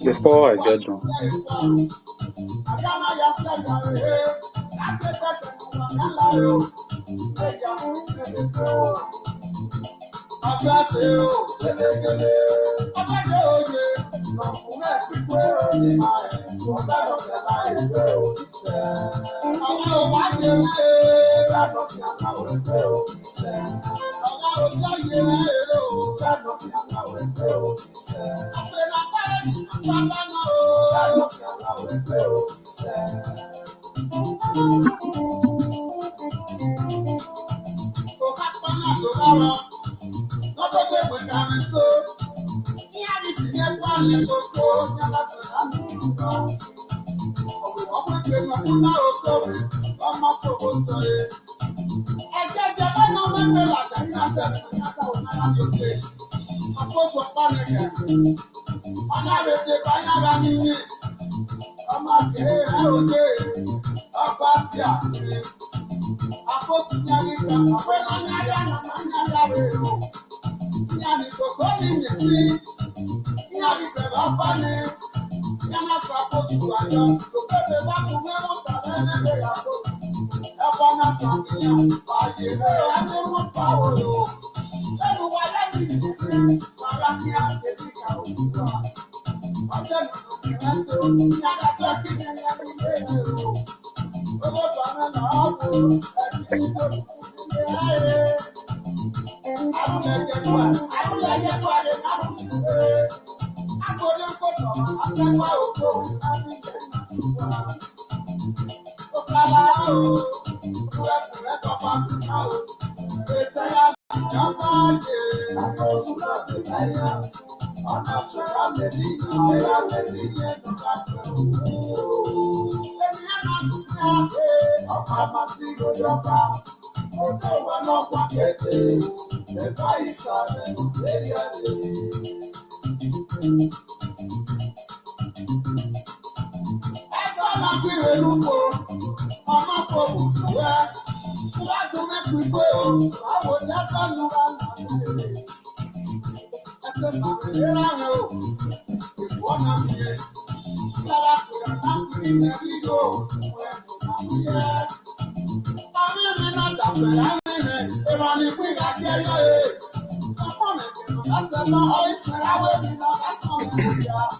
Before I get done.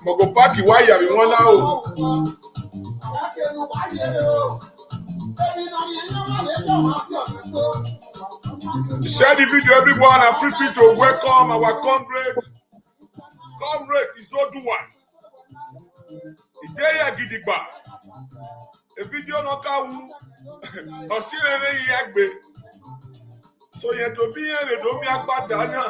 Mogopaki, why you have one now? Share the video, everyone, and feel free to welcome our comrade Izoduwa. Ideya Gidigba. A video no kawu. Osirere yegbe. So ye to be here, they don't be agbada na.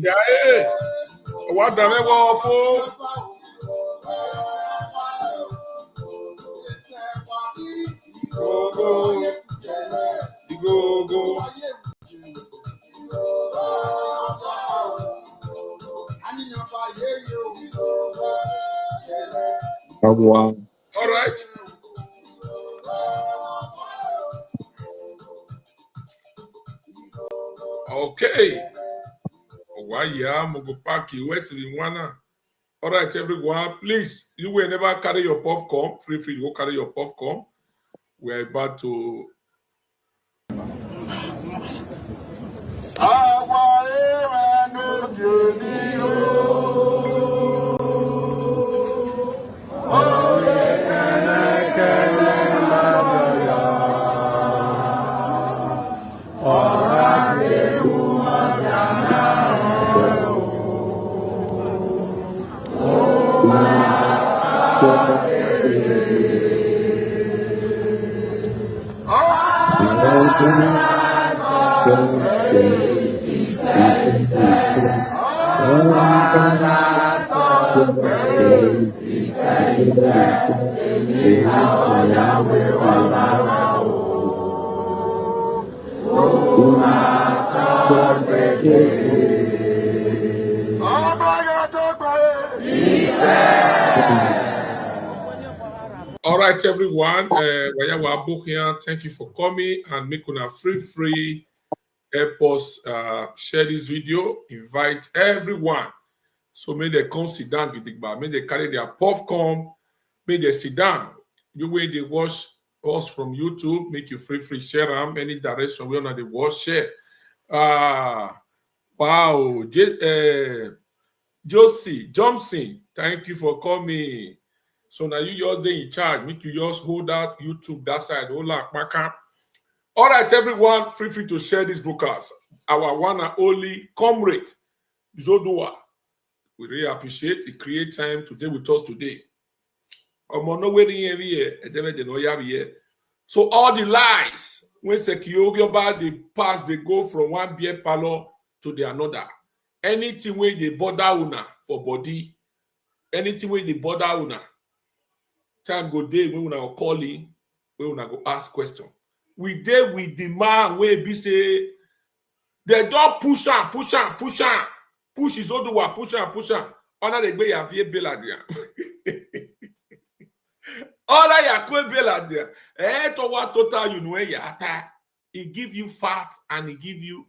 Yeah, what the hell for? Go. All right. Okay. Waya Mogopaki West Wana. All right, everyone. Please, you will never carry your popcorn. Free to go carry your popcorn. We are about to. All right, everyone. Thank you for coming and make una free. Help us share this video. Invite everyone. So may they come sit down, may they carry their popcorn, may they sit down. The way they watch us from YouTube, make you free share them any direction we on the watch share. Wow, Josie Johnson, thank you for coming. So now you just in charge. Make you just hold that YouTube that side. All right, everyone, free to share this broadcast. Our one and only comrade Izoduwa. We really appreciate it. Create time today with us today. So all the lies when Sekiogoba they pass, they go from one beer parlor to the another. Anything where they bother una for body, anything where they bother una. Time go day when una go call in, when una go ask question. We dey with the man where be say they don't push Izoduwa, push am. Ona de gbe ya vie beladia. Ona ya kwe beladia. To what total you know ya ata. He give you facts and he give you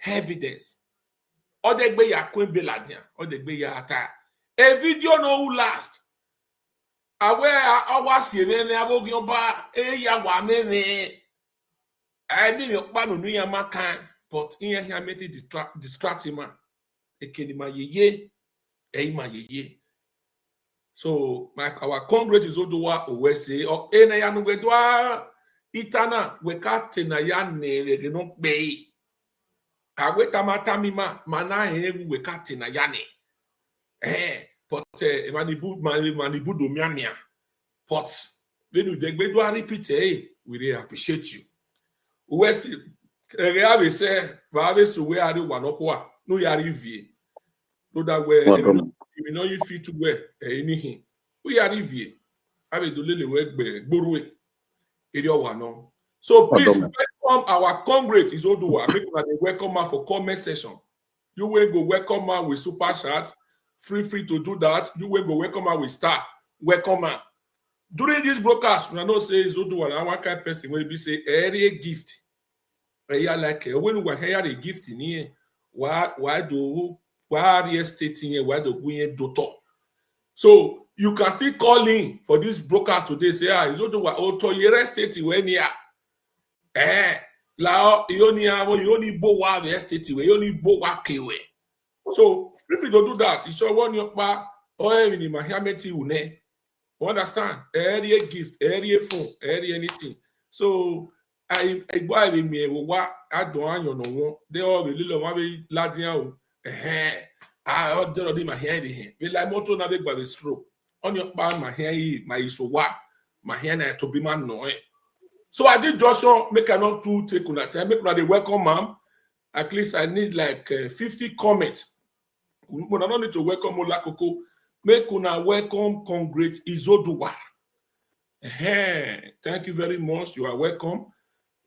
evidence. Ona gbe ya kwe beladia. Ona gbe ya ata. A video no last. Awe awa siene abogionba ya wa meme. I mean okpanu nu ya makan, but in here made it distract him. Ekenima yeye, eima yeye. So our comrade Izoduwa Owese or ena ya nugedwa itana wekate na ya ne no be. Awe tamata mima mana ewu wekate na ya ne. But manibu do miamia. But when you degbedo repeat, we really appreciate you. Owese area say ba so we are one okwa no yari vie. No that way you know you feel to wear anything. We are review. So please welcome our comrade Izoduwa. Make una dey welcome her for comment session. You will go welcome her with super chat. Free to do that. You will go welcome her with star. Welcome her. During this broadcast, we know say Izoduwa na one kind person will be say area gift. Like when we hear a gift in here, why real estate in here, why do we doctor? So you can still call in for this broadcast today. Say, Izoduwa auto real estate when here. La you only bo wa real estate we only bo wa kewe. So if you don't do that, you should want your pa or in my hameti une. Understand? Area gift, area phone, area anything. So I go with me what I don't know. They all the little one ladian. I already my hair here. We like motor na by the stroke. On your pan my hair, my isowa, my hair to be man no. So I did Joshua make another two take on that time. Make una welcome, ma'am. At least I need like 50 comments. We don't need to welcome Olakoko. Make una welcome Congress Izoduwa. Thank you very much. You are welcome.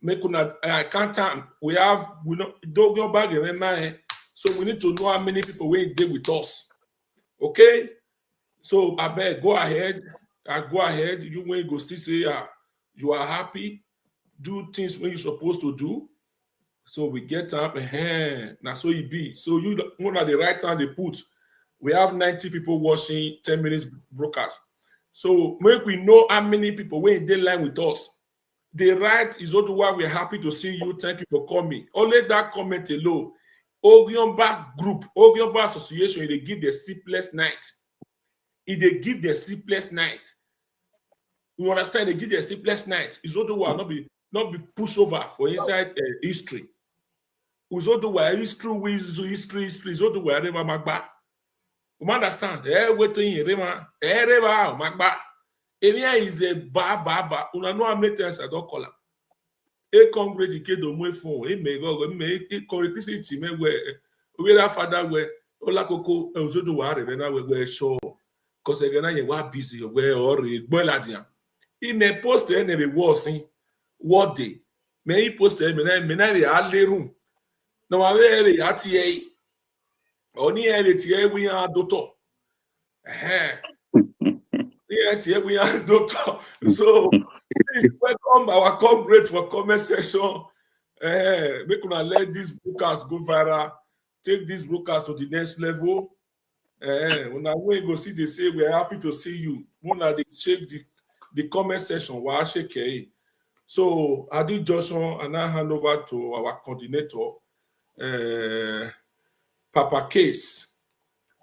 Make una I can't time. We don't go back in mind. So we need to know how many people will deal with us. Okay? So I beg, go ahead. Go ahead. You when you go still say you are happy, do things when you're supposed to do. So we get up now so it be. So you one at the right time they put. We have 90 people watching 10 minutes broadcast. So make we know how many people were in the line with us. The right is Izoduwa, we're happy to see you. Thank you for coming. Only that comment alone. Ogionba group, Ogionba association, they give the sleepless night. If they give the sleepless night, you understand? They give the sleepless night. Izoduwa not be pushover for inside history. Izoduwa history. Izoduwa rema magba. You understand? Waiting rema magba. Area is a ba. Una know how many times I don't call her. A congregate do mwe phone. Me go me congregate me we that father we Olakoko Izoduwa rena we show. Cause again you were busy we or gboladia. He may post any words what day. May he post me na we alle room. No I we ati oni eti we are doctor. We are doctor. So please welcome our comrade for comment section. Make una let this broadcast go viral. Take this broadcast to the next level. When I go see they say we're happy to see you. When they check the comment section, we'll shake. So I did Joshua and I hand over to our coordinator, Papakins.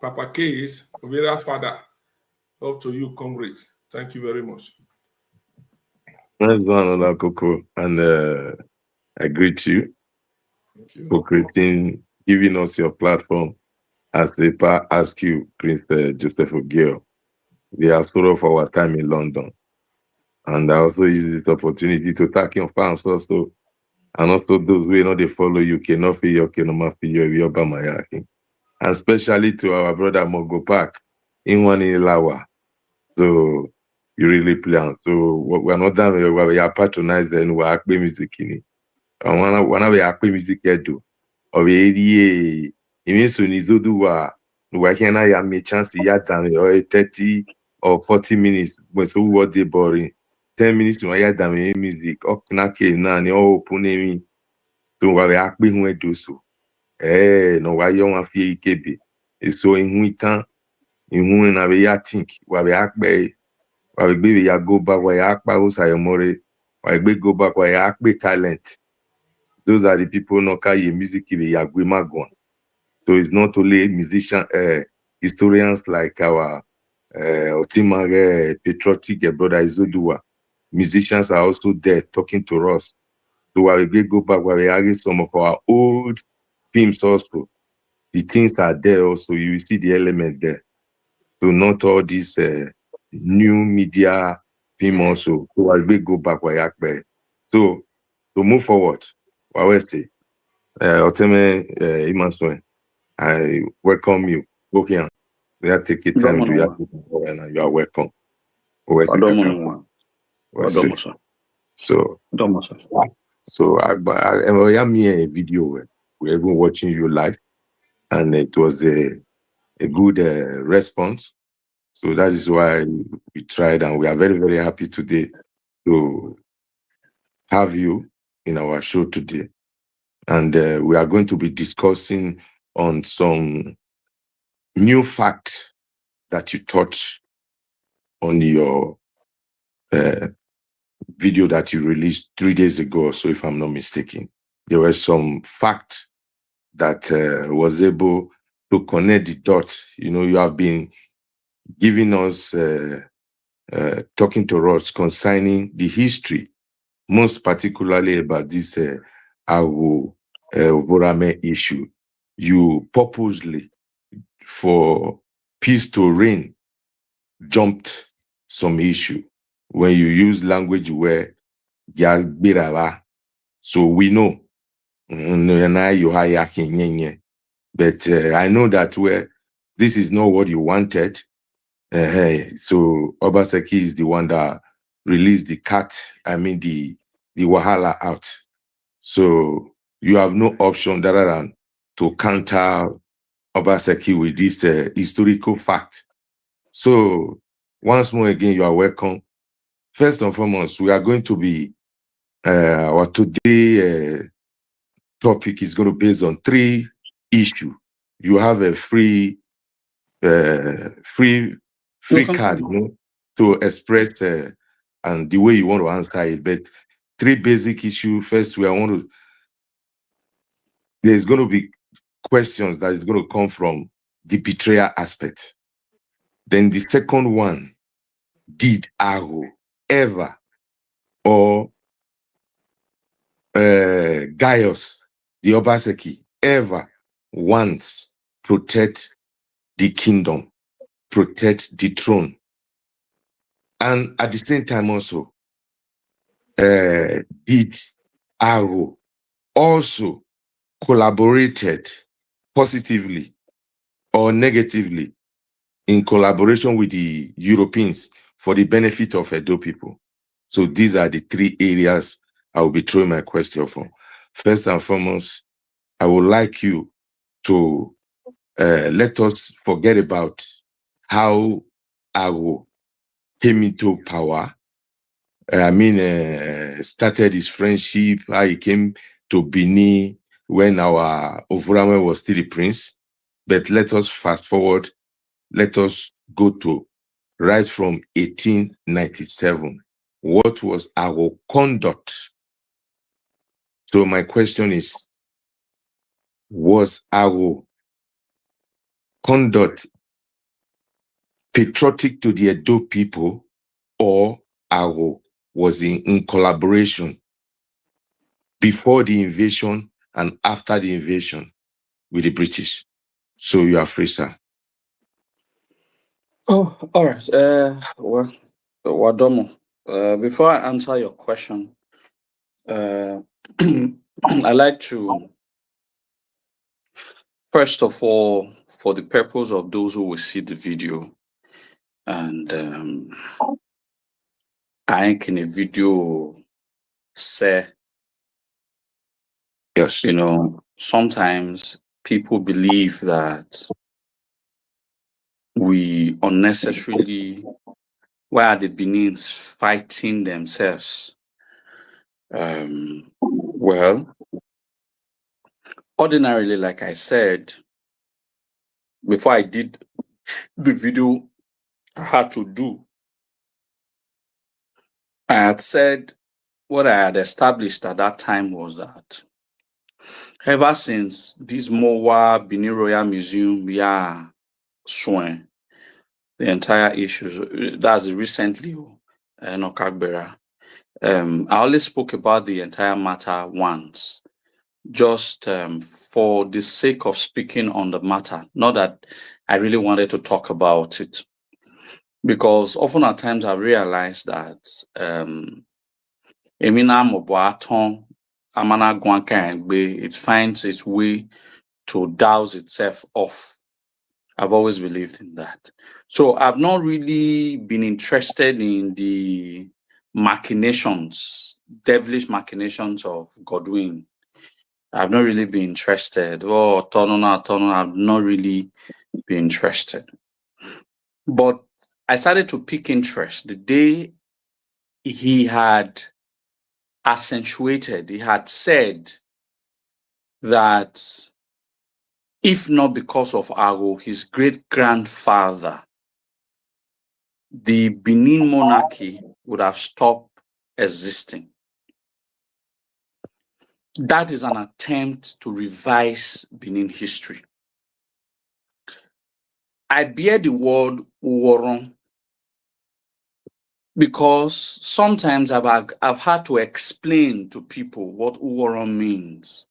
Papakins, very father. Up to you, comrade. Thank you very much. Nice one, Olakoko, and I greet you, for giving us your platform as they ask you, Prince Joseph Ogio, the aspect of our time in London. And I also use this opportunity to thank your fans also, and also those who know they follow you, cannot feel your Yobamayaki. And especially to our brother Mogo Park in one in Lawa. So you really plan. So we're not done. We are patronized and we're acting music in it. And one of we acting music do. Or we even so Izoduwa we can have a chance to yet or 30 or 40 minutes. But so what they boring 10 minutes to yet music. Or knacke na ni o open so we acting we do so. No why you want to feel it's so in winter. In whom na we think we act by we go back we act by usayomore we go back we act by talent. Those are the people no carry music we magwan. So it's not only musician historians like our Otimare patriotic brother Izoduwa. Musicians are also there talking to us. So we go back we argue some of our old films also. The things are there also. You will see the element there. So not all this new media film also. So I will go back where I So to move forward, what we say? Oteme Imaswen, I welcome you. Go here. We are taking time to you are welcome. Where's the Odomo Kaka? no. Where's it? Odomo sir. So Odomo sir. I me a video where we're even watching you live, and it was a good response. So that is why we tried, and we are very, very happy today to have you in our show today. And we are going to be discussing on some new facts that you touched on your video that you released 3 days ago, so if I'm not mistaken. There were some facts that was able to connect the dots. You know, you have been giving us, talking to us concerning the history, most particularly about this Vorame issue. You purposely, for peace to reign, jumped some issue when you use language where so we know. But I know that where this is not what you wanted. So Obaseki is the one that released the Wahala out. So you have no option other than to counter Obaseki with this historical fact. So once more again, you are welcome. First and foremost, we are going to be our today topic is going to be based on 3 issues. You have a free card, you know, to express and the way you want to answer it. But 3 basic issues. First, there's going to be questions that is going to come from the betrayal aspect. Then the second one, did Aho ever or Gaius, the Obaseki, ever once protect the kingdom, protect the throne? And at the same time also, did Aho also collaborated positively or negatively in collaboration with the Europeans for the benefit of Edo people? So these are the 3 areas I will be throwing my question for. First and foremost, I would like you to let us forget about how Ago came into power. Started his friendship, how he came to Benin when our Ovurame was still the prince. But let us fast forward. Let us go to right from 1897. What was our conduct? So my question is, was our conduct patriotic to the Edo people, or our was in collaboration before the invasion and after the invasion with the British? So you are free, sir. Oh, all right. Well, Wadomo. Before I answer your question, I like to, first of all, for the purpose of those who will see the video, and I think in a video say, Yes. you know, sometimes people believe that we unnecessarily, why are the Benins fighting themselves? Well, ordinarily, like I said, before I did the video I had to do, I had said what I had established at that time was that ever since this Mowa Benin Royal Museum, swing, the entire issue, that's recently, Nokagbera. I only spoke about the entire matter once, just for the sake of speaking on the matter. Not that I really wanted to talk about it, because often at times I realized that it finds its way to douse itself off. I've always believed in that. So I've not really been interested in the machinations, devilish machinations of Godwin. I've not really been interested. Oh, I've not really been interested. But I started to pick interest the day he had accentuated, he had said that if not because of Ago, his great-grandfather, the Benin monarchy would have stopped existing. That is an attempt to revise Benin history. I bear the word Uworon because sometimes I've had to explain to people what Uworon means.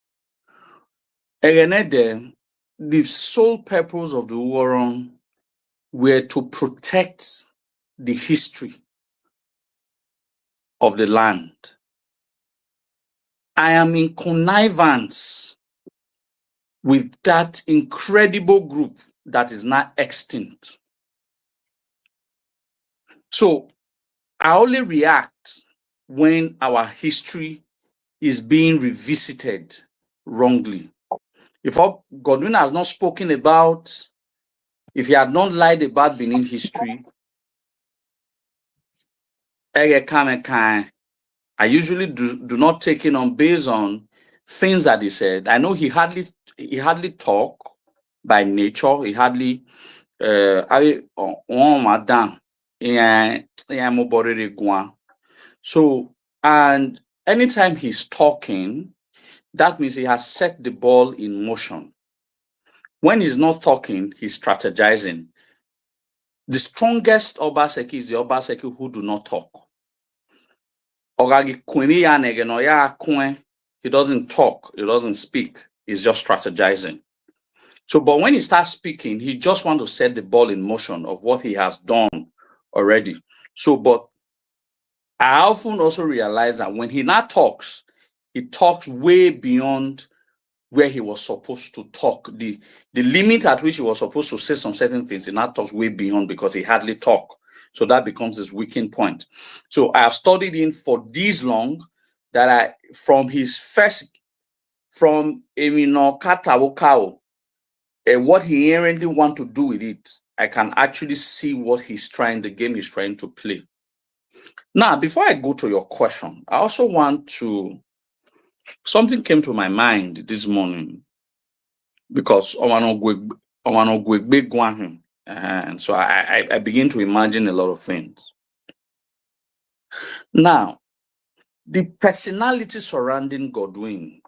Erenede, the sole purpose of the Uworon were to protect the history of the land. I am in connivance with that incredible group that is now extinct. So I only react when our history is being revisited wrongly. If Godwin has not spoken about, if he had not lied about Benin history, I usually do not take it on based on things that he said. I know he hardly talk by nature. He hardly so, and anytime he's talking, that means he has set the ball in motion. When he's not talking, he's strategizing. The strongest Obaseki is the Obaseki who do not talk. He doesn't talk, he doesn't speak, he's just strategizing. So, but when he starts speaking, he just wants to set the ball in motion of what he has done already. So, but I often also realize that when he now talks, he talks way beyond where he was supposed to talk. The limit at which he was supposed to say some certain things, he now talks way beyond because he hardly talk. So that becomes his weakening point. So I have studied him for this long that from Emino Katawokao, and what he inherently want to do with it, I can actually see what the game he's trying to play. Now, before I go to your question, I also want to, something came to my mind this morning because and so I begin to imagine a lot of things. Now, the personality surrounding Godwin,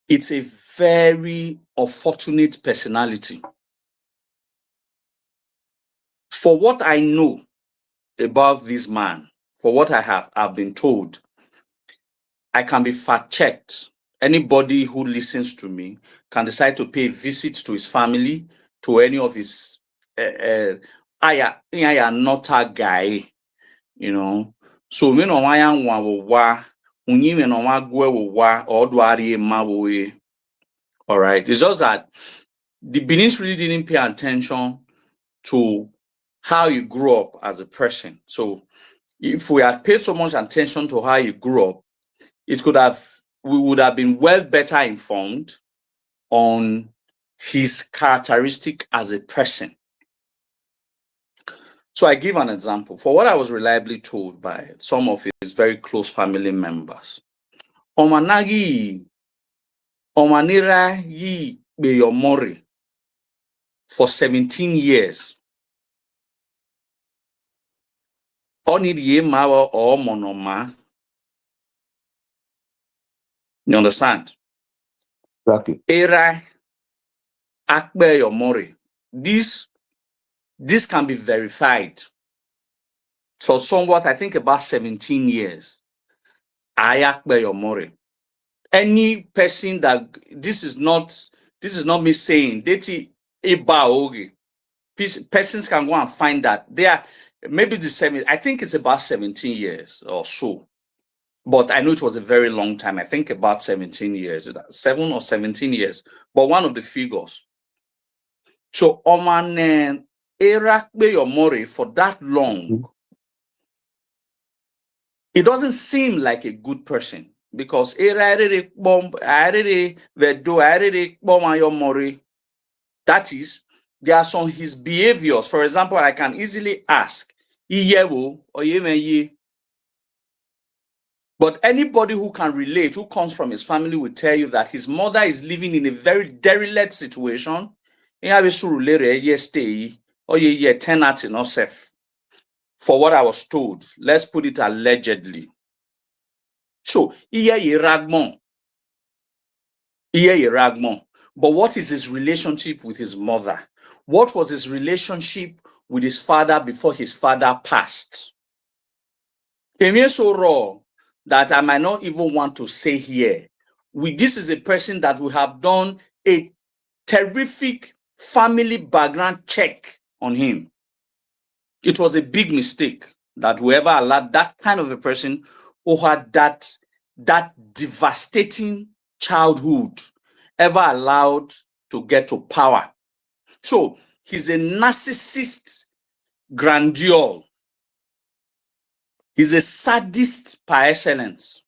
it's a very unfortunate personality. For what I know about this man, for what I've been told, I can be fact-checked. Anybody who listens to me can decide to pay a visit to his family, to any of his I am not a guy, you know. So me no wa unyi no wa gwe or do ma all right. It's just that the Benin's really didn't pay attention to how you grew up as a person. So if we had paid so much attention to how you grew up, we would have been better informed on his characteristic as a person. So I give an example. For what I was reliably told by some of his very close family members, Omanira yi Beyomori for 17 years. Onidie mawa or monoma. You understand? Exactly. Era Akbeyomori. This can be verified. So somewhat, I think about 17 years. Ayakbeyomori. Any person that this is not me saying persons can go and find that they are maybe the same. I think it's about 17 years or so, but I know it was a very long time. I think about 17 years, 7 or 17 years, but one of the figures. So Oman Erakbe Yomori for that long, it doesn't seem like a good person because that is, there are some his behaviors. For example, I can easily ask, but anybody who can relate, who comes from his family, will tell you that his mother is living in a very derelict situation. For what I was told, let's put it allegedly. So, but what is his relationship with his mother? What was his relationship with his father before his father passed? It means so raw that I might not even want to say here. This is a person that we have done a terrific family background check on him. It was a big mistake that whoever allowed that kind of a person who had that devastating childhood ever allowed to get to power. So he's a narcissist grandeur. He's a sadist par excellence.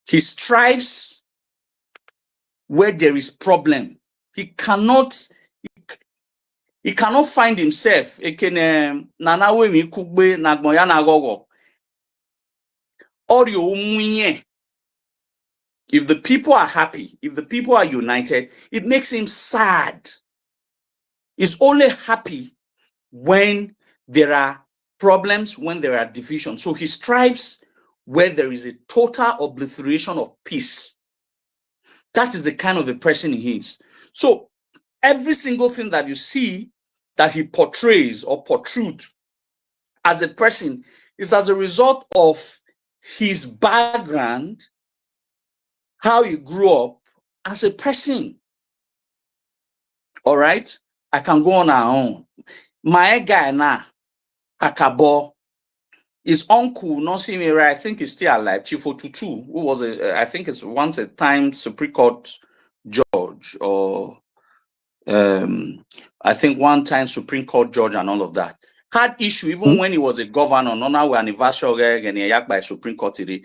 He strives where there is problem. He cannot find himself. If the people are happy, if the people are united, it makes him sad. He's only happy when there are problems, when there are divisions. So he strives where there is a total obliteration of peace. That is the kind of a person he is. So every single thing that you see that he portrays or protrudes as a person is as a result of his background, how he grew up as a person. All right? I can go on our own. My guy now, Akabo, his uncle, Nosimira, I think he's still alive, Chief Otutu, who was I think it's once a time Supreme Court judge, or I think one time Supreme Court judge and all of that. Had issue even when he was a governor, on our anniversary by Supreme Court today.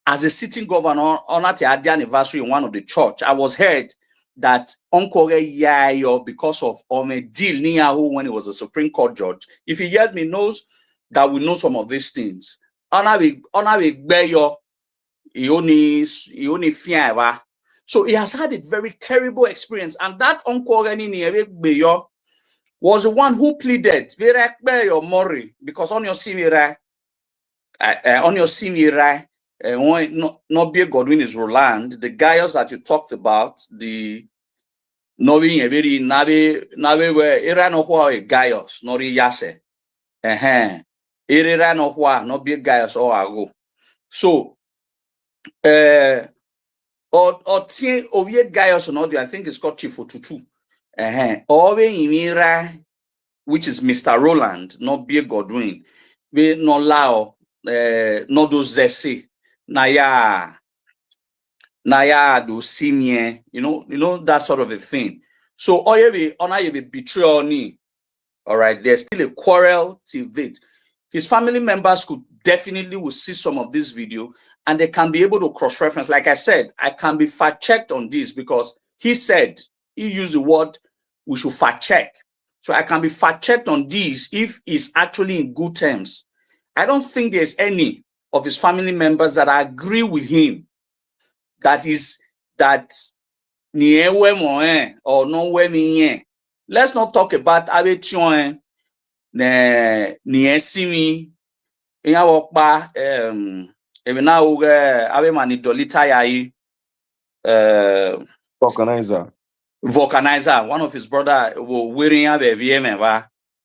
As a sitting governor on the anniversary in one of the church, I was heard that Uncle Yayo, because of a deal near who when he was a Supreme Court judge, if he hears me, knows that we know some of these things. So he has had a very terrible experience, and that Uncle was the one who pleaded because on your senior not be Godwin is Roland, the guys that you talked about, the Novi very Nabe were Irano Gaius, Nori Yase. Irano not be Gaius or Ago. So or tie Ovie Gaius or I think it's called Chief Otutu. Ove Imira, which is Mr. Roland, not be Godwin. We no lao no do zese. Naya do senior, you know that sort of a thing. So betrayal ni. All right, there's still a quarrel till date. His family members could definitely will see some of this video and they can be able to cross-reference. Like I said, I can be fact-checked on this because he used the word we should fact-check. So I can be fact-checked on this if he's actually in good terms. I don't think there's any of his family members that agree with him that or no. Let's not talk about Abetion Niesimi Yawokba Abemani Dolita Yai Vulcanizer, one of his brother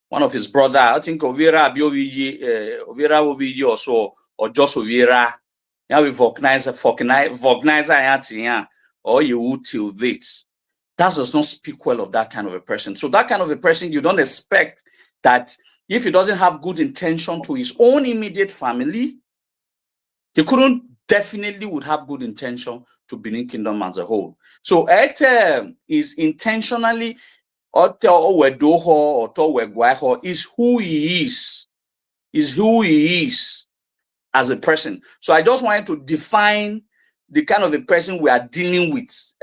one of his brother, I think Ovira Oviji or so, or just Ovira. Yeah, we Vulcanizer or you till this. That does not speak well of that kind of a person. So that kind of a person, you don't expect that if he doesn't have good intention to his own immediate family, he definitely would have good intention to Benin Kingdom as a whole. So is intentionally or tell we do ho or tell we gwa ho is who he is. Is who he is as a person. So I just wanted to define the kind of a person we are dealing with.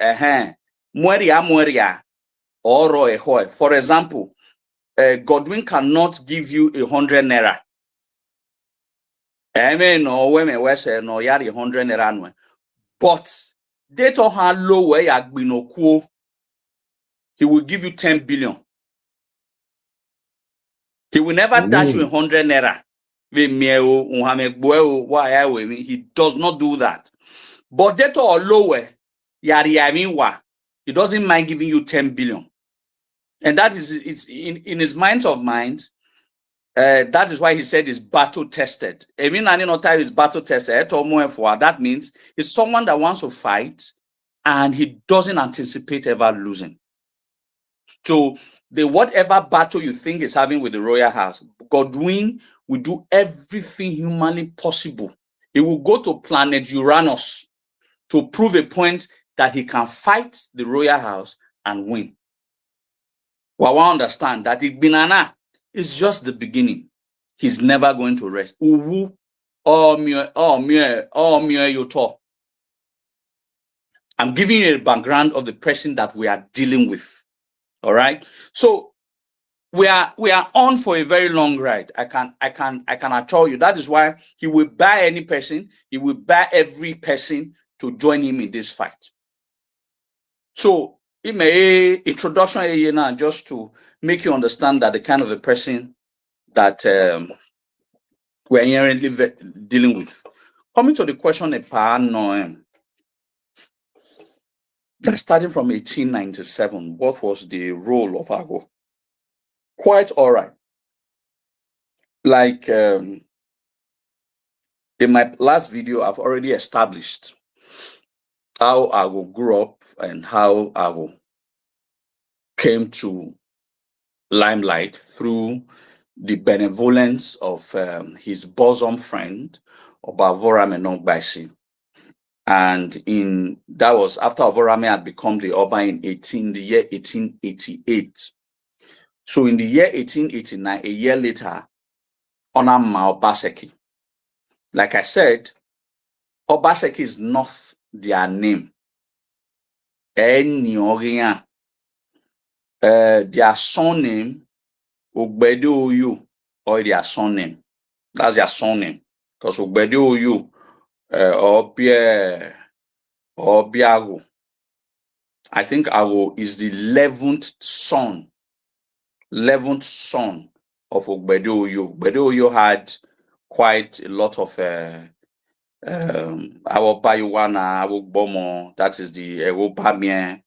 Mweria, or for example, Godwin cannot give you 100 naira. No women we say no yari 100 naira no. But they to han low where he will give you 10 billion. He will never dash you 100 naira. He does not do that. But they to lower he doesn't mind giving you 10 billion. And that is it's in his mind of mind. That is why he said it's battle tested. Is battle tested. That means he's someone that wants to fight and he doesn't anticipate ever losing. So whatever battle you think is having with the royal house, Godwin will do everything humanly possible. He will go to planet Uranus to prove a point that he can fight the royal house and win. Well, I understand that Igbinana is just the beginning. He's never going to rest. Uwu, I'm giving you a background of the person that we are dealing with. All right. So we are on for a very long ride. I can assure you. That is why he will buy any person. He will buy every person to join him in this fight. So it may introduction now just to make you understand that the kind of a person that we're inherently dealing with. Coming to the question starting from 1897, what was the role of Ago? Quite all right. Like in my last video, I've already established how Ago grew up and how Ago came to limelight through the benevolence of his bosom friend, Obavorame Nongbaisi. And that was after Ovorame had become the Oba in the year 1888. So in the year 1889, a year later, Onama Obaseki. Like I said, Obaseki is not their name. Their surname, Ogbede Oyo, or their surname. That's their surname. Because Ogbede Oyo, or Biago. I think Ago is the 11th son of Ogbede Oyo. Ogbede Oyo had quite a lot of our Bayuwana, our Bomo, that is the Ewopamie,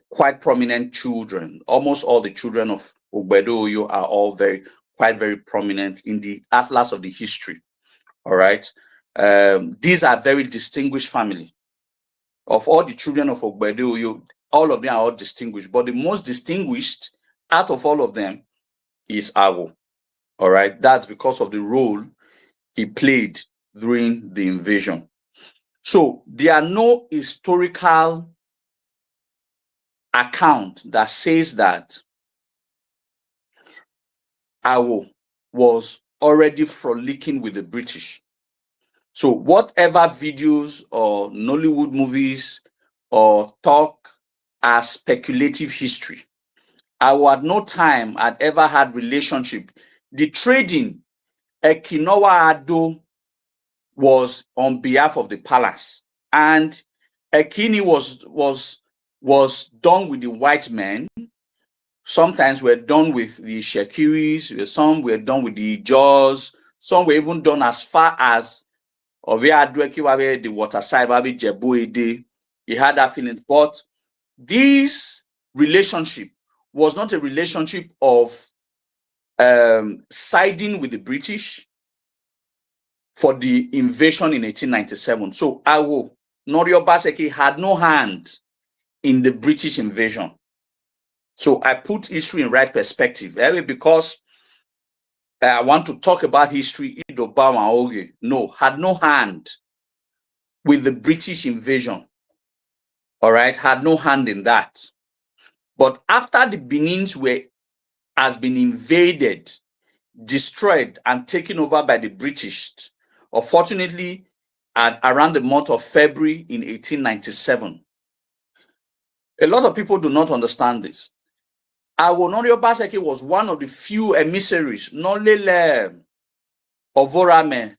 quite prominent children. Almost all the children of Ogbede Oyo are all quite very prominent in the atlas of the history. All right. These are very distinguished family. Of all the children of Ogbede Oyo, all of them are all distinguished, but the most distinguished out of all of them is Ago. All right. That's because of the role he played during the invasion. So there are no historical account that says that Ago was already frolicking with the British. So whatever videos or Nollywood movies or talk are speculative history. Ago at no time had ever had relationship. The trading Ekinowa Ado was on behalf of the palace, and Ekini was done with the white men. Sometimes were done with the Shekiris, some were done with the Jaws, some were even done as far as the water side, he had that feeling. But this relationship was not a relationship of siding with the British for the invasion in 1897. So Awo, Norio Baseki had no hand in the British invasion. So I put history in right perspective. Because I want to talk about history, had no hand with the British invasion. All right, had no hand in that. But after the Benins has been invaded, destroyed, and taken over by the British, unfortunately, around the month of February in 1897. A lot of people do not understand this. Agbo Obaseki was one of the few emissaries, Nolele Ovorame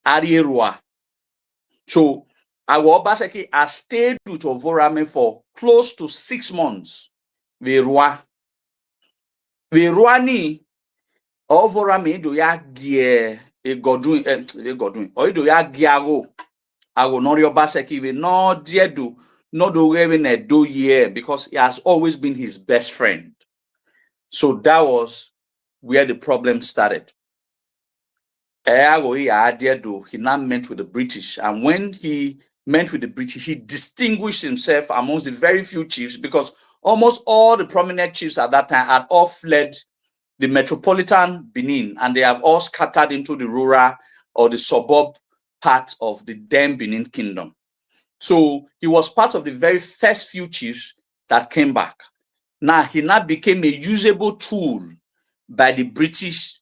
Arierua. So Agbo Obaseki has stayed with Ovorame for close to 6 months. Verua ni Ovorame do ya gie egodun or do ya giago. Agbo Obaseki we no diedu no do we ne do ye because he has always been his best friend. So that was where the problem started. He now met with the British, and when he met with the British, he distinguished himself amongst the very few chiefs because almost all the prominent chiefs at that time had all fled the metropolitan Benin, and they have all scattered into the rural or the suburb part of the then Benin Kingdom. So he was part of the very first few chiefs that came back. Now he became a usable tool by the British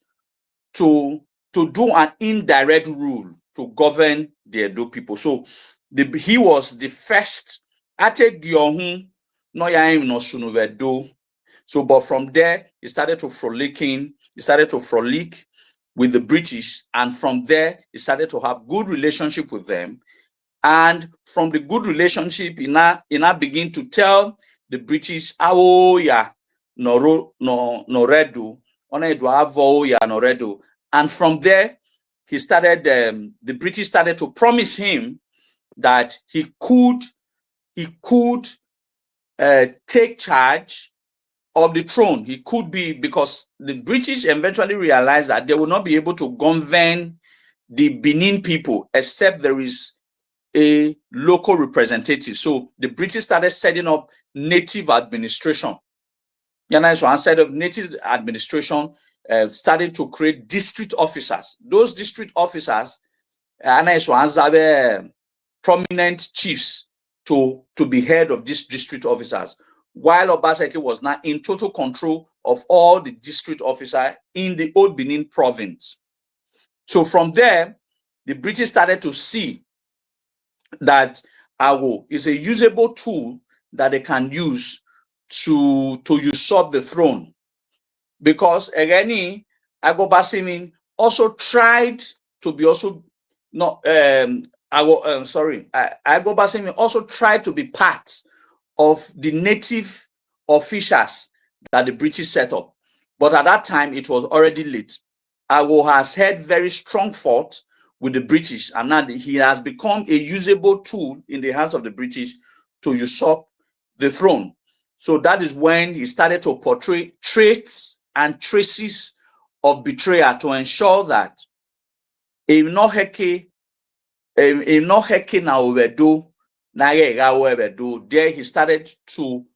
to do an indirect rule to govern the Edo people. So he was the first. So, but from there, he started to frolic with the British, and from there, he started to have good relationship with them. And from the good relationship, he now begin to tell the British, and from there, he started. The British started to promise him that he could take charge of the throne. He could be, because the British eventually realized that they will not be able to govern the Benin people except there is a local representative. So the British started setting up native administration. So instead of native administration, started to create district officers. Those district officers prominent chiefs to be head of these district officers, while Obaseki was now in total control of all the district officers in the old Benin province. So from there, the British started to see that Agbo is a usable tool that they can use to usurp the throne. Because again, Agbo Basimin also tried to be also not Agbo Basimin also tried to be part of the native officials that the British set up. But at that time, it was already late. Agbo has had very strong fight with the British, and now he has become a usable tool in the hands of the British to usurp the throne. So that is when he started to portray traits and traces of betrayal to ensure that there he started to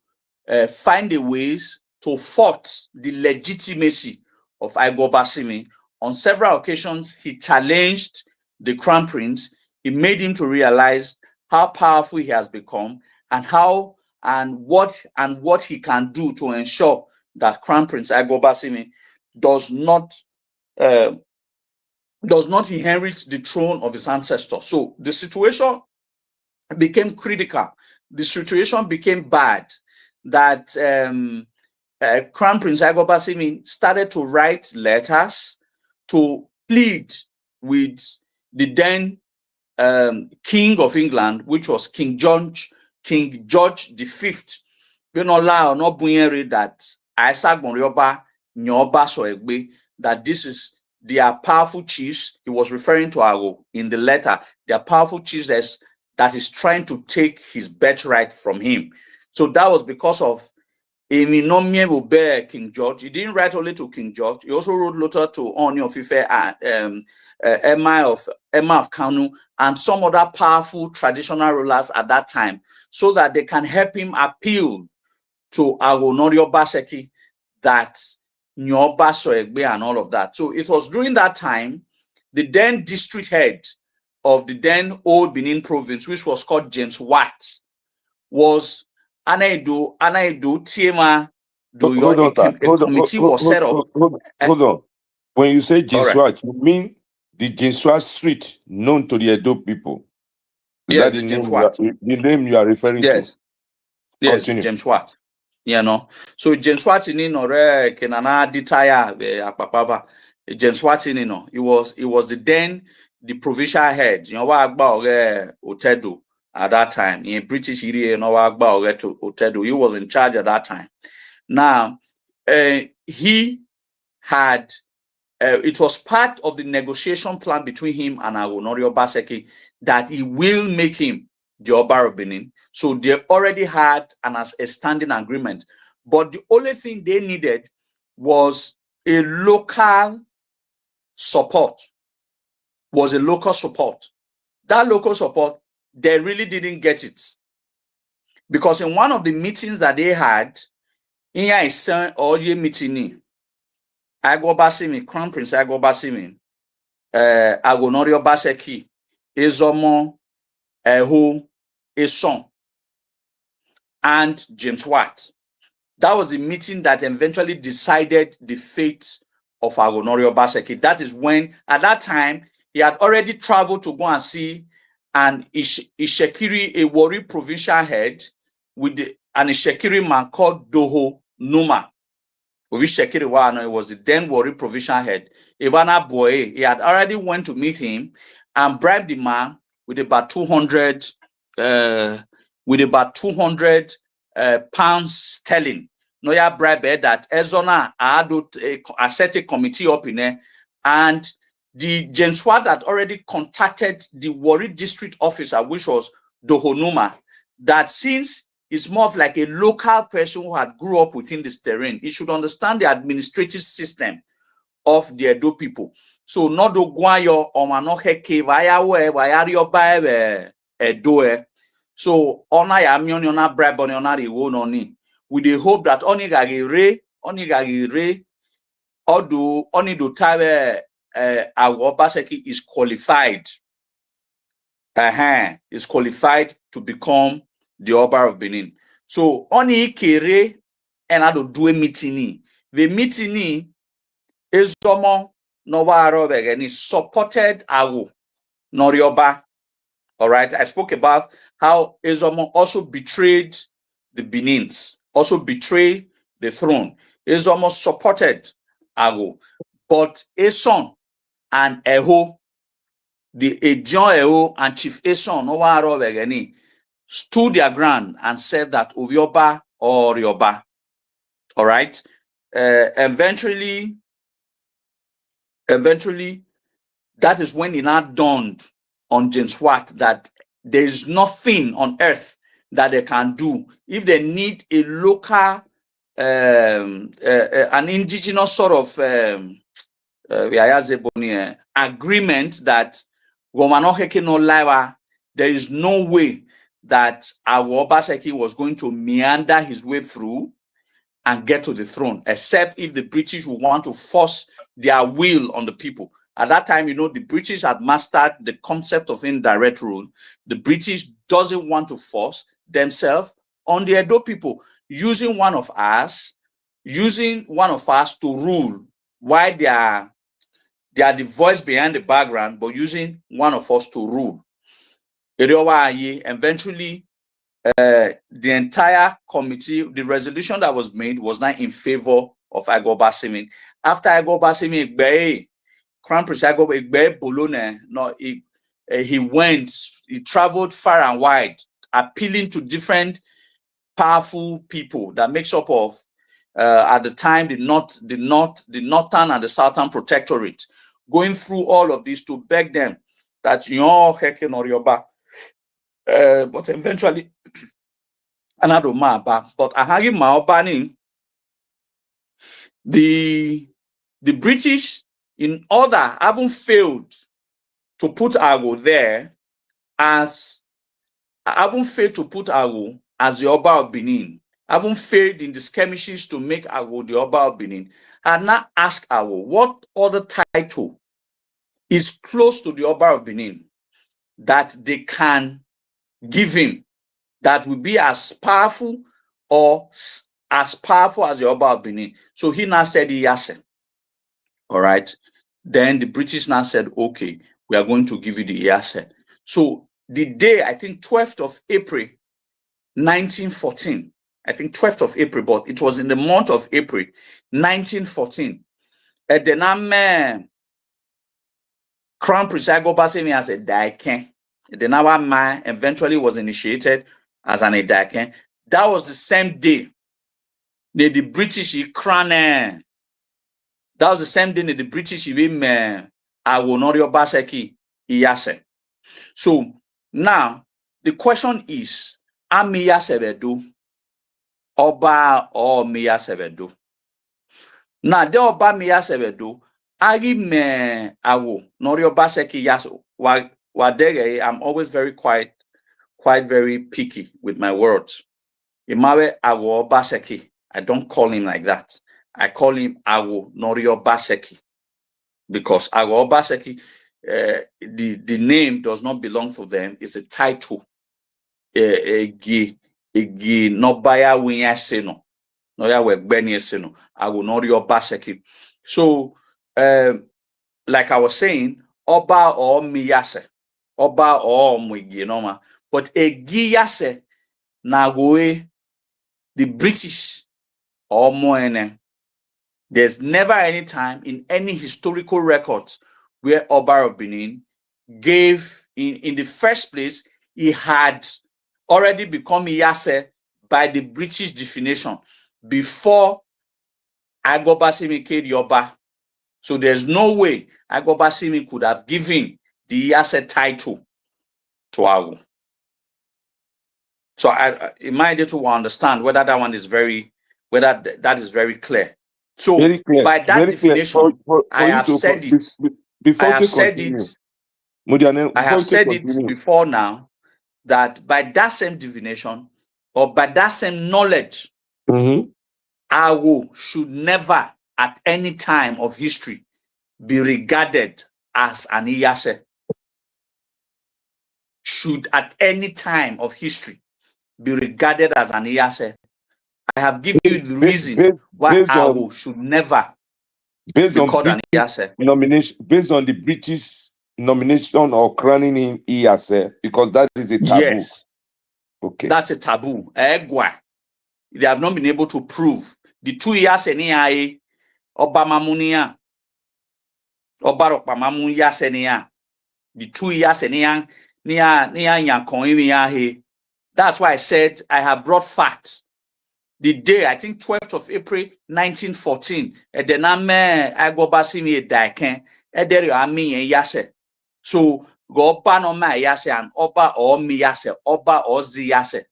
find a ways to thwart the legitimacy of Agbo Basimi. On several occasions, he challenged the crown prince. He made him to realize how powerful he has become and what he can do to ensure that Crown Prince Agbo Basimi does not inherit the throne of his ancestor. So the situation became critical. The situation became bad that Crown Prince Agbo Basimi started to write letters to plead with the then King of England, which was King George V. That this is their powerful chiefs. He was referring to Agbo in the letter. Their powerful chiefs that is trying to take his birthright from him. So that was because of King George. He didn't write only to King George. He also wrote letter to Oni of Ife and Emma of Kanu and some other powerful traditional rulers at that time, so that they can help him appeal to Agbo Obaseki that Nyoba Soegbe and all of that. So it was during that time, the then district head of the then old Benin province, which was called James Watt, was anaido tiema do your Hold on, sir. a committee was set up. Hold on. When you say All right. Jinswat, you mean the Jinswat street known to the Edo people? Is Yes, that the the name you are referring to? Yes, Continue. James Watt. You know, so James Watt in ore kenana ditaya akpapava. James Watt in he was the provincial head. You know what about Otedo at that time in British area. You know what about Otedo. He was in charge at that time. Now, he had. It was part of the negotiation plan between him and Agonorio Baseki that he will make him the Oba of Benin. So they already had a standing agreement. But the only thing they needed was a local support. That local support, they really didn't get it. Because in one of the meetings that they had, in a meeting, Agobasimi, Crown Prince Agobasimi, Agonorio Baseki, Ezomo, Ehu, Eson, and James Watt. That was the meeting that eventually decided the fate of Agonorio Baseki. That is when, at that time, he had already traveled to go and see an Ishekiri, a Warri provincial head, with an Ishekiri man called Doho Numa. It was the then Warri provincial head. Ivana Boye, he had already went to meet him and bribed the man with about 200 pounds sterling. No, ya bribe that Ezona had a set a committee up in there, and the James Watt had already contacted the Warri district officer, which was Dohonuma, that since it's more of like a local person who had grew up within this terrain, he should understand the administrative system of the Edo people. So not do guayo or manohe vaya we Edo. So ona ya mioni ona bribe on ona riwo noni. With the hope that onigagire odo onido tawe Agobaseki is qualified. Is qualified to become the Oba of Benin. So oni kere and I do a meeting. The meeting is someone no again supported Agu Norioba. All right. I spoke about how Ezomo also betrayed the Benins, also betrayed the throne. Ezomo supported Agu, but Eson and Eho, the Ejon Eho and Chief Eson no again stood their ground and said that Ubioba or Rioba. All right. Eventually, that is when it now dawned on James Watt that there is nothing on earth that they can do if they need a local, an indigenous sort of agreement that there is no way that our Obaseki was going to meander his way through and get to the throne, except if the British would want to force their will on the people. At that time, the British had mastered the concept of indirect rule. The British doesn't want to force themselves on the Edo people, using one of us to rule, while they are the voice behind the background, but using one of us to rule. Eventually, the entire committee, the resolution that was made was not in favor of Agobasimi. After Agobasimi, Crown Prince Agobasimi Bologna, he traveled far and wide, appealing to different powerful people that makes up of at the time the northern and the southern protectorate, going through all of this to beg them that but eventually another mapa. But Ahagi Maobani, the British in order haven't failed to put Ago there as the Oba of Benin. Haven't failed in the skirmishes to make Ago the Oba of Benin. And now ask Ago what other title is close to the Oba of Benin that they can give him that will be as powerful or as powerful as the Oba of Benin. So he now said Iyase. All right. Then the British now said, okay, we are going to give you the Iyase. So the day, I think 12th of April, 1914, I think 12th of April, but it was in the month of April, 1914. Edename Crown Prince Agoba me as a Daiken. Edenawa man eventually was initiated as an Daiken. That was the same day that the British crown. That was the same day that the British even Awonorio Baseki Iyase. So now the question is, am Iyase bedu Oba or Iyase bedu? Now the Oba Iyase bedu agi me awo Norio Baseki Iyase wadege. I'm always quite very picky with my words. Imawe Awo Baseki. I don't call him like that. I call him Awo Norio Baseki because Awo Baseki, the name does not belong to them. It's a title. Egi nobaya winya seno. Noya we benye seno. Awo Norio Baseki. So, like I was saying, Oba or Miyase. Oba or Mwiginoma. But Egi Yase na goe the British or Moene. There's never any time in any historical records where Oba of Benin gave, in the first place, he had already become Iyase by the British definition before Agobasimi Kedi Oba. So there's no way Agobasimi could have given the Iyase title to Agu. So I might to understand whether that one is whether that is very clear. So Very clear. by that Very clear. definition, I you have to- said it. Before I have you said continue, it. Mudiane, I before have you said continue, it before now that by that same definition or by that same knowledge, Mhm. Awo should never at any time of history be regarded as an Iyase. Should at any time of history be regarded as an Iyase. I have given you the reason why Awo should never based be on called an Iyase. nomination, based on the British nomination or crowning him Iyase, because that is a taboo. Yes, Okay. that's a taboo. Egwa. They have not been able to prove the 2 years any Obamamunia Obarokpamamu Yasenia. The 2 years any he. That's why I said I have brought facts. The day, I think 12th of April 1914, Edename Agobasimi Daiken, Ederio Ami Yase. So go Oba no ma Yase and Oba or Mi Yase, Oba or Zi Yase.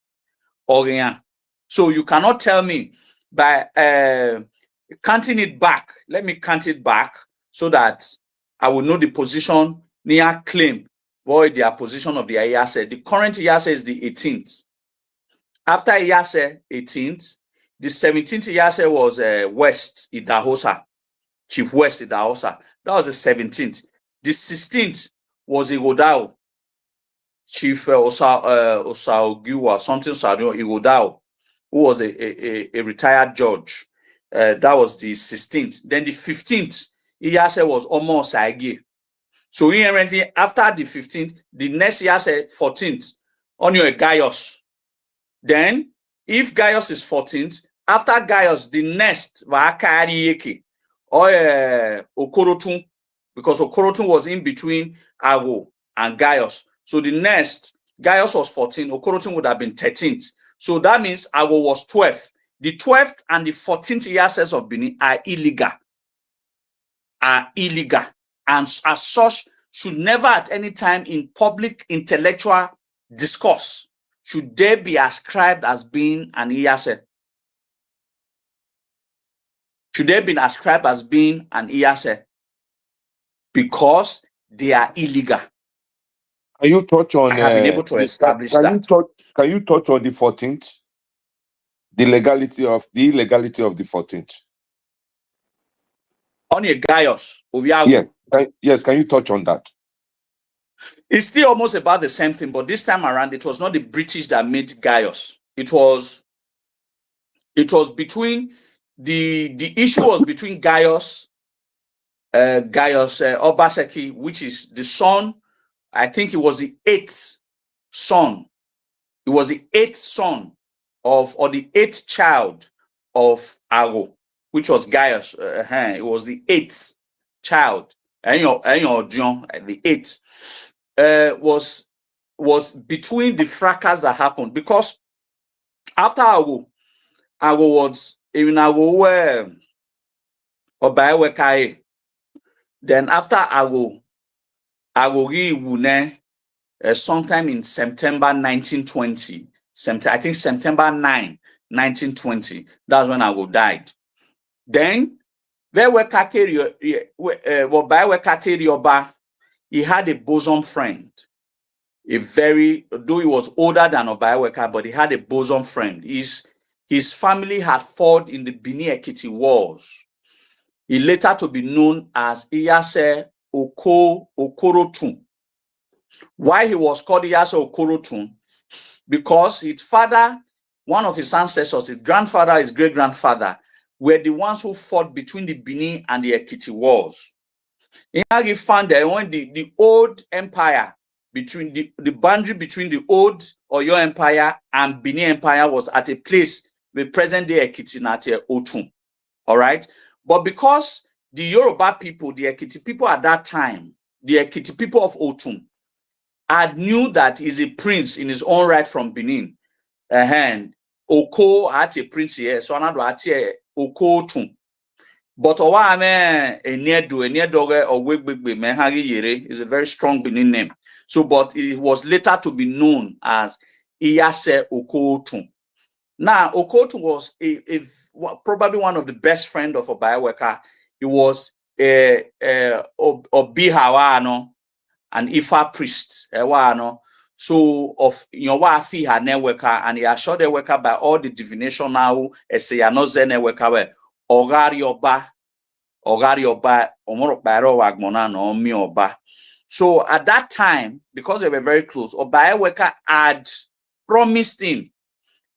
Orian. So you cannot tell me by counting it back. Let me count it back so that I will know the position near claim or their position of the Iyase. The current Iyase is the 18th. After Iyase 18th, the 17th Iyase was West Idahosa, Chief West Idahosa. That was the 17th. The 16th was Igodao, Chief Osaogiwa, something Igodao, who was a retired judge. That was the 16th. Then the 15th, Iyase was Omo Saigi. So inherently, after the 15th, the next Iyase 14th, Onyo Gaius. Then, if Gaius is 14th, after Gaius, the next Vakari Yeke or Okorotun, because Okorotun was in between Ago and Gaius. So the next, Gaius was 14, Okorotun would have been 13th. So that means Ago was 12th. The 12th and the 14th Iyases of Benin are illegal. And as such, should never at any time in public intellectual discourse should they be ascribed as being an Iyase. Should they be ascribed as being an Iyase? Because they are illegal. Can you touch on? I have been able to establish that. Can you touch on the 14th? The illegality of the 14th. On a Gaius, Obiago. Yes. Can you touch on that? It's still almost about the same thing, but this time around, it was not the British that made Gaius. It was It was between the issue was between Gaius Obaseki, which is the son. I think he was the 8th son. He was the 8th son of, or the 8th child of Ago, which was Gaius. It was the 8th child. And John, the 8th, was between the fracas that happened, because after Ago was in Ago Obaewekai. Then after Ago Wune, sometime in September 1920, I think September 9, 1920, that's when Ago died. Then he had a bosom friend, though he was older than Obaeweka, but he had a bosom friend. His family had fought in the Benin Ekiti Wars. He later to be known as Iyase Okorotun. Why he was called Iyase Okorotun? Because his father, one of his ancestors, his grandfather, his great-grandfather, were the ones who fought between the Benin and the Ekiti Wars. He found that when the old empire, between the boundary between the old Oyo Empire and Benin Empire was at a place with present-day Ekiti Nate Otun. All right? But because the Yoruba people, the Ekiti people at that time, the Ekiti people of Otun, had knew that he's a prince in his own right from Benin. And Oko had a prince here, so another had Oko Otun. But is a very strong Benin name. So, but it was later to be known as Iyase Okotun. Now, Okotun was probably one of the best friends of Obaeweka. He was Obihawano, an Ifa priest. So, of Wafi Haneweka, and he assured the worker by all the divination now, Eseyanoze Weka, Ogarioba, Omoro Baro Wagmona, no Mioba. So at that time, because they were very close, Obaeweka had promised him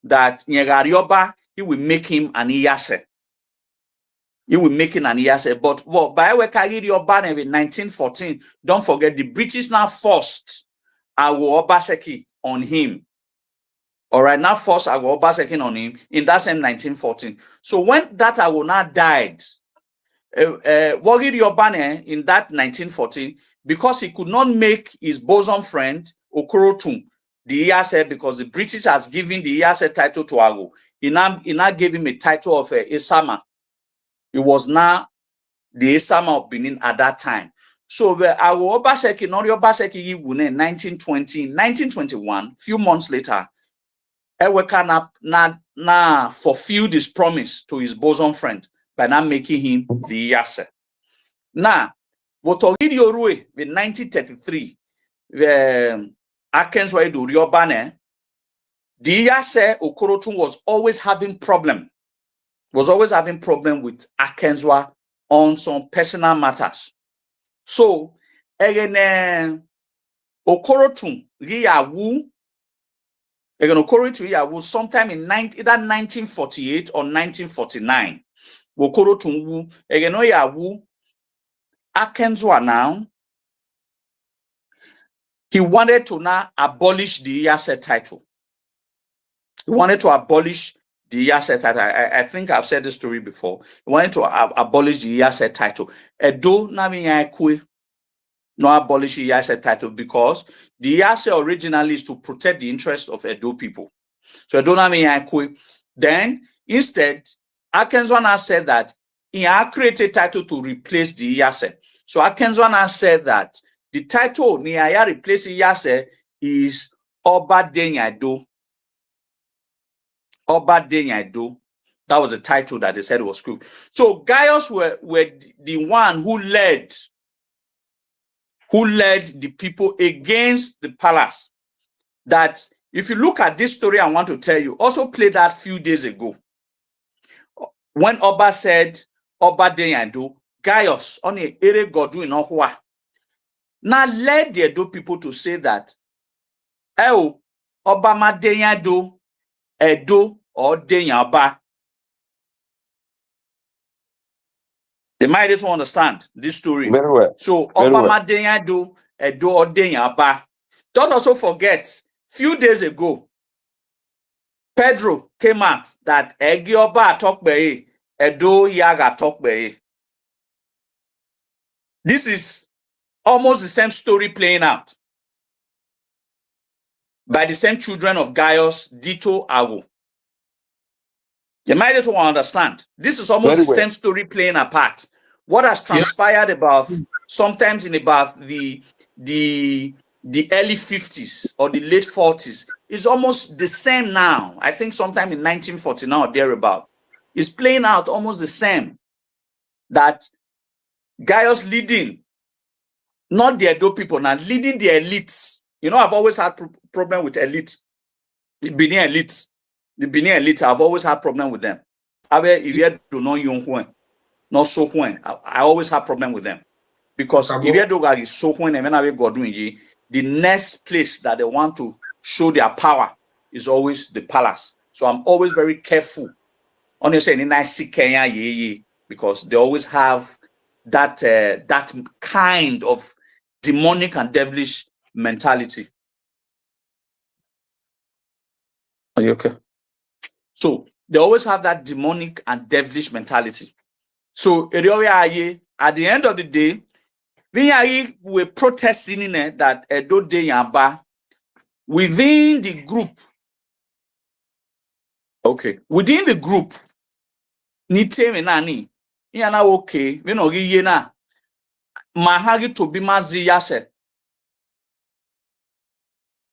that Nyegarioba, he will make him an Iyase. He will make him an Iyase. But Obaeweka Irioba in 1914, don't forget, the British now forced Awo Obaseki on him. All right, now forced Awo Obaseki on him in that same 1914. So when that Awo now died, Wogiri Obane in that 1914, because he could not make his bosom friend Okorotun the Iyase, because the British has given the Iyase title to Ago. He now gave him a title of Esama. He was now the Esama of Benin at that time. So the Ago Obaseki, Nori Obaseki Yiwune, 1921, few months later, Eweka na fulfilled his promise to his bosom friend by now making him the Iyase. Now, Botohidi Orue in 1933, the Akenswa Riobane, the Iyase Okorotun was always having problem with Akenswa on some personal matters. So, Okorotun sometime in either 1948 or 1949. Okorotun Akenswa now, he wanted to now abolish the Iyase title. He wanted to abolish the Iyase title. I think I've said this story before. He wanted to abolish the Iyase title. Edo no abolish the Iyase title, because the Iyase originally is to protect the interest of Edo people. So Edo then instead, Akenswa said that he had created a title to replace the Iyase. So Akenswa said that the title Niaya replace Iyase is Oba Denyado. Oba Denyado. That was the title that they said was cool. So Gaius were the one who led the people against the palace. That if you look at this story I want to tell you, also played that few days ago. When Oba said Oba Denyado, Gaius on a ere godu in Ohwa. Now led the Edo people to say that Obama Denyado, Edo or Denyaba. They might need to understand this story. Very well. So, Very well. Obama Denya do Edo Odenya ba. Don't also forget, few days ago, Pedro came out that Egioba talk by Edo Yaga talk by. This is almost the same story playing out by the same children of Gaius, Dito, Awo. You might as well understand. This is almost Very the well. same story playing apart. What has transpired about sometimes in about the early 50s or the late 40s is almost the same now. I think sometime in 1949 or thereabout. It's playing out almost the same. That Gaius leading, not the Edo people, now leading the elites. You know, I've always had problem with elite. The Benin elite. The Benin elite, I've always had problem with them. I always have problem with them. Because if you do is so when the next place that they want to show their power is always the palace. So I'm always very careful. Honestly, in nice Kenya, because they always have that that kind of demonic and devilish mentality. Are you okay? So they always have that demonic and devilish mentality. So at the end of the day, we were protesting that Edo de Yamba within the group. Okay, within the group, ni teme nani, yana okay, we no gi na mahagi to be mazi yase.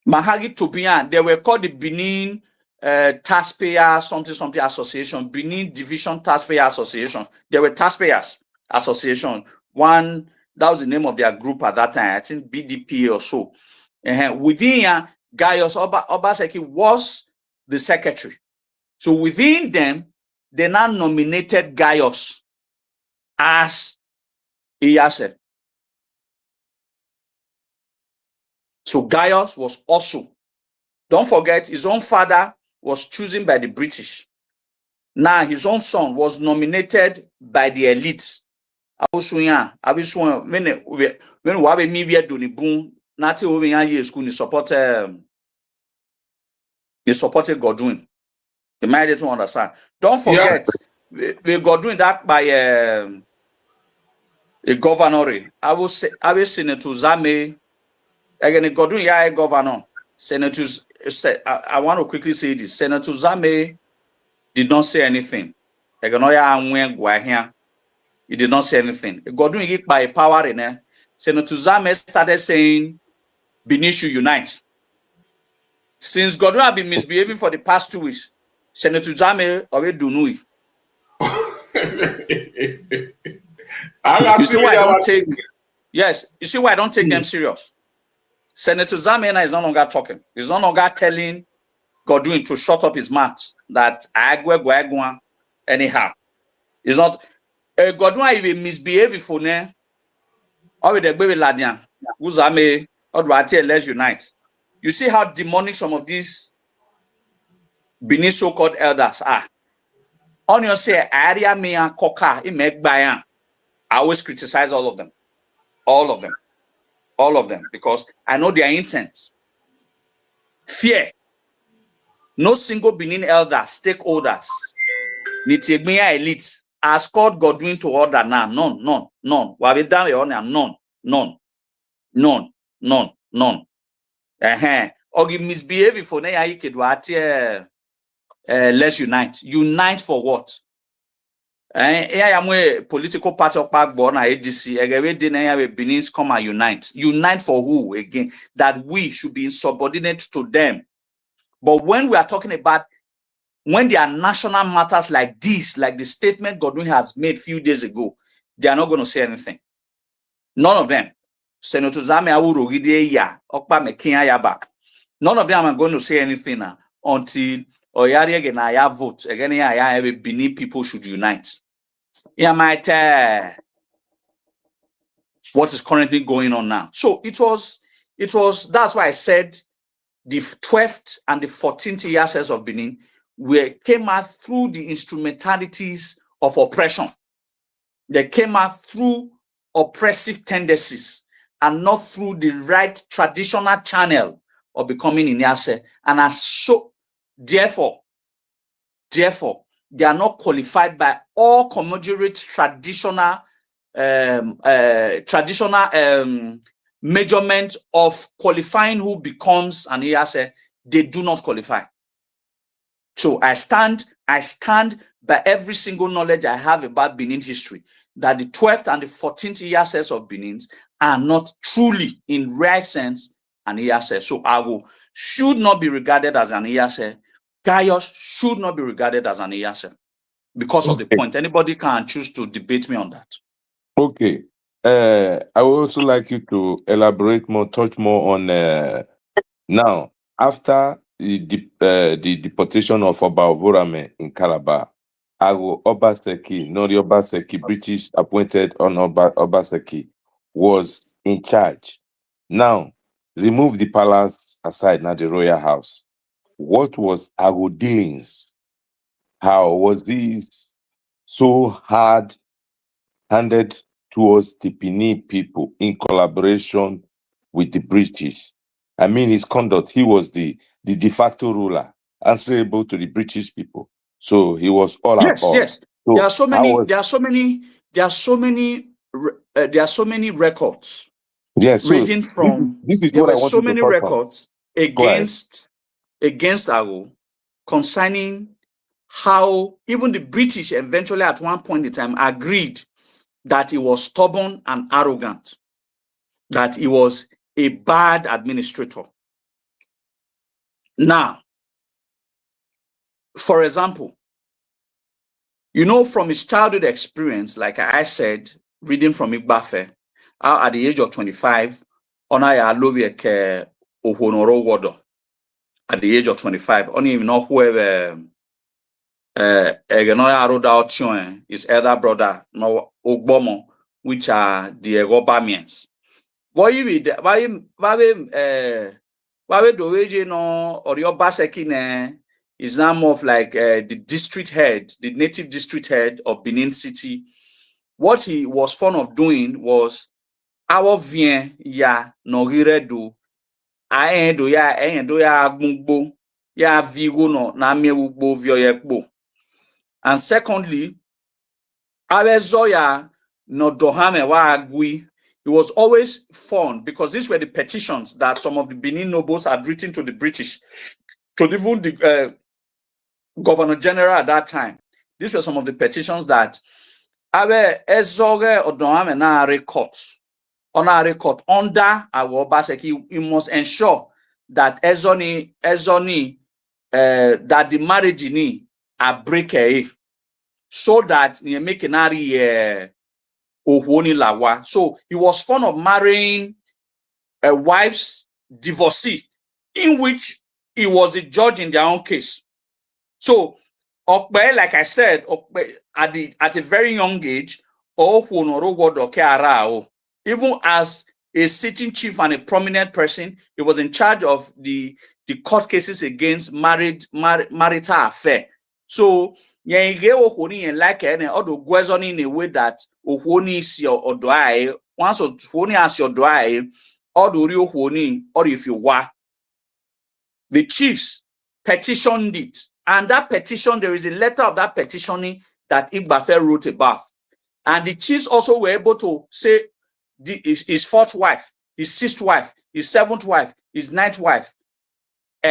Mahagi to be they were called the Benin Taxpayer something association, Benin Division Taxpayer Association. They were taxpayers association. One, that was the name of their group at that time. I think BDP or so. Within Gaius Obaseki was the secretary. So within them, they now nominated Gaius as Iyase. So Gaius was also, don't forget, his own father was chosen by the British. Now his own son was nominated by the elite. When we have a media Donibun, Nati over years school, he supported Godwin. You might need to understand. Don't forget, we Godwin that by a governor. I will Senator Zame. Again, Godwin, yeah, governor. Senators, I want to quickly say this. Senator Zame did not say anything. He did not say anything. Godwin hit by power in there. Senator Zame started saying, Benin should unite. Since Godwin had been misbehaving for the past 2 weeks, Senator Zame already do know it. You see why I don't take? Yes, you see why I don't take them serious. Senator Zamena is no longer talking. He's no longer telling Godwin to shut up his mouth. That anyhow, it's not. Godwin even misbehave for ne. Or with the baby ladian, Uzame or let's unite. You see how demonic some of these Benin so-called elders are. On your say area me and coca in make bayan. I always criticize all of them. All of them. All of them. Because I know their intent. Fear. No single Benin elder, stakeholders, Nitigmia elites has called Godwin to order now. None. What we done on none. Or give misbehavior for let's unite. Unite for what? I am a political party of backbone ADC. Benin's come and unite. Unite for who again? That we should be insubordinate to them. But when we are talking about when there are national matters like this, like the statement Godwin has made a few days ago, they are not going to say anything. None of them. Senator Zame Awurogide Okpa Mekinya Yaba. None of them are going to say anything until Oyari Genaya vote. Again, Benin people should unite. Yeah, might what is currently going on now. So it was, that's why I said the 12th and the 14th years of Benin came out through the instrumentalities of oppression. They came out through oppressive tendencies and not through the right traditional channel of becoming Inyase. And as so, therefore, they are not qualified by all commensurate traditional measurement of qualifying who becomes an Iyase. They do not qualify. So I stand by every single knowledge I have about Benin history that the 12th and the 14th Iyases of Benin are not truly, in real sense, an Iyase. So Ago should not be regarded as an Iyase. Gaius should not be regarded as an Iyase because of the point. Anybody can choose to debate me on that. Okay. I would also like you to elaborate more, touch more on now, after the deportation of Oba Oborame in Calabar, Ago Obaseki, Nori Obaseki, British appointed on Obaseki, was in charge. Now, remove the palace aside, now the royal house. What was Ago dealings? How was this so hard-handed towards the Benin people in collaboration with the British? I mean, his conduct, he was the de facto ruler, answerable to the British people. So he was all Yes. So there are so many records. Yes, so reading from this is there what I were want so to many touch on. records against Ago concerning how even the British eventually at one point in time agreed that he was stubborn and arrogant, that he was a bad administrator. Now, for example, from his childhood experience, like I said, reading from Igbafe, at the age of 25, at the age of 25, only even know whoever his elder brother, no Ogbomo, which are the Egobamians. Why do we know or your Baseki is now more of like the district head, the native district head of Benin City. What he was fond of doing was our vien ya no hiredu aendo ya agbungbo ya vigo no na miewugbo vioyekbo. And secondly, Awezoya no dohame wa agui. It was always fun because these were the petitions that some of the Benin nobles had written to the British, to even the Governor General at that time. These were some of the petitions that Awe Ezoge Odohame na record under our Obaseki. You must ensure that Ezoni that the marriage ni a break so that you make an lawa. So he was fond of marrying a wife's divorcee, in which he was a judge in their own case. So, like I said, at a very young age, even as a sitting chief and a prominent person, he was in charge of the court cases against marital affair. So, like in a way that is your odoai, once Ohoni as your doai, or if you were. The chiefs petitioned it. And that petition, there is a letter of that petitioning that Igbafe wrote about. And the chiefs also were able to say his fourth wife, his sixth wife, his seventh wife, his ninth wife. So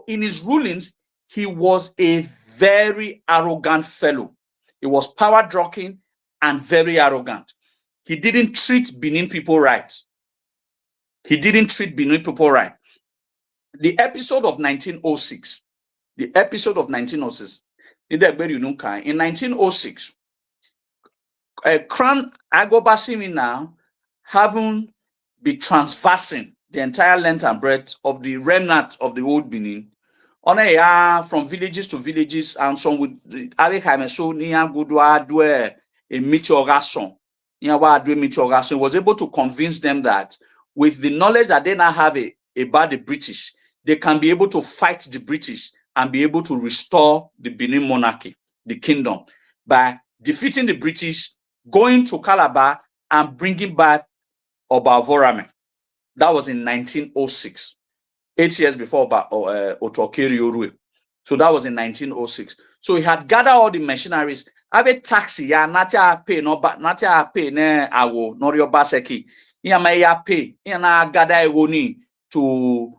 in his rulings, he was a very arrogant fellow. He was power-drunken and very arrogant. He didn't treat Benin people right. The episode of 1906, in 1906, Crown Agobasimi now having been transversing the entire length and breadth of the remnant of the old Benin, from villages to villages, and some with the he was able to convince them that with the knowledge that they now have about the British, they can be able to fight the British and be able to restore the Benin monarchy, the kingdom, by defeating the British, going to Calabar, and bringing back Oba Vorame. That was in 1906, 8 years before Otokeri Orue. So that was in 1906. So he had gathered all the machineries. Abe taxi ya natia pay no ne awo Norio Baseki. Ya ma ya pay. Ya na gather egoni to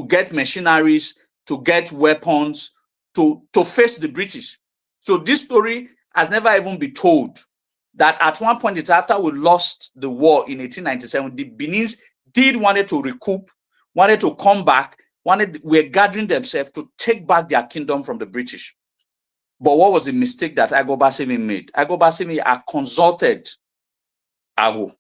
get machineries, to get weapons, to face the British. So this story has never even been told. That at one point, it's after we lost the war in 1897, the Beninese did wanted to recoup, wanted to come back, were gathering themselves to take back their kingdom from the British. But what was the mistake that Agobasimi made? Agobasimi consulted Ago.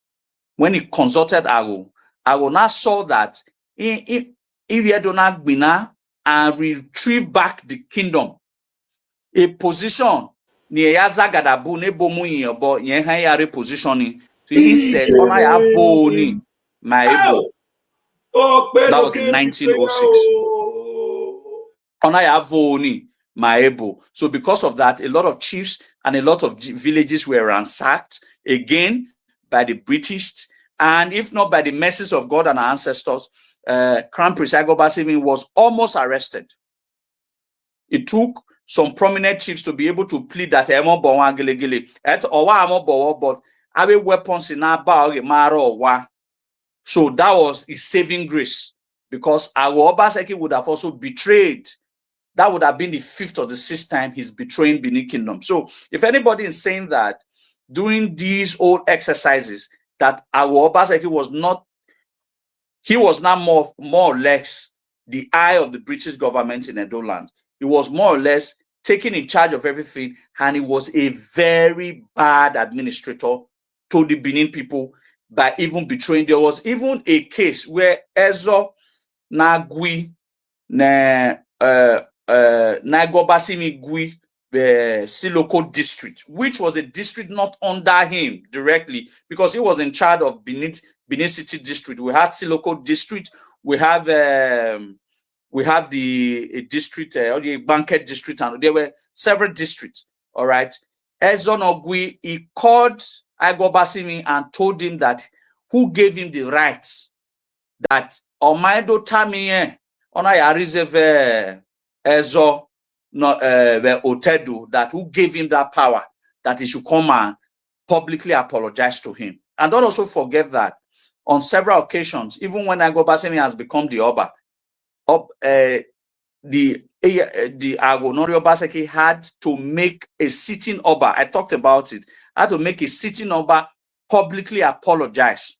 When he consulted Ago now saw that if he had not been and retrieve back the kingdom, a position Niyaza Gadabu ne bomu but yehaya repositioning. So instead, on I have Voni, my able. That was in 1906. On I have Voni, my able. So because of that, a lot of chiefs and a lot of villages were ransacked again by the British, and if not by the mercies of God and our ancestors, Crown Prince Agobasimi was almost arrested. It took some prominent chiefs to be able to plead that but have weapons in our bag. So that was his saving grace, because our Obaseki would have also betrayed. That would have been the 5th or the 6th time he's betraying Benin Kingdom. So if anybody is saying that during these old exercises that our Obaseki was not, he was not more or less the eye of the British government in Edo land. He was more or less taking in charge of everything, and he was a very bad administrator to the Benin people by even betraying. There was even a case where Ezo Nagui Nagobasimi Gui Siloko district, which was a district not under him directly, because he was in charge of Benin City district. We had Siloko district, we have the district, or the Banket district, and there were several districts. All right. Ezon Ogui, he called Agobasimi and told him that who gave him the rights that Omaido Tamie ona ya reserve Ezo no Otedu, that who gave him that power that he should come and publicly apologize to him. And don't also forget that on several occasions, even when Agobasimi has become the Oba, the Agonorio Baseki had to make a sitting Oba. I talked about it. Had to make a sitting Oba publicly apologize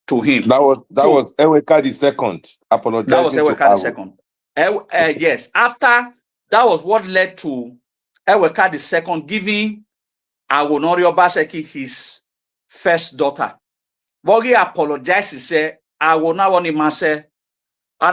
to him. That was Eweka the second apologizing. That was Eweka the second. Yes. After that was what led to Eweka the second giving Agonorio Baseki his first daughter. Bogi apologized. He said, "I will not want him say." Those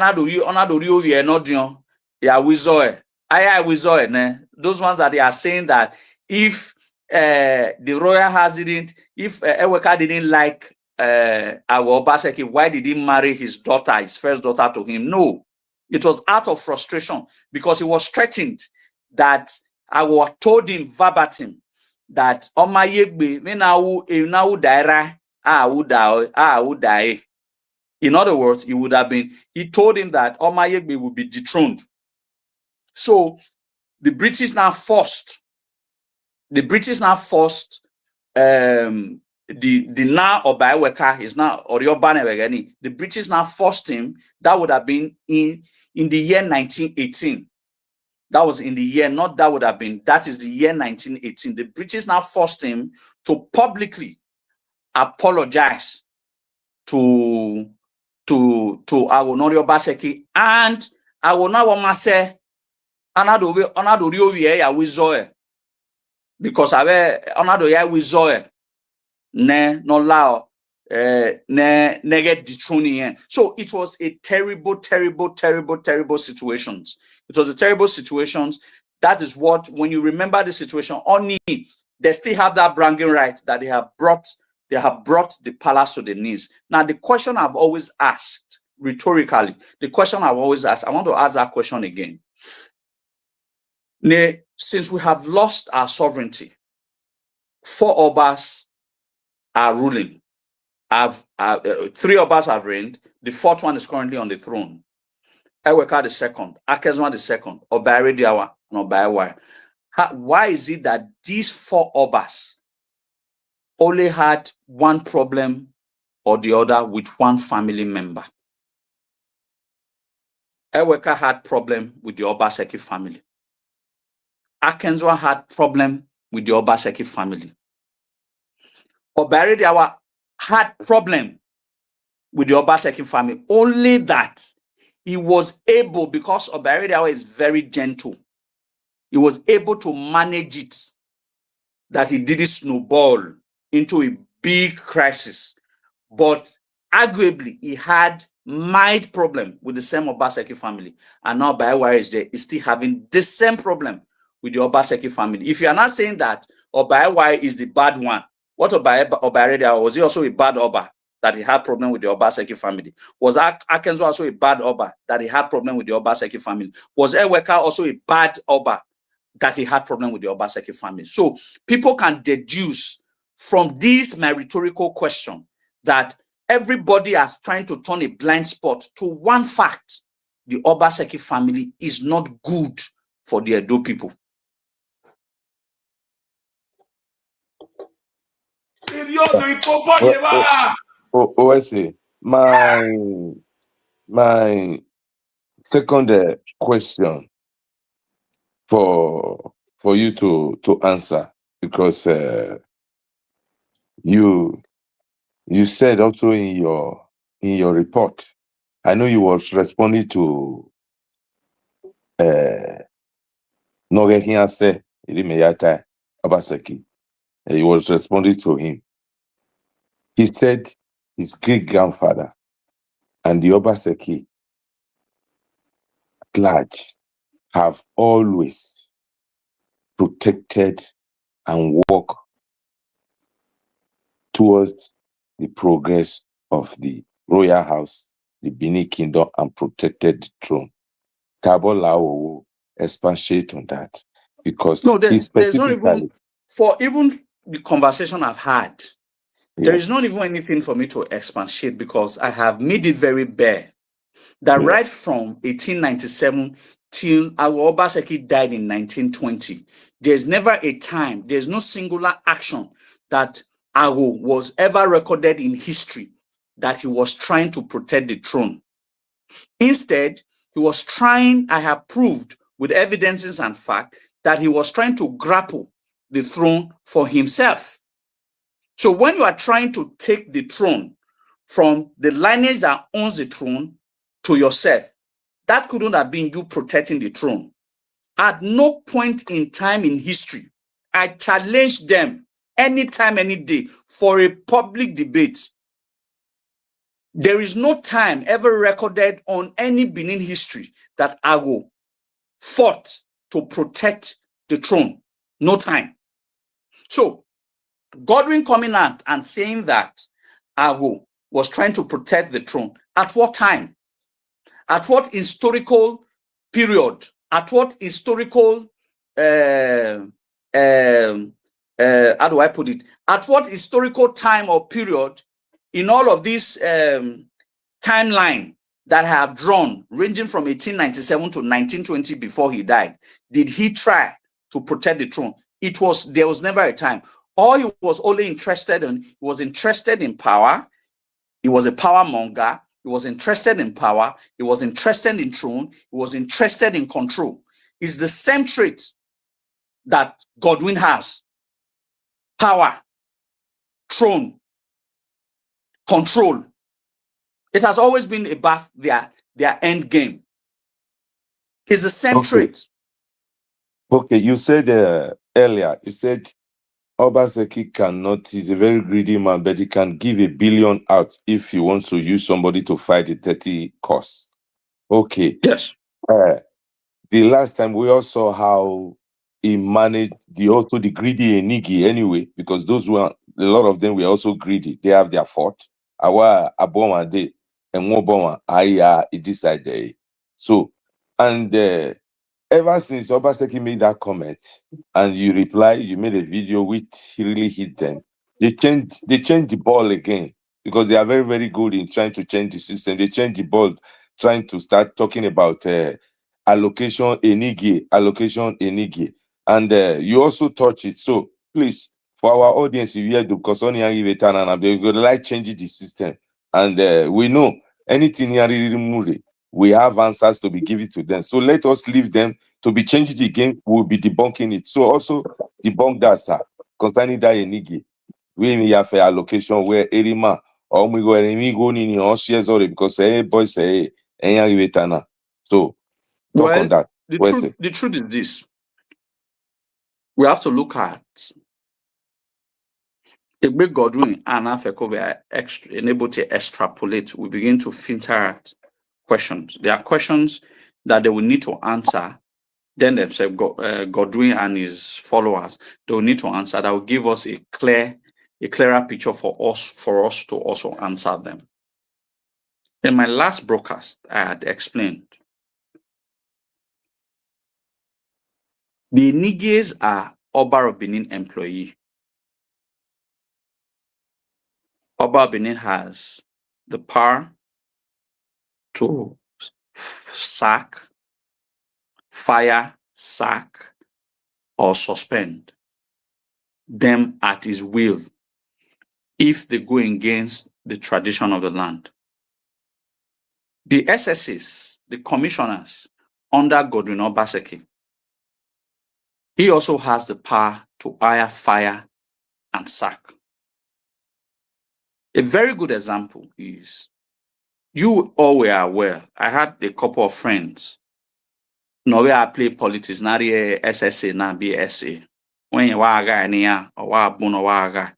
ones that they are saying that if the royal house didn't, if Eweka didn't like our Obaseki, why did he marry his daughter, his first daughter, to him? No, it was out of frustration, because he was threatened that I told him verbatim that would die. In other words, he told him that Omayegbe would be dethroned. So the British now forced the now Obaeweka is now Oriobane. The British now forced him. That would have been in the year 1918. That was in the year, not that would have been, that is the year 1918. The British now forced him to publicly apologize to Agonorio Baseki, and Agonawa say Anadori ya wizoe, because Anado ya wizoe ne no lao ne get dethroning. So it was a terrible situation. It was a terrible situation. That is what, when you remember the situation, only they still have that bragging right that they have brought the palace to the knees. Now, the question I've always asked rhetorically, the question I've always asked, I want to ask that question again. Since we have lost our sovereignty, 4 Obas are ruling. 3 Obas have reigned. The 4th one is currently on the throne. Eweka the second, Akezwan the second, Obaere Diawa, and Obaewa. Why is it that these 4 Obas only had one problem or the other with one family member? Eweka had problem with the Obaseki family. Akezwan had problem with the Obaseki family. Obaere Diawa had problem with the Obaseki family, only that he was able, because Obaere Diawa is very gentle, he was able to manage it, that he didn't snowball into a big crisis. But arguably, he had mild problem with the same Obaseki family. And now Obaewa is there, is still having the same problem with the Obaseki family. If you are not saying that Obaewa is the bad one, what Obaere Diawa, was he also a bad Oba that he had problem with the Obaseki family? Was Akenzo also a bad Oba that he had problem with the Obaseki family? Was Eweka also a bad Oba that he had problem with the Obaseki family? So people can deduce from this my rhetorical question that everybody is trying to turn a blind spot to one fact: the Obaseki family is not good for the Edo people. OSA, my second question for you to answer, because you said also in your report, I know you was responding to Nogehiase Irimeyata Obaseki. He was responding to him. He said his great-grandfather and the Obaseki at large have always protected and worked towards the progress of the royal house, the Benin Kingdom, and protected the throne. Kabola will expatiate on that, because no, there's not even, for even the conversation I've had, there is not even anything for me to expatiate, because I have made it very bare that right from 1897 till our Obaseki died in 1920, there's never a time, there's no singular action that Ago was ever recorded in history that he was trying to protect the throne. Instead, he was trying, I have proved with evidences and fact, that he was trying to grapple the throne for himself. So when you are trying to take the throne from the lineage that owns the throne to yourself, that couldn't have been you protecting the throne. At no point in time in history, I challenge them anytime, any day, for a public debate. There is no time ever recorded on any Benin history that Ago fought to protect the throne. No time. So Godwin coming out and saying that Ago was trying to protect the throne, at what time? At what historical period? At what historical how do I put it? At what historical time or period in all of this timeline that I have drawn, ranging from 1897 to 1920 before he died, did he try to protect the throne? There was never a time. All he was only interested in, he was interested in power. He was a power monger. He was interested in power. He was interested in throne. He was interested in control. It's the same trait that Godwin has: power, throne, control. It has always been about their end game. It's the same trait. Okay, you said earlier, you said Obaseki cannot, he's a very greedy man, but he can give $1 billion out if he wants to use somebody to fight the 30 costs. Okay. Yes. The last time we all saw how he managed also the greedy Enigi anyway, because those were, a lot of them were also greedy. They have their fault. Our Abomade, and more I decide there. So, and ever since Obaseki made that comment and you reply, you made a video which really hit them. They changed the ball again because they are very, very good in trying to change the system. They changed the ball, trying to start talking about allocation enigi. And you also touch it. So please, for our audience, if you hear because only they would like changing the system. And we know anything here we have answers to be given to them. So let us leave them to be changed again. We'll be debunking it. So also debunk that, sir, concerning that enigi. We have a allocation where Erima or we go and go in or shares already because boys say so talk on that. The truth is this. We have to look at a big Godwin and Afeko we are able to extrapolate. We begin to filter out questions. There are questions that they will need to answer. Then themselves, Godwin and his followers, they will need to answer. That will give us a clearer picture for us to also answer them. In my last broadcast, I had explained the Niges are Oba of Benin employee. Oba of Benin has the power to sack, fire, sack, or suspend them at his will if they go against the tradition of the land. The SSs, the commissioners under Godwin Obaseki, he also has the power to hire, fire, and sack. A very good example is, you all were aware, I had a couple of friends, where I play politics, not the SSA, not BSA. When you are a guy, or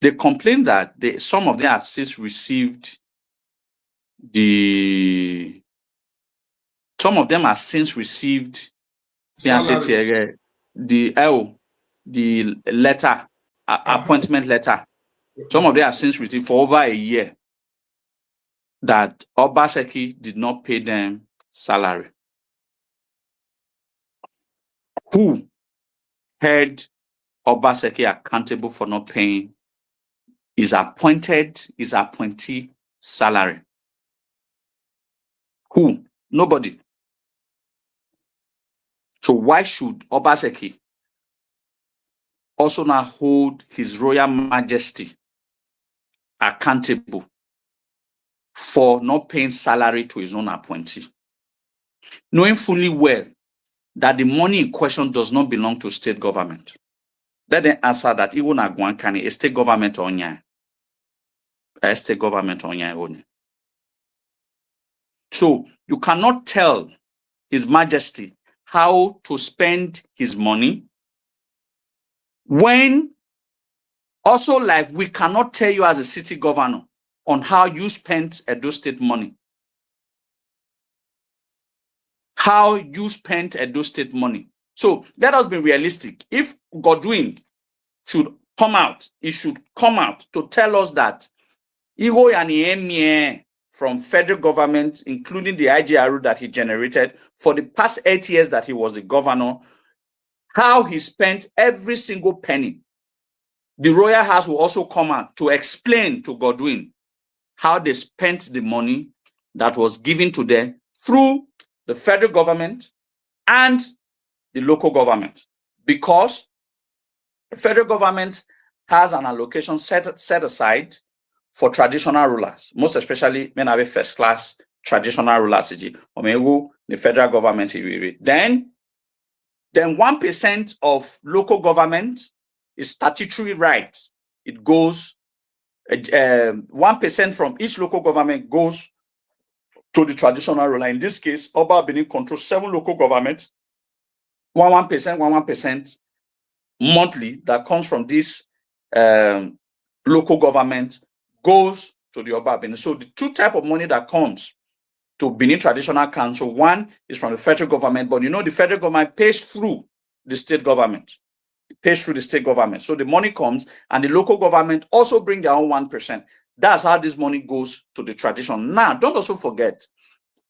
they complained that some of them had since received the letter, appointment letter. Some of them have since received for over a year that Obaseki did not pay them salary. Who held Obaseki accountable for not paying his appointee salary? Who? Nobody. So why should Obaseki also now hold His Royal Majesty accountable for not paying salary to his own appointee, knowing fully well that the money in question does not belong to state government? Let them answer that even Agwankani, a state government only. So you cannot tell His Majesty how to spend his money, when also, like, we cannot tell you as a city governor on how you spent Edo State money. How you spent Edo State money. So let us be realistic. If Godwin should come out, he should come out to tell us that Igo Yani from federal government, including the IGRU that he generated for the past 8 years that he was the governor, how he spent every single penny. The Royal House will also come out to explain to Godwin how they spent the money that was given to them through the federal government and the local government. Because the federal government has an allocation set aside for traditional rulers, most especially men have a first class traditional rulers, the federal government. Then 1% of local government is statutory right. It goes, 1% from each local government goes to the traditional ruler. In this case, Oba Benin controls 7 local governments, 1% monthly that comes from this local government goes to the Oba Benin. So the 2 types of money that comes to Benin Traditional Council, one is from the federal government, but the federal government pays through the state government. It pays through the state government. So the money comes and the local government also bring their own 1%. That's how this money goes to the tradition. Now, don't also forget,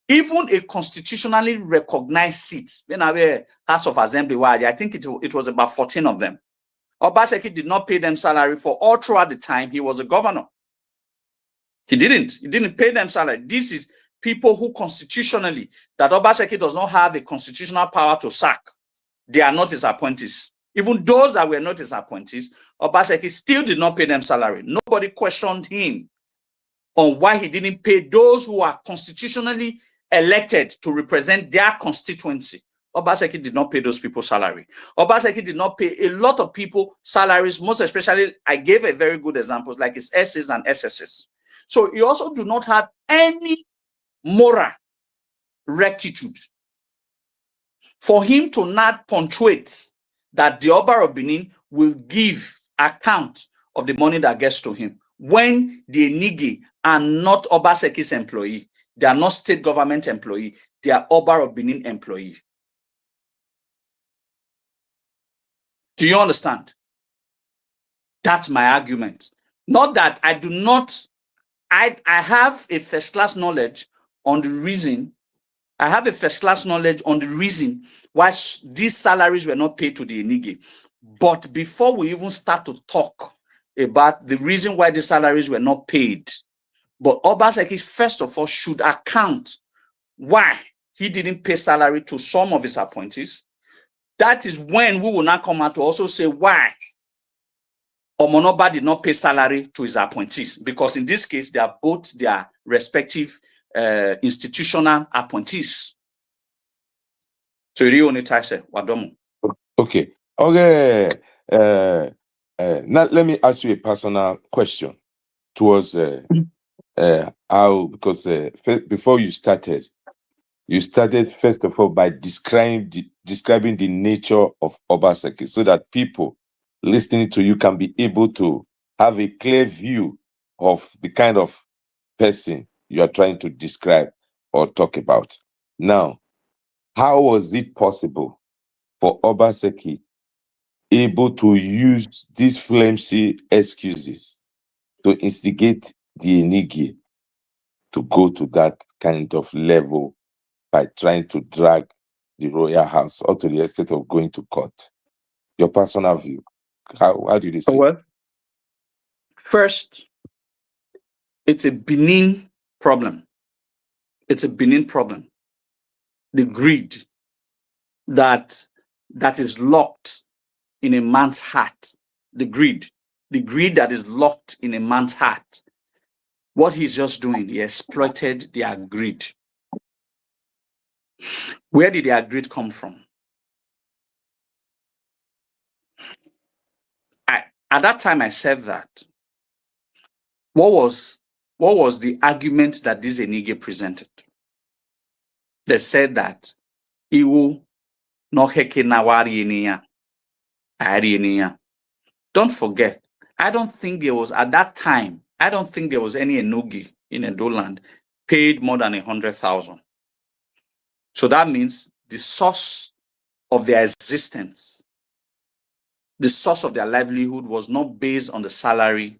even a constitutionally recognized seat, when I were House of Assembly, I think it was about 14 of them. Obaseki did not pay them salary for all throughout the time he was a governor. He didn't pay them salary. This is people who constitutionally, that Obaseki does not have a constitutional power to sack. They are not his appointees. Even those that were not his appointees, Obaseki still did not pay them salary. Nobody questioned him on why he didn't pay those who are constitutionally elected to represent their constituency. Obaseki did not pay those people salary. Obaseki did not pay a lot of people salaries, most especially, I gave a very good example, like his SS and SSS. So he also do not have any moral rectitude for him to not punctuate that the Oba of Benin will give account of the money that gets to him when the Enige are not Obaseki's employee. They are not state government employee. They are Oba of Benin employee. Do you understand? That's my argument. Not that I do not, I have a first-class knowledge on the reason, I have a first-class knowledge on the reason why these salaries were not paid to the Enige. But before we even start to talk about the reason why the salaries were not paid, but Obaseki, first of all, should account why he didn't pay salary to some of his appointees. That is when we will now come out to also say why Omonoba did not pay salary to his appointees. Because in this case, they are both their respective institutional appointees. So you only say, Wadomo. Okay. Okay. Now let me ask you a personal question towards how, because before you started first of all by describing the nature of Obaseki, so that people listening to you can be able to have a clear view of the kind of person you are trying to describe or talk about. Now, how was it possible for Obaseki able to use these flimsy excuses to instigate the Enige to go to that kind of level by trying to drag the royal house or to the extent of going to court? Your personal view. How do you see it? Well, first, it's a Benin problem. It's a Benin problem. The greed that is locked in a man's heart. The greed that is locked in a man's heart. What he's just doing, he exploited their greed. Where did their greed come from? At that time I said that. What was the argument that this Enige presented? They said that Iwu no heke nawari eniya. Don't forget, I don't think there was any Enogi in Edoland paid more than 100,000. So that means the source of their existence, the source of their livelihood was not based on the salary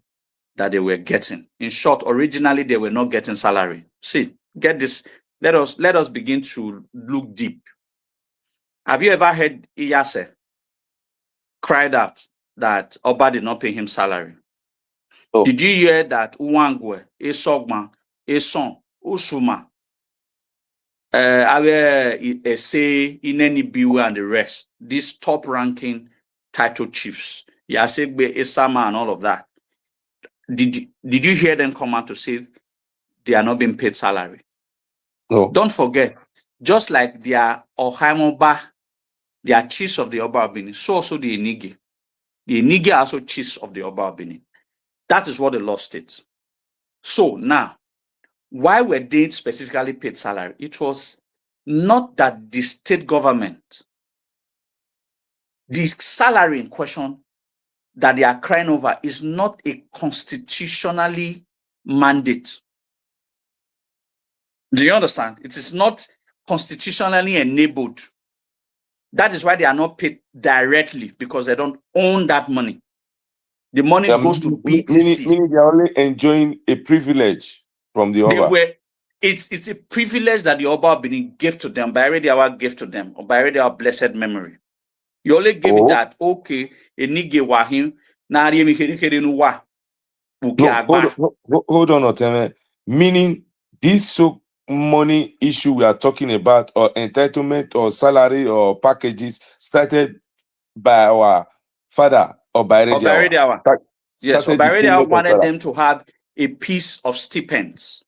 that they were getting. In short, originally they were not getting salary. See, get this. Let us begin to look deep. Have you ever heard Iyase cried out that Oba did not pay him salary? Oh. Did you hear that Uwangwe, Esogma, Eson, Usuma, Ese, Ineni Biwe and the rest, these top-ranking title chiefs, Yasegbe, Esama and all of that, did you hear them come out to say they are not being paid salary? No. Don't forget, just like their Ohaimoba, they are chiefs of the Oba of Benin, so also the Enige. The Enige are also chiefs of the Oba of Benin. That is what the law states. So now, why were they specifically paid salary? It was not that the state government, the salary in question that they are crying over is not a constitutionally mandate. Do you understand? It is not constitutionally enabled. That is why they are not paid directly, because they don't own that money. The money goes to BTC. Meaning they're only enjoying a privilege from the They Oba. were, it's a privilege that the Oba of Benin gave to them, by already our gift to them, or by already our blessed memory. You only give it that, okay, enige wahim, na ariemi kere nuwa. Hold on, Oteme. Meaning this so money issue we are talking about, or entitlement, or salary, or packages, started by our father or by Obaredeawa. Yes, started the Obaredeawa kingdom wanted of them to have a piece of stipends.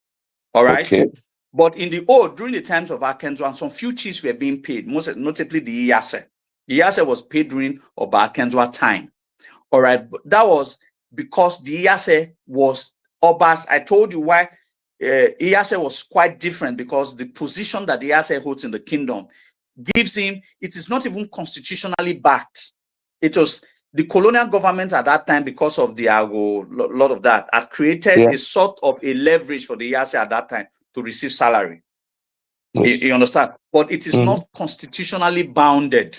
All right. Okay. But in the old, during the times of Akenzo, and some few chiefs were being paid, most notably the Iyase. The Iyase was paid during Oba Akenzo time. All right. But that was because the Iyase was Oba's. I told you why Iyase was quite different, because the position that the Iyase holds in the kingdom gives him, it is not even constitutionally backed. It was the colonial government at that time, because of the lot of that, had created a sort of a leverage for the Iyase at that time to receive salary. Yes. You understand? But it is not constitutionally bounded.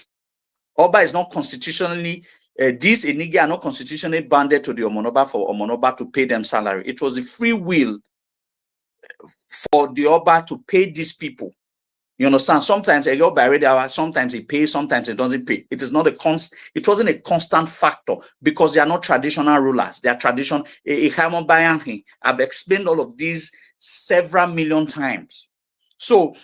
Oba is not constitutionally, these Enigi are not constitutionally bounded to the Omonoba for Omonoba to pay them salary. It was a free will for the Oba to pay these people. You understand? Sometimes a go by radio, sometimes he pays, sometimes he doesn't pay. It is not it wasn't a constant factor, because they are not traditional rulers. They are tradition. I've explained all of these several million times. So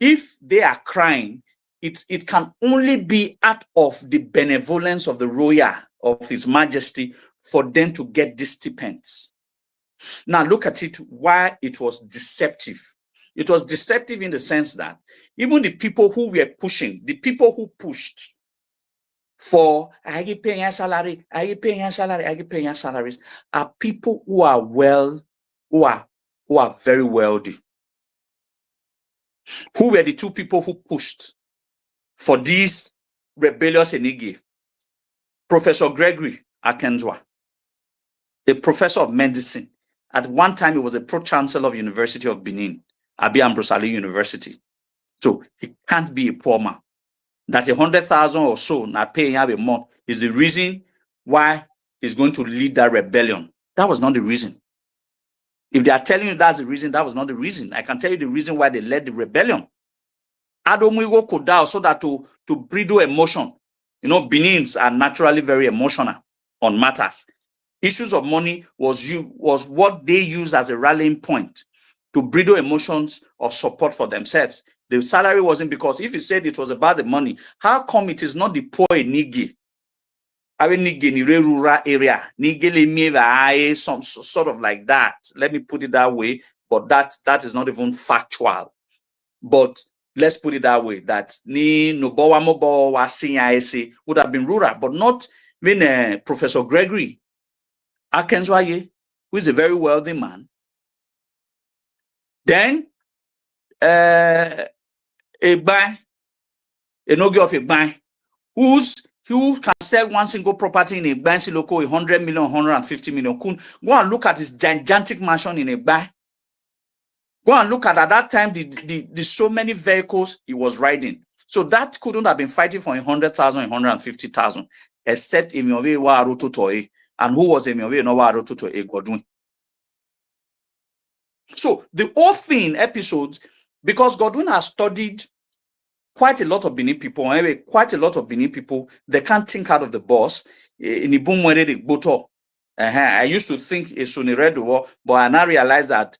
if they are crying, it can only be out of the benevolence of the royal, of His Majesty, for them to get these stipends. Now look at it, why it was deceptive. It was deceptive in the sense that even the people who were pushing, the people who pushed for I get paying your salary, I get paying your salary, I get paying your salaries, are people who are who are very wealthy. Who were the two people who pushed for these rebellious Enigi? Professor Gregory Akenzwa, a professor of medicine. At one time, he was a pro-chancellor of University of Benin, Abi Ambrose Ali University. So he can't be a poor man. That 100,000 or so not paying him a month is the reason why he's going to lead that rebellion. That was not the reason. If they are telling you that's the reason, that was not the reason. I can tell you the reason why they led the rebellion. Adomuigo Kodao, so that to bridle emotion. You know, Benins are naturally very emotional on matters. Issues of money was what they used as a rallying point to bridle emotions of support for themselves. The salary wasn't, because if you said it was about the money, how come it is not the poor Nigi? I mean, Nigi in the rural area, Nigi some sort of like that. Let me put it that way, but that is not even factual. But let's put it that way, that ni Nobowa Mobo was would have been rural, but not when Professor Gregory Akenzwaye, who is a very wealthy man. Then a buy, a nogi of a buy, who can sell one single property in a buy local 100 million, 150 million. Go and look at his gigantic mansion in a buy. Go and look at that time the so many vehicles he was riding. So that couldn't have been fighting for 100,000, 150,000, except Emiowe wa Aroto Toye. And who was Emiowe no wa Aroto Toye Godwin? So the whole thing episodes, because Godwin has studied quite a lot of Benin people, quite a lot of Benin people, they can't think out of the box. I used to think it's Suniredo, but I now realize that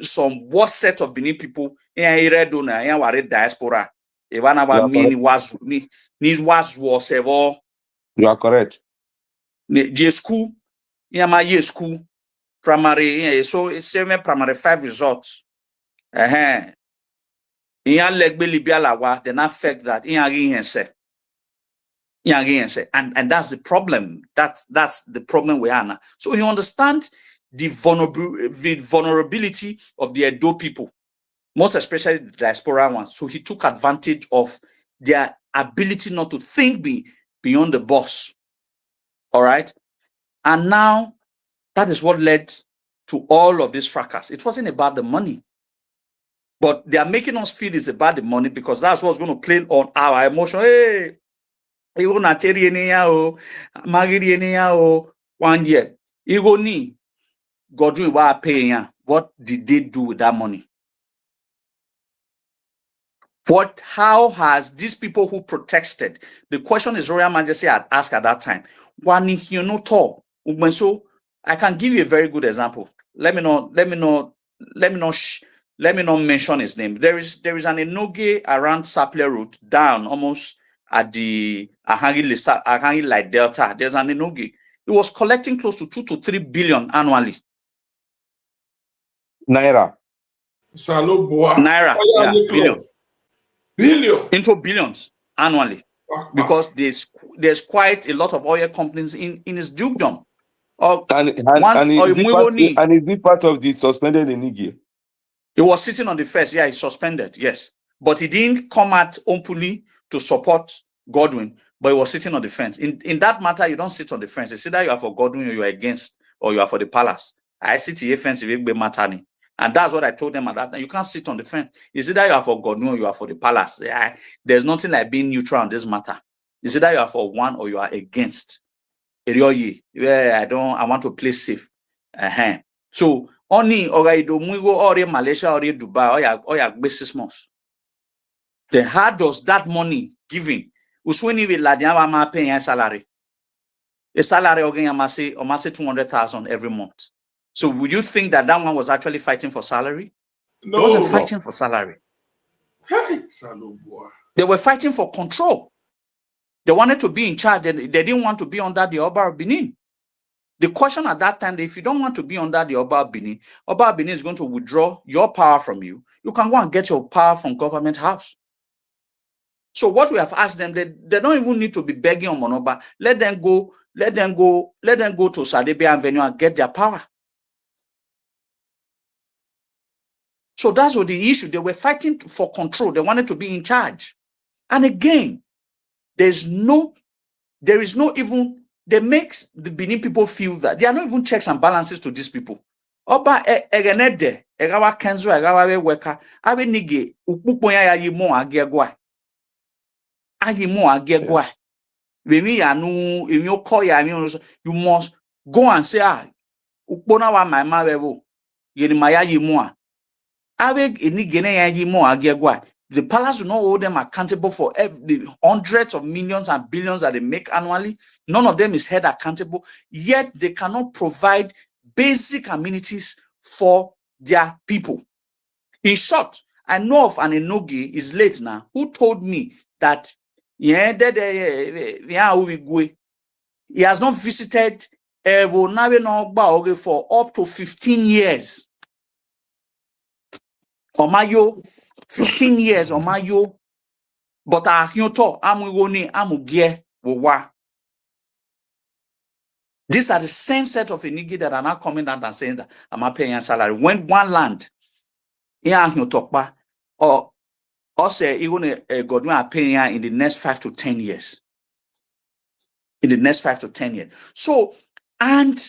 some worst set of Benin people in diaspora. You are correct. School, school, primary, so it's primary 5 results. Then affect that and that's the problem. That's the problem we are now. So you understand the vulnerability of the Edo people, most especially the diaspora ones. So he took advantage of their ability not to think beyond the box. All right. And now that is what led to all of this fracas. It wasn't about the money, but they are making us feel it's about the money, because that's what's going to play on our emotion. Hey, Igo na teri ene ya o, magiri ene ya o, 1 year. Igo ni, Godwin wa paying ya. What did they do with that money? How has these people who protested? The question is Royal Majesty had asked at that time. So I can give you a very good example. Let me not mention his name. There is an enoge around Sapler Road, down almost at the Ahangi Light Delta. There's an enoge. It was collecting close to 2 to 3 billion annually. Naira. Naira, yeah, billion into billions annually, because there's quite a lot of oil companies in his dukedom. And is it part of the suspended Enige? He was sitting on the fence. Yeah, he's suspended. Yes, but he didn't come out openly to support Godwin. But he was sitting on the fence. In that matter, you don't sit on the fence. It's either you are for Godwin or you are against, or you are for the palace. I sit here fence if it be matter. And that's what I told them at that time. You can't sit on the fence. It's either you are for Godwin or you are for the palace. There's nothing like being neutral on this matter. It's either you are for one or you are against. I want to play safe. So only or Malaysia or Dubai or 6 months. Then how does that money given? Usweni we ladiama paying salary. A salary or 200,000 every month. So would you think that one was actually fighting for salary? No, he wasn't fighting for salary. Hey, they were fighting for control. They wanted to be in charge, and they didn't want to be under the Oba of Benin. The question at that time, if you don't want to be under the Oba of Benin is going to withdraw your power from you. You can go and get your power from government house. So what we have asked them, they don't even need to be begging on Monoba. Let them go to Sadebia Avenue and get their power. So that's what the issue. They were fighting for control. They wanted to be in charge. And again, there is no even, they makes the Benin people feel that there are not even checks and balances to these people. Oba egenede, egawa kenzo, egawa weka, abe nige, ukpuponya ya yimo agegwa. Ayimo agegwa. Wemi ya nu, emi ko ya you must go and say, ukpona wa my mawevo, yeni maya yimo. The palace will not hold them accountable for the hundreds of millions and billions that they make annually. None of them is held accountable, yet they cannot provide basic amenities for their people. In short, I know of an Enogi, is late now, who told me that he has not visited for up to 15 years. Omayo, 15 years, Omayo, but these are the same set of Enigi that are now coming out and saying that I'm not paying a salary. When one land, or say even Godwin are paying in the next 5 to 10 years. In the next 5 to 10 years. So, and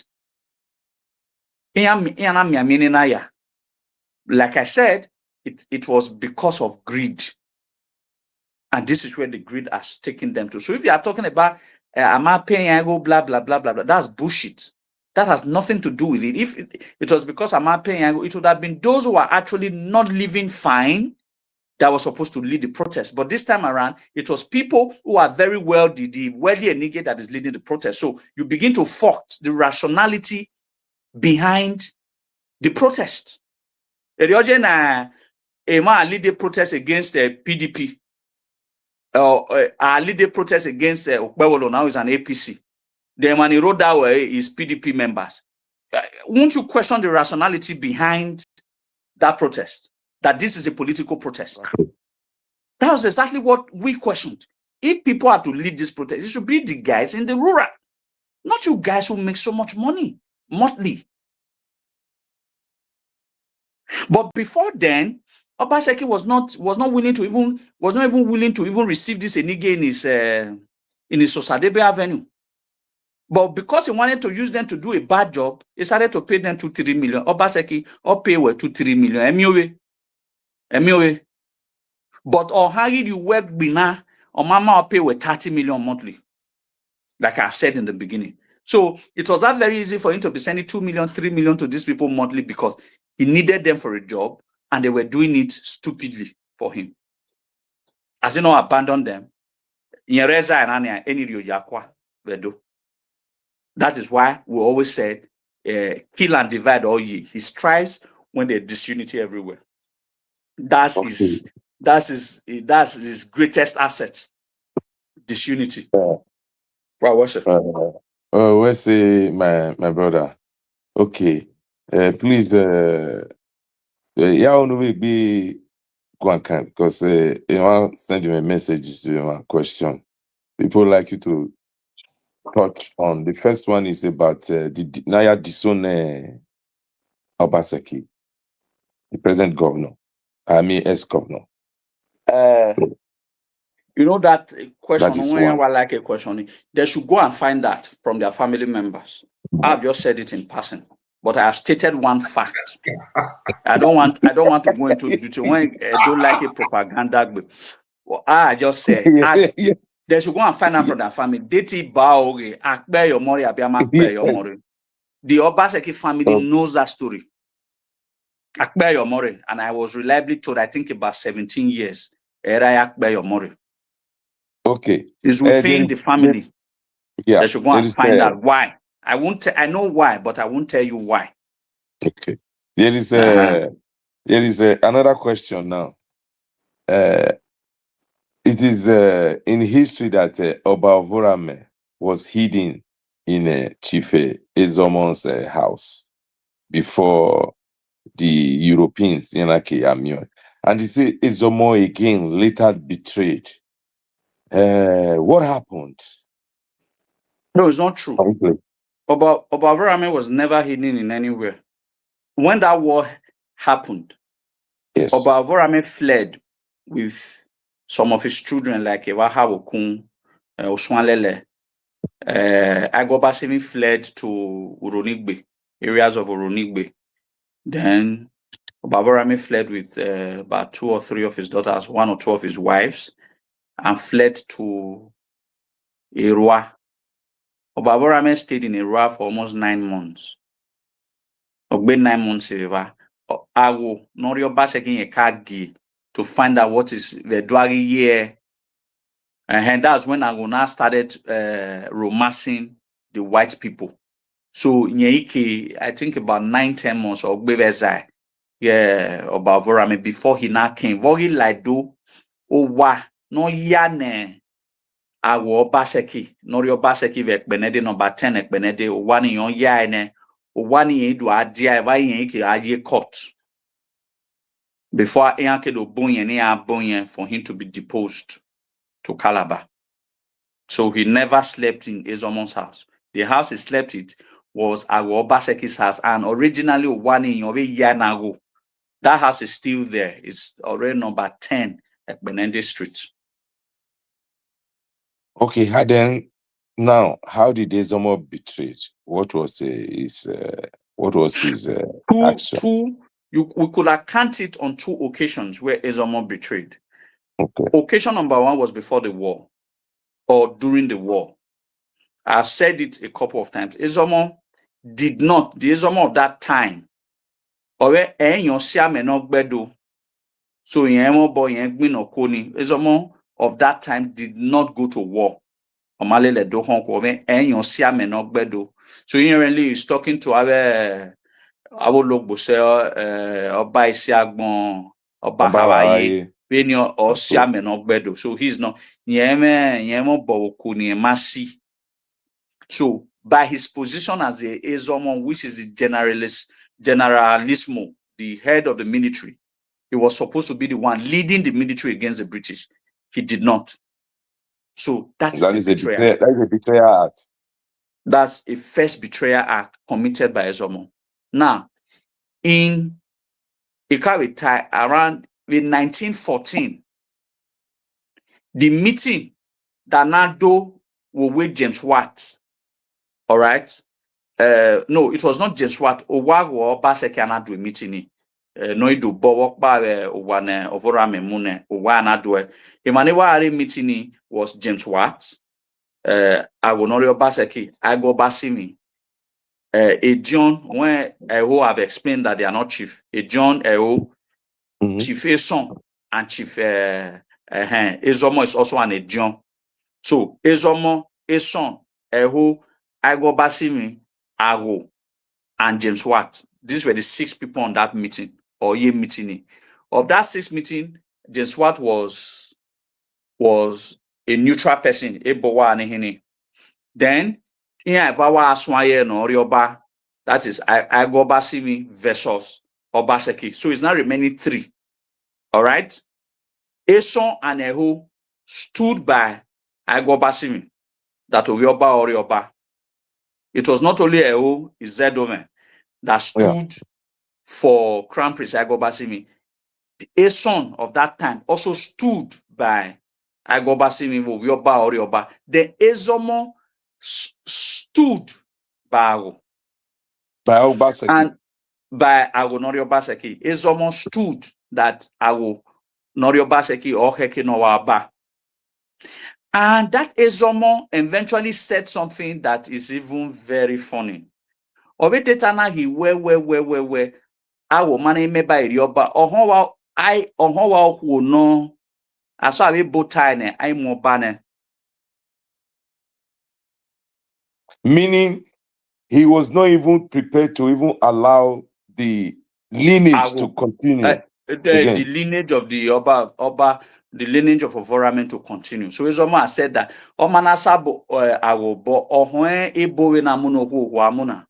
like I said, it was because of greed. And this is where the greed has taken them to. So if you are talking about, am I paying, I go blah, blah, blah, blah, blah, that's bullshit. That has nothing to do with it. If it was because am I paying, it would have been those who are actually not living fine that were supposed to lead the protest. But this time around, it was people who are very wealthy, the wealthy Enige that is leading the protest. So you begin to fault the rationality behind the protest. A man lead the protest against the PDP. Lead the protest against Okpewolo, now is an APC. Then when he wrote that way, is PDP members. Won't you question the rationality behind that protest? That this is a political protest. That was exactly what we questioned. If people are to lead this protest, it should be the guys in the rural, not you guys who make so much money monthly. But before then, Obaseki was not even willing to even receive this Enige in his Osadebe Avenue. But because he wanted to use them to do a bad job, he started to pay them 2-3 million. Obaseki or pay 2-3 million. Emiowe. But or how you work bina Mama will pay with 30 million monthly, like I said in the beginning. So it was not very easy for him to be sending 2 million, 3 million to these people monthly because he needed them for a job and they were doing it stupidly for him. As he not abandoned them, that is why we always said, kill and divide all ye. He strives when there's disunity everywhere. That's his greatest asset. Disunity. Where's my brother? Okay. Please, y'all know be go and can because you want send you a message to my question. People like you to touch on. The first one is about the Naya Disone Obaseki, the present governor. I mean, ex-governor. You know that question, That is when one. I like a question, they should go and find that from their family members. I've just said it in passing, but I have stated one fact. I don't want to go into detail when I don't like a propaganda. But I just said they should go and find out from their family. Deti Baoge, Akbe Yomori, Abiama Akbe Yomori. The Obaseki family knows that story. Akbe Yomori, and I was reliably told, I think about 17 years. Era Akbe Yomori. Okay. It's within the family. Yeah. They should go and find out why. I know why, but I won't tell you why. Okay. There is another question now. It is in history that Oba Vorame was hidden in Chief Ezomon's house before the Europeans, and you see Ezomo again later betrayed. What happened? No, it's not true. Okay. Oba Vorame was never hidden in anywhere. When that war happened, Yes. Oba Vorame fled with some of his children like Ewaha Okun, Oswanlele. Agobasimi fled to Uronigbe, areas of Uronigbe. Then Oba Vorame fled with about 2 or 3 of his daughters, 1 or 2 of his wives, and fled to Erua. Oba Vorame stayed in Erua for almost 9 months. Ogbe 9 months Erua. Ago Norio Baseki Ekagi to find out what is the Dwagi year. And that's when Ago now started romancing the white people. So Nyeike, I think about 9-10 months or Gbevezai. Yeah, Oba Vorame before he now came. Vogi Laido Owa no yane Ago Baseki, Norio Baseki Vekbenede number 10 Ekbenede, Owani yon yane, Owani Edu Adia, Vayenke Aye court. Before Eyanke do Bonyen for him to be deposed to Calabar. So he never slept in Ezomon's house. The house he slept in was Ago Baseki's house, and originally Owani Yove Yanago. That house is still there. It's already number 10 at Benende Street. Okay, now how did Ezomo betrayed? What was his action? We could account it on 2 occasions where Ezomo betrayed. Okay. Occasion number 1 was before the war or during the war. I've said it a couple of times. Ezomo did not, the Ezomo of that time, or Ezomo of that time did not go to war. So inherently he's talking to our Logbo Oba Isiagbon, Oba Hawaii, or Siamenogbedo. So he's not so by his position as a Ezomo, which is the generalismo, the head of the military, he was supposed to be the one leading the military against the British. He did not. So that is a betrayal. That is a betrayal act. That's a first betrayal act committed by Ezomo. Now, in Ikawitai, around in 1914, the meeting that Nado will with James Watt, all right? No, it was not James Watt. Owago or Baseki Anado meeting. no idu bowok ba wane ovora memune wana dwe. Imanewa are meeting was James Watt, Agonorio Baseki, Ago Basimi, a John when who have explained that they are not chief. A John Chief Eson and Chief Ezomo is also an Ejon. So Ezomo, Eson, Eho, Ago Basimi, Ago, and James Watt. These were the 6 people on that meeting or year meeting. Of that 6 meeting, James Watt was a neutral person. Then here Vawa Aswaye no Rioba, that is Ago Basimi versus Obaseki. So it's now remaining 3. All right. Eson and Eho stood by Ago Basimi, that Orioba Orioba. It was not only Eho, it's Zedoven that stood for Crown Prince Ago Basimi. The Eson of that time also stood by Ago Basimi Orioba Orioba. The Ezomo stood by Ago. By Obaseki. And by Ago Norio Baseki. Ezomo stood that Ago Norio Baseki or Heke no Waba. And that Ezomo eventually said something that is even very funny. Obetetana he we awo mane meba irioba ohonwa ohu no aso abe botai ne ai mo bane. Meaning he was not even prepared to even allow the lineage to continue. The lineage of the Oba, the lineage of Ovoramen to continue. So Ezoma said that Omanasabo awo bo ohwe ebowe na muno hu amuna.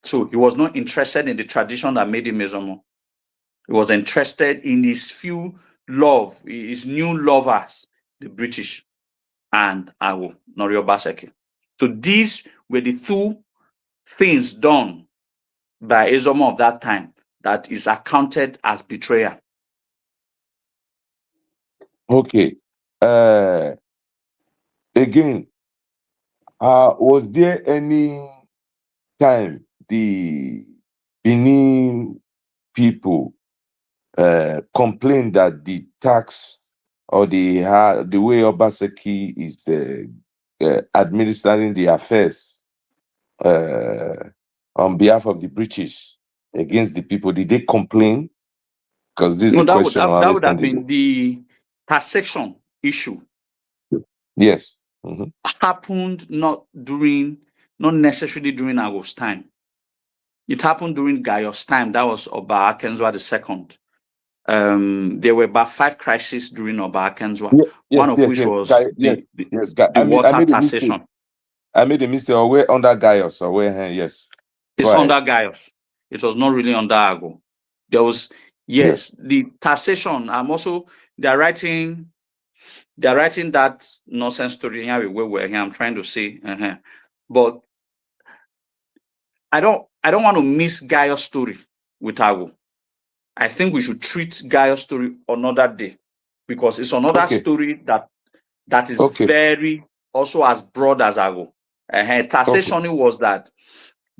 So he was not interested in the tradition that made him Ezomo. He was interested in his his new lovers, the British and Awo Norio Baseki. So these were the 2 things done by Ezomo of that time that is accounted as betrayal. Okay. Again, was there any time the Benin people complained that the tax or the way Obaseki is administering the affairs on behalf of the British against the people? Did they complain? Because this is the question. That would have been the taxation issue. Yes. Happened not necessarily during Ago's time. It happened during Gaius' time. That was Oba Akenzwa II. There were about 5 crises during Oba Akenzwa. One of which was the water taxation. I made a mistake. Or where under Gaius or where? Yes. It's under Gaius. It was not really under Ago. There was the taxation. They're writing that nonsense story here. I'm trying to say, but I don't want to miss Gaius' story with Ago. I think we should treat Gaius' story another day because it's another story that is very also as broad as Ago. Taxation was that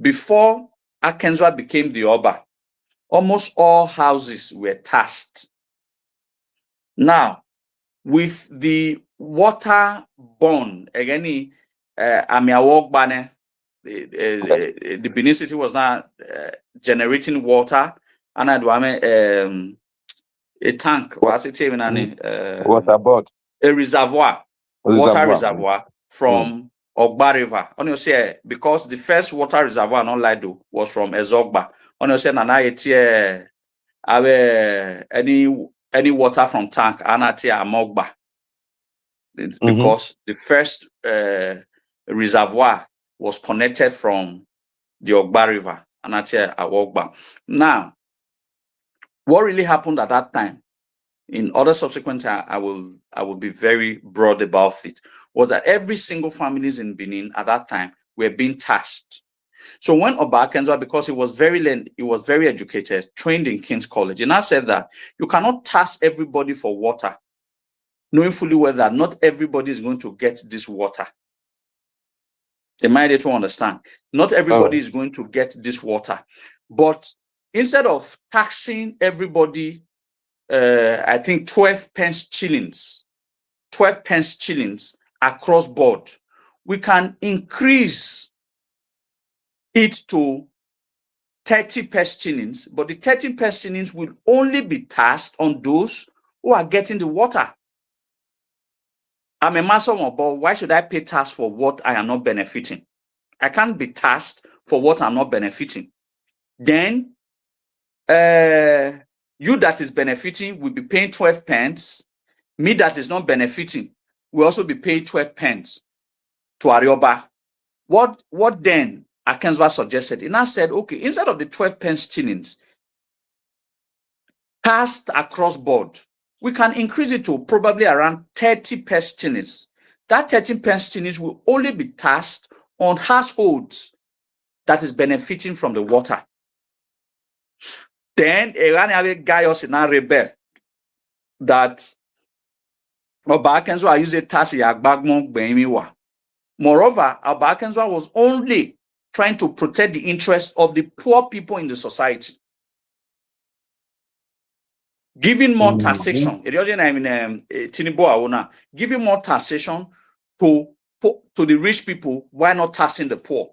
before Akenzwa became the Oba, almost all houses were taxed. Now, with the water bond, again, the Benin City was not generating water, and I do a tank, what's it even? Water board. A reservoir, water reservoir from Ogba River. On you say because the first water reservoir non Lido was from Ezogba. On you say nana etie any water from tank anatia Amogba. Because the first reservoir was connected from the Ogba River anatia Awogba. Now, what really happened at that time? In other subsequent time, I will be very broad about it, was that every single families in Benin at that time were being taxed. So when Oba Akenzwa, because he was very educated, trained in King's College, he now said that you cannot tax everybody for water, knowing fully well that not everybody is going to get this water. They might need to understand. Not everybody is going to get this water, but instead of taxing everybody, I think 12 pence shillings across board, we can increase it to 30 pence shillings, but the 30 pence shillings will only be taxed on those who are getting the water. I'm a master, but why should I pay tax for what I am not benefiting? I can't be taxed for what I'm not benefiting. Then you that is benefiting will be paying 12 pence. Me that is not benefiting will also be paying 12 pence to Arioba. What then Akenzwa suggested? He now said, okay, instead of the 12 pence shillings passed across board, we can increase it to probably around 30 pence shillings. That 30 pence shillings will only be taxed on households that is benefiting from the water. Then a guy also now rebel that Oba Akenzwa use a tax yagbagmo. Moreover, Oba Akenzwa was only trying to protect the interests of the poor people in the society. Giving more taxation, giving more taxation to the rich people while not taxing the poor.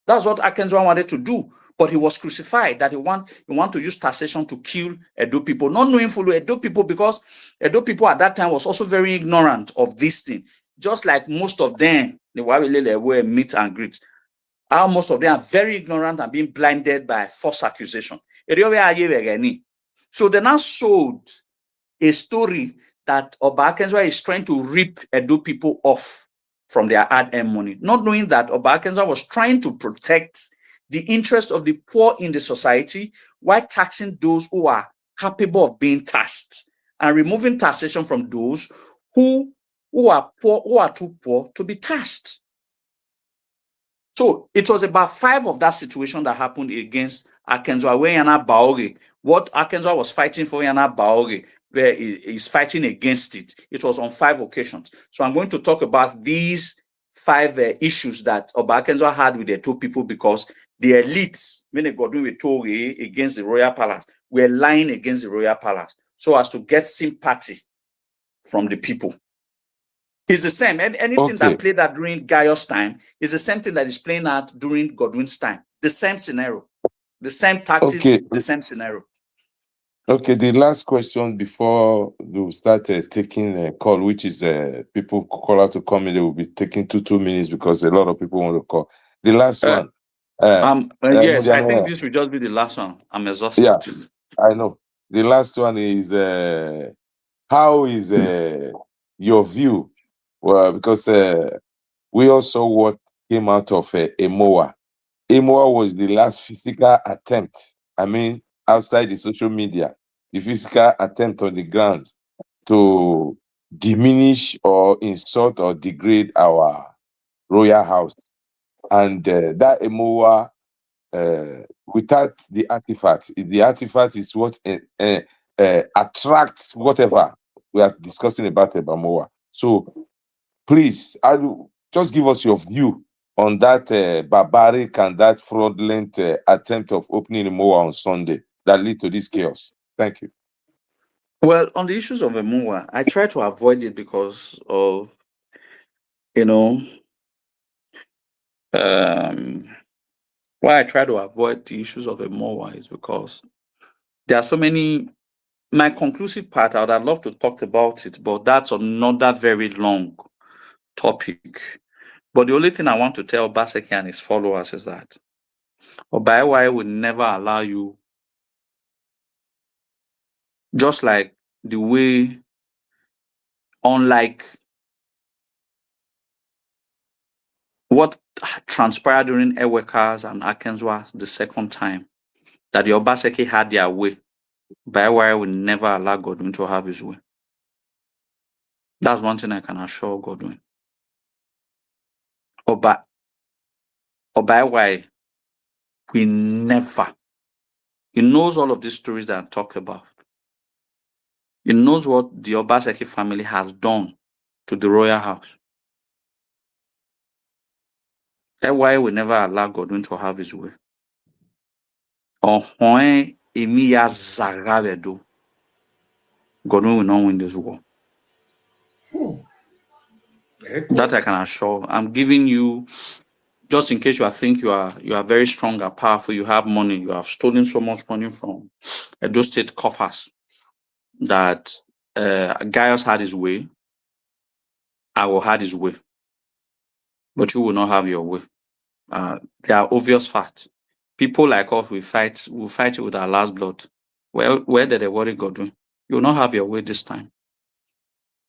That's what Akenzwa wanted to do, but he was crucified that he want to use taxation to kill Edo people, not knowing fully Edo people, because Edo people at that time was also very ignorant of this thing, just like most of them, they were meet and greet. How most of them are very ignorant and being blinded by false accusation. So they now sold a story that Oba Akenzwa is trying to rip Edo people off from their hard-earned money, not knowing that Oba Akenzwa was trying to protect the interests of the poor in the society while taxing those who are capable of being taxed and removing taxation from those who are poor, who are too poor to be taxed. So it was about 5 of that situation that happened against Akenzwa, where Yana Baori, what Akenzwa was fighting for Yana Baori, where he's fighting against it. It was on 5 occasions. So I'm going to talk about these 5 issues that Oba Akenzwa had with the 2 people, because the elites, when they got doing with Tory against the royal palace, were lying against the royal palace so as to get sympathy from the people. It's the same. Anything that played out during Gaius' time is the same thing that is playing out during Godwin's time. The same scenario, the same tactics, the same scenario. Okay, the last question before we start taking a call, which is people call out to come in, they will be taking 2 minutes because a lot of people want to call. The last one. Yes, I think this will just be the last one. I'm exhausted. Yeah, I know. The last one is how is your view? Well, because we also what came out of Emoa. Emoa was the last physical attempt. I mean, outside the social media, the physical attempt on the ground to diminish or insult or degrade our royal house. And that Emoa, without the artifact is what attracts whatever we are discussing about Emoa. So please, just give us your view on that barbaric and that fraudulent attempt of opening Emoa on Sunday that lead to this chaos. Thank you. Well, on the issues of Emoa, I try to avoid it because of, why I try to avoid the issues of Emoa is because there are so many. My conclusive part, I would have loved to talk about it, but that's another very long topic. But the only thing I want to tell Obaseki and his followers is that Obaiwai will never allow you, just like the way, unlike what transpired during Eweka's and Akenzwa the second time, that the Obaseki had their way, Obaiwai will never allow Godwin to have his way. That's one thing I can assure Godwin. Obaiwai will never. He knows all of these stories that I talk about. He knows what the Obaseki family has done to the royal house. That's why we never allow Godwin to have his way. Ohoe Emiya Zagabedo. God will not win this war. That I can assure. I'm giving you, just in case you think you are very strong and powerful, you have money, you have stolen so much money from Edo State coffers that Gaius had his way, I will have his way, but you will not have your way. There are obvious facts. People like us, we fight it with our last blood. Well, where did the worry God do? You will not have your way this time.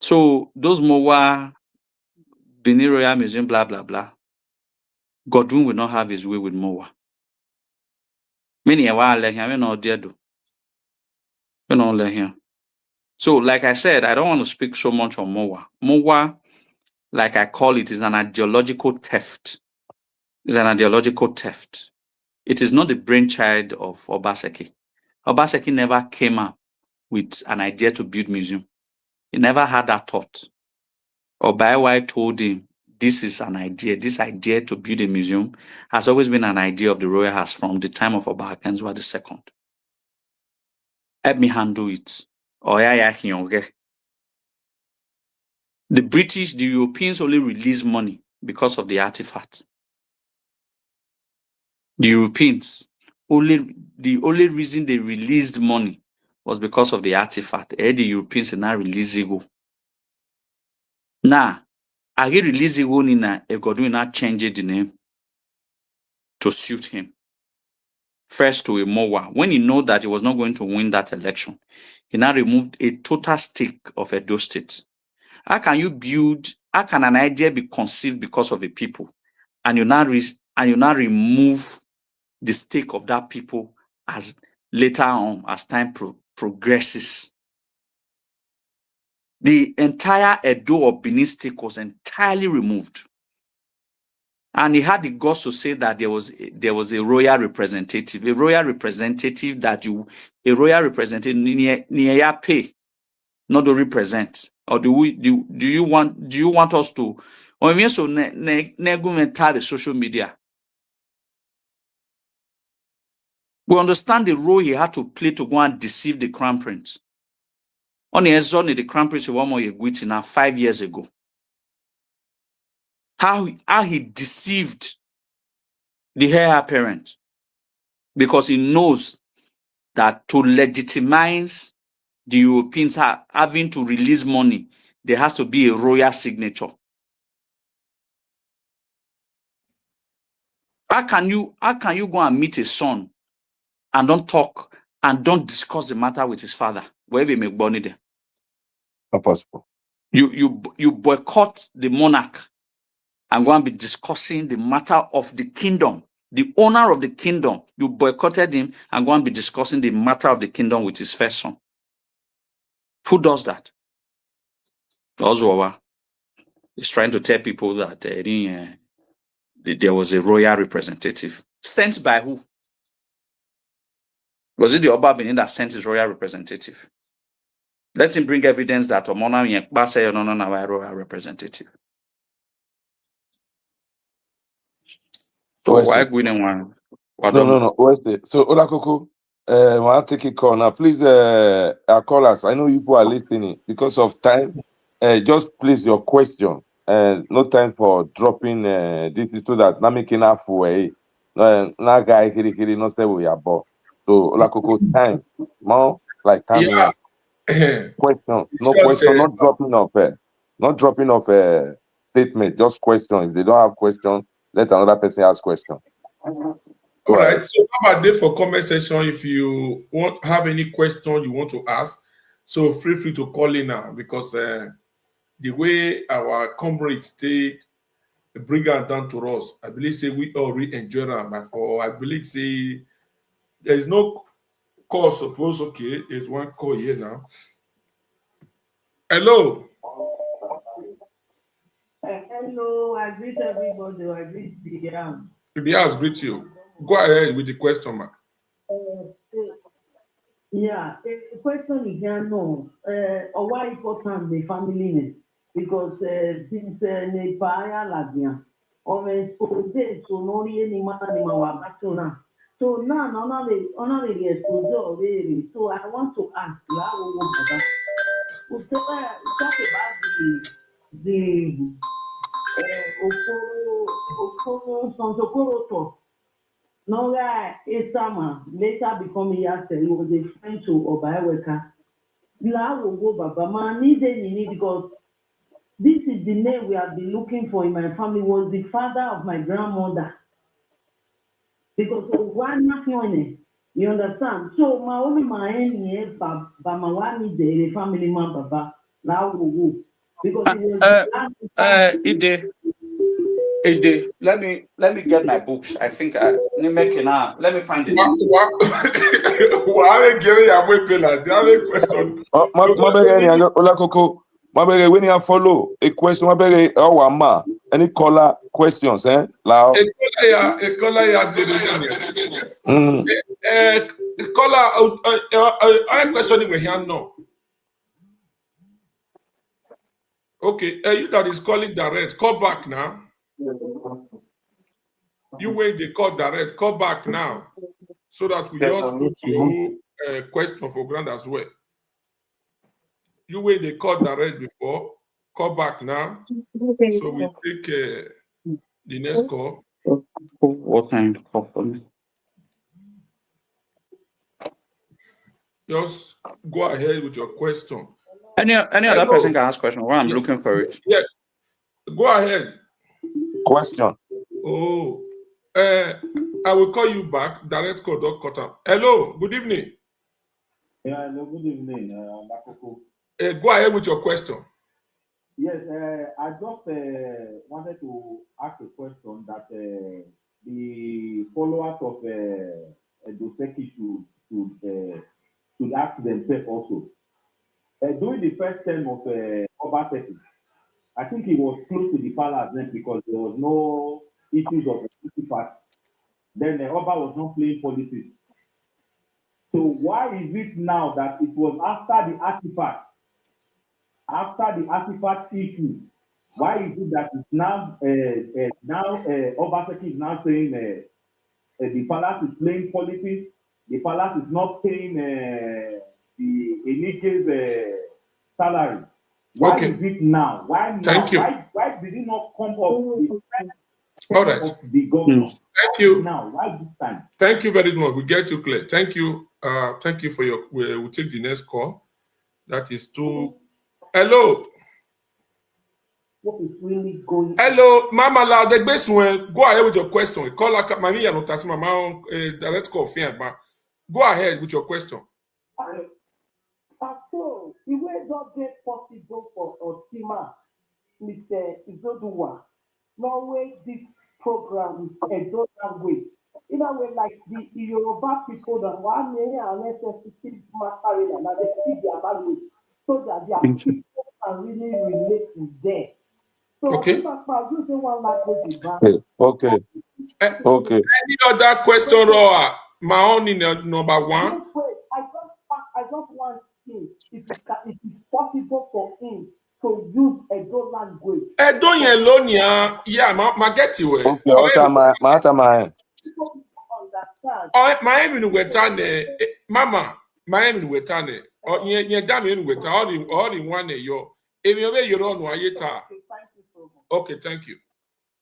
So those Mowa, Benin Royal Museum, blah blah blah. Godwin will not have his way with Mowa. Many a while let him, no dear do. You know, let him. So, like I said, I don't want to speak so much on Mowa. Mowa, like I call it, is an ideological theft. It's an ideological theft. It is not the brainchild of Obaseki. Obaseki never came up with an idea to build museum. He never had that thought. Obaiwai told him, this is an idea. This idea to build a museum has always been an idea of the royal house from the time of Papakins II. Help me handle it. The British, the Europeans only release money because of the artifact. The Europeans, the only reason they released money was because of the artifact. The Europeans now release ego. Now, I get release ego nina Godwin now changed the name to suit him. First to a Mowa. When he know that he was not going to win that election, he now removed a total stake of Edo State. How can an idea be conceived because of a people, and you now remove the stake of that people as later on, as time progresses? The entire Edo or Benin stake was entirely removed. And he had the guts to say that there was a royal representative near pay, not to represent. Or do you want us to? Or mean so the social media. We understand the role he had to play to go and deceive the crown prince. On the crown prince one more now 5 years ago. How he deceived the heir apparent, because he knows that to legitimize the Europeans having to release money, there has to be a royal signature. How can you go and meet a son and don't talk and don't discuss the matter with his father? Where we make money there? Not possible. You boycott the monarch and go and be discussing the matter of the kingdom. The owner of the kingdom, you boycotted him and go and be discussing the matter of the kingdom with his first son. Who does that? Ozuwa is trying to tell people that there was a royal representative. Sent by who? Was it the Oba Benin that sent his royal representative? Let him bring evidence that Omona Yekba say no royal representative. So why Gwinen one? No. Where's it? So Olakoko, I'll take a call now. Please, call us. I know you people are listening. Because of time, just please your question. No time for dropping this so that not making halfway. Na guy hiri no stay with your boss. So Olakoko, time more like time. Yeah. Question, no question, not dropping off a statement, just question. If they don't have question, let another person ask question. All right. So how about there for comment section? If you have any question you want to ask, so feel free to call in now, because the way our comrades they bring it down to us, I believe say we all really enjoy them. But for I believe say there is no call. Suppose okay, there's one call here now. Hello. Hello, I greet everybody. I greet Biam. Biam, greet you. Go ahead with the question, man. Yeah, the question is no. Why important the family name? Because since Nepal Ladia, or so no any man in our battle So now, honor the exposure already. So I want to ask, we talk about the Okoro talk. Nora Esama later becoming Yase, he was a friend to Obaeweka. La will go Baba man need because this is the name we have been looking for in my family, was the father of my grandmother. Because of one nothing, you understand? So my only my end Bamawani the family man Baba. La will go. Because it was the Ide, let me get my books. I think let me find it. Why giving away pillar? The other question. Olakoko, when you follow a question, any caller questions, Lao. Caller, I question we here now. Okay, you that is calling direct, call back now. You wait the call direct, call back now, so that we just put you a question for grant as well. You wait the call direct before, call back now, so we take the next call. What kind of call for me? Just go ahead with your question. Any other person can ask question while I'm looking for it. Yeah, go ahead. Question. Oh, I will call you back. Direct call, don't cut up. Hello, good evening. Yeah, hello, good evening, Olakoko. Go ahead with your question. Yes, I just wanted to ask a question that the followers of Edoseki should ask themselves also. During the first term of Obaseki, I think he was close to the palace then because there was no issues of artifact. Then Oba was not playing politics. So why is it now that it was after the artifact issue, why is it that it's now Obaseki is now saying the palace is playing politics, the palace is not paying the Eniche's salary? Why is it now? Why now? Thank you. Why did it not come up with All right. of the governor? Thank you. Now, why this time? Thank you very much. We get you clear. Thank you. Thank you for your. We'll take the next call. That is to. Hello. what is really going on. Hello, Mama La. The best one. Go ahead with your question. Call like Mami Yanotasi Mama. Direct call. Go ahead with your question. So, the way God get possible for Osima, Mr. Izoduwa, Norway, this program is a different way. In a way, like the Yoruba people that one many are necessity mattering and they see their value so that their people can really relate with them. So, Okay. using one language, Okay. Any other question or my own in number one? wait, I just want him if it is possible for him to use Edo language. Edo yen lonia, yeah, ma get you. Okay, my People understand. My name in wetane, Mama, my name in wetane. Or yen dam in weta, all in one yo. If you way your own wayeta. Okay, thank you so much. Okay, thank you.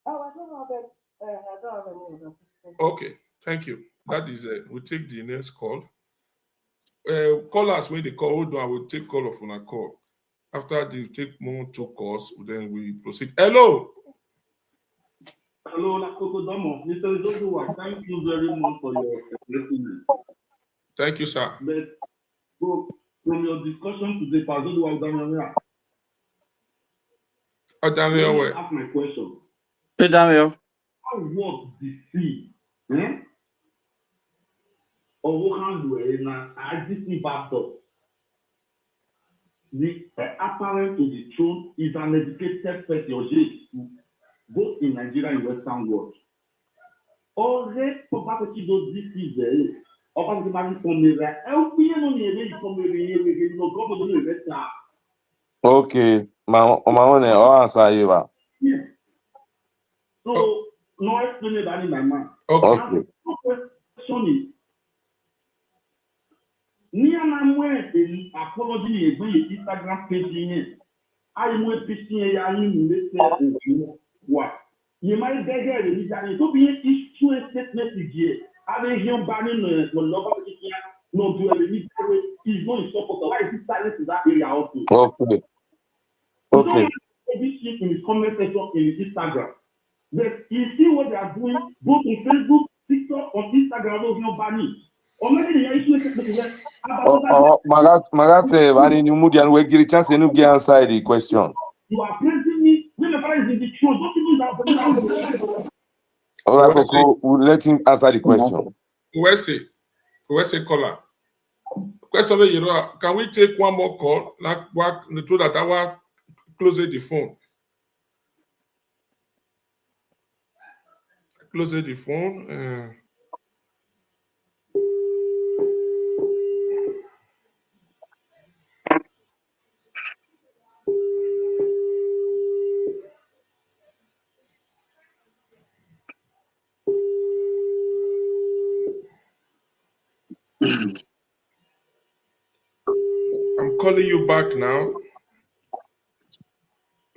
Oh, I don't know that. I don't have any other question. Okay, thank you. That is we'll take the next call. Callers when they call, hold on, I will take call of on a call. After they take more 2 calls, then we proceed. Hello. Hello, Olakoko Domo. Mr. Izoduwa, thank you very much for your listening. Thank you, sir. But from your discussion today, Pastor Izoduwa, let me ask my question. Hey, Daniel. How was the sea? Or what handle I just see battle. The apparent to the throne is an educated person, both in Nigeria and Western world. Already, Papakins those diseases, often the man from the Okay, my own answer you. Yes. So, no explanation in my mind. Okay. I have 2 question ni anamwe apology egbe Instagram page yin ayi mo picture ya yin ni se wa ye mai dege re ni jare to bi issue statement here ave him banning no loba picture no do any is not in support. Why is he silent in that area also? Okay. Okay. This shit in his comment section in Instagram. But you see what they are doing both on Facebook, TikTok, on Instagram, those no banning. Or maybe the issue Maga say, "Wani ni mudian we give chance to get answer the question." You are praising me when the father is in the truth. Don't even that. Olakoko, we'll let him answer the question. Where's it caller? Question can we take one more call? Like what the truth that I will close the phone. Close the phone. I'm calling you back now.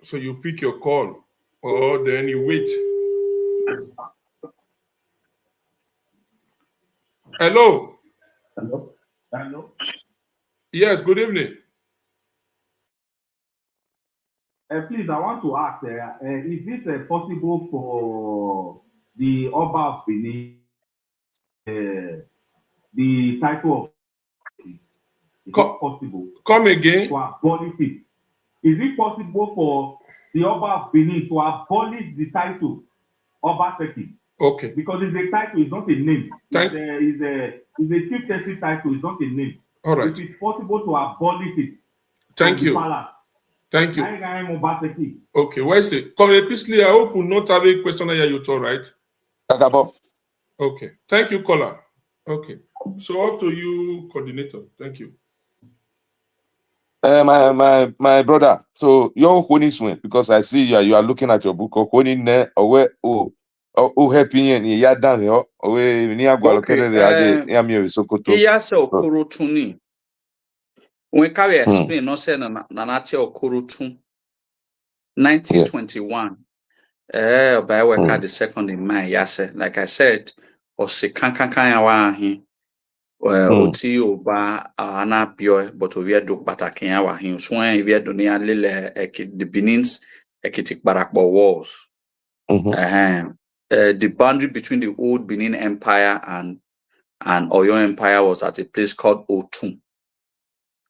So you pick your call or then you wait. Hello. Hello. Yes, good evening. Please, I want to ask, is this possible for the Oba of Benin, the title of is it possible? Come again. To abolish it. Is it possible for the Oba of Benin to abolish the title Obaseki? Okay. Because it's a title, it's not a name. It's a chieftaincy title, it's not a name. All right. It is possible to abolish it. Thank you. Palace. Thank you. Okay, where is it? Comrade Priestley, I hope we'll not have a question here, you told, right? Okay. Thank you, caller. Okay. So up to you, coordinator. Thank you. My brother. So you're Honi swing because I see you are looking at your book. Honi ne owe happy and ya down here. Owe ni agwalokere de ade ya mi Sokoto. Iya se okorotuni. When can we explain? No say na nati okorotun. 1921. By work the second in May. Yes, like I said, or se kan ya wa hin. Oti oba ana pio but we do patakin ya wa hin. So when we do ni alile the Benin's ekitik barakbo walls. The boundary between the old Benin Empire and Oyo Empire was at a place called Otun.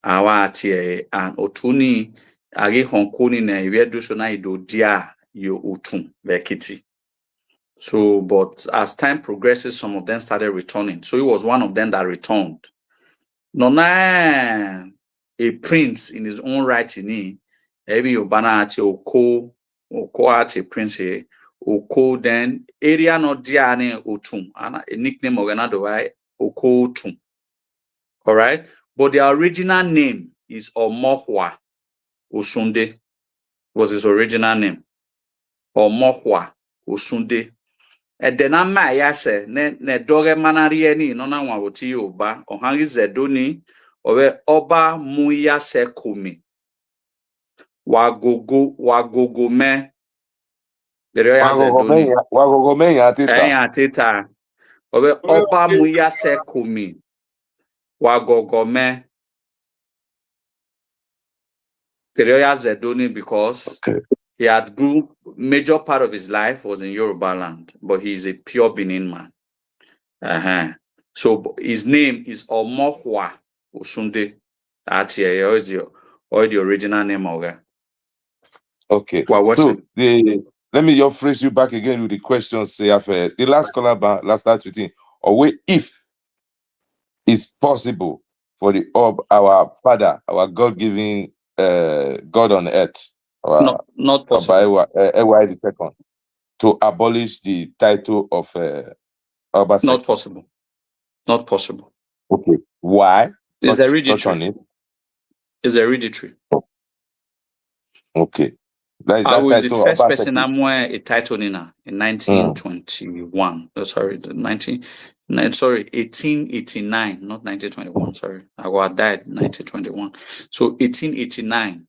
And Otuni agi honkoni na iwedu so na ido dia yo Otun vekiti. So, but as time progresses, some of them started returning. So he was one of them that returned. Nona a prince in his own right in every Obana ati Oko ati prince Oko then area no diane Otun and a nickname of another way Oko Otun. All right, but the original name is Omohwa Osunde was his original name. Omohwa Osunde. And then I'm my yase ne doge manari ni no na wa woti oba ohangi zedoni owe oba muya se kumi wagogo me dere ya zedoni wagogo me ya tita owe oba muya se kumi wagogo me dere ya zedoni because he had grew major part of his life was in Yoruba land, but he's a pure Benin man. So his name is Omohwa Osunde. That's here. Or the original name of it. Okay. So let me just phrase you back again with the questions. Say after the last caller, last start with him. Or if it's possible for our Father, our God-given God on earth, not possible. the second, to abolish the title of Obaseki. Not possible. Not possible. Okay. Why? It's hereditary. It's hereditary. Okay. I was the first person I'm wearing a title in 1921. Sorry, 1889, not 1921. Sorry, Awa died in 1921. So 1889,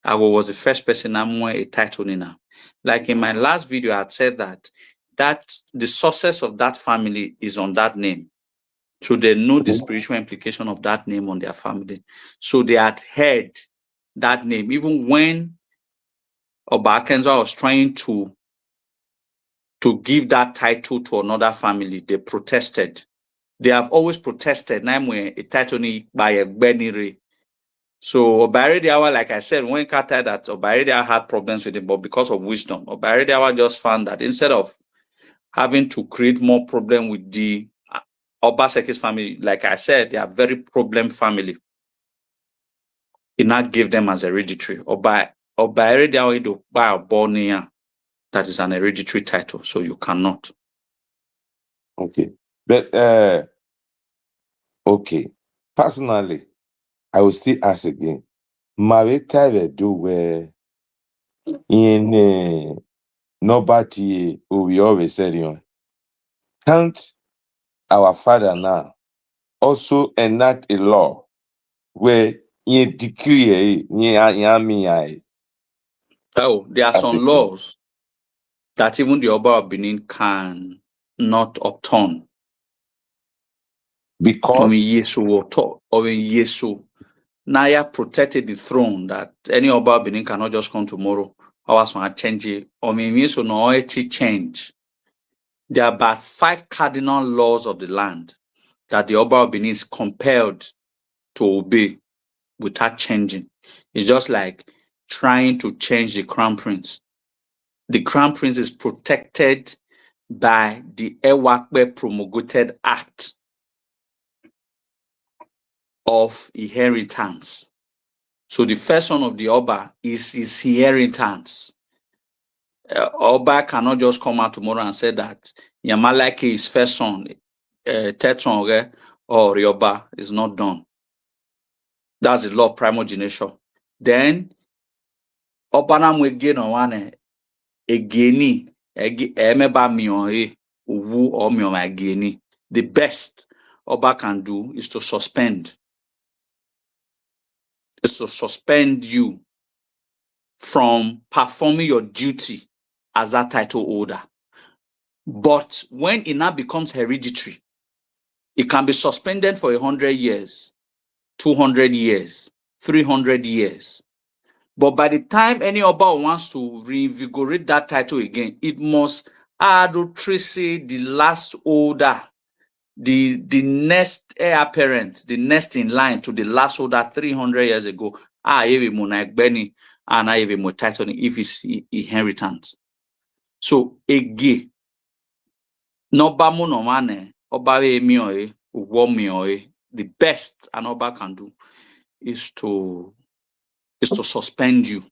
Awa was the first person I'm a title in. Like in my last video, I had said that the success of that family is on that name. So they know the spiritual implication of that name on their family. So they had heard that name. Even when Papakins was trying to give that title to another family, they protested. They have always protested. Now, a title by a Benire. So Obairidiawa, like I said, when Kata that Obairidiawa had problems with him, but because of wisdom, Obairidiawa just found that instead of having to create more problem with the Obaseki's family, like I said, they are very problem family. He not give them as hereditary. Obairidiawa do buy a Bornea that is an hereditary title, so you cannot. Okay. But okay. Personally, I will still ask again. Marita do where in nobody we always said, can't our father now also enact a law where he decree Oh, there are some laws that even the Oba of Benin can not upturn. because Yesu Naya protected the throne that any Oba of Benin cannot just come tomorrow. Ours want change it. Yesu no change. There are about 5 cardinal laws of the land that the Oba of Benin is compelled to obey without changing. It's just like trying to change the crown prince. The crown prince is protected by the Ewakbe promulgated act of inheritance. So the first son of the Oba is his inheritance. Oba cannot just come out tomorrow and say that Yamalaki is first son, third son, or Yoba is not done. That's the law of primogeniture. Then Oba gain on one againi emeba mioe uwu or mioma againi. The best Oba can do is to suspend. Is to suspend you from performing your duty as that title holder. But when it now becomes hereditary, it can be suspended for 100 years, 200 years, 300 years. But by the time any Oba wants to reinvigorate that title again, it must adulterate the last holder, the next heir apparent, the next in line to the last holder 300 years ago. If it's inheritance. So again, the best an Oba can do is to suspend you.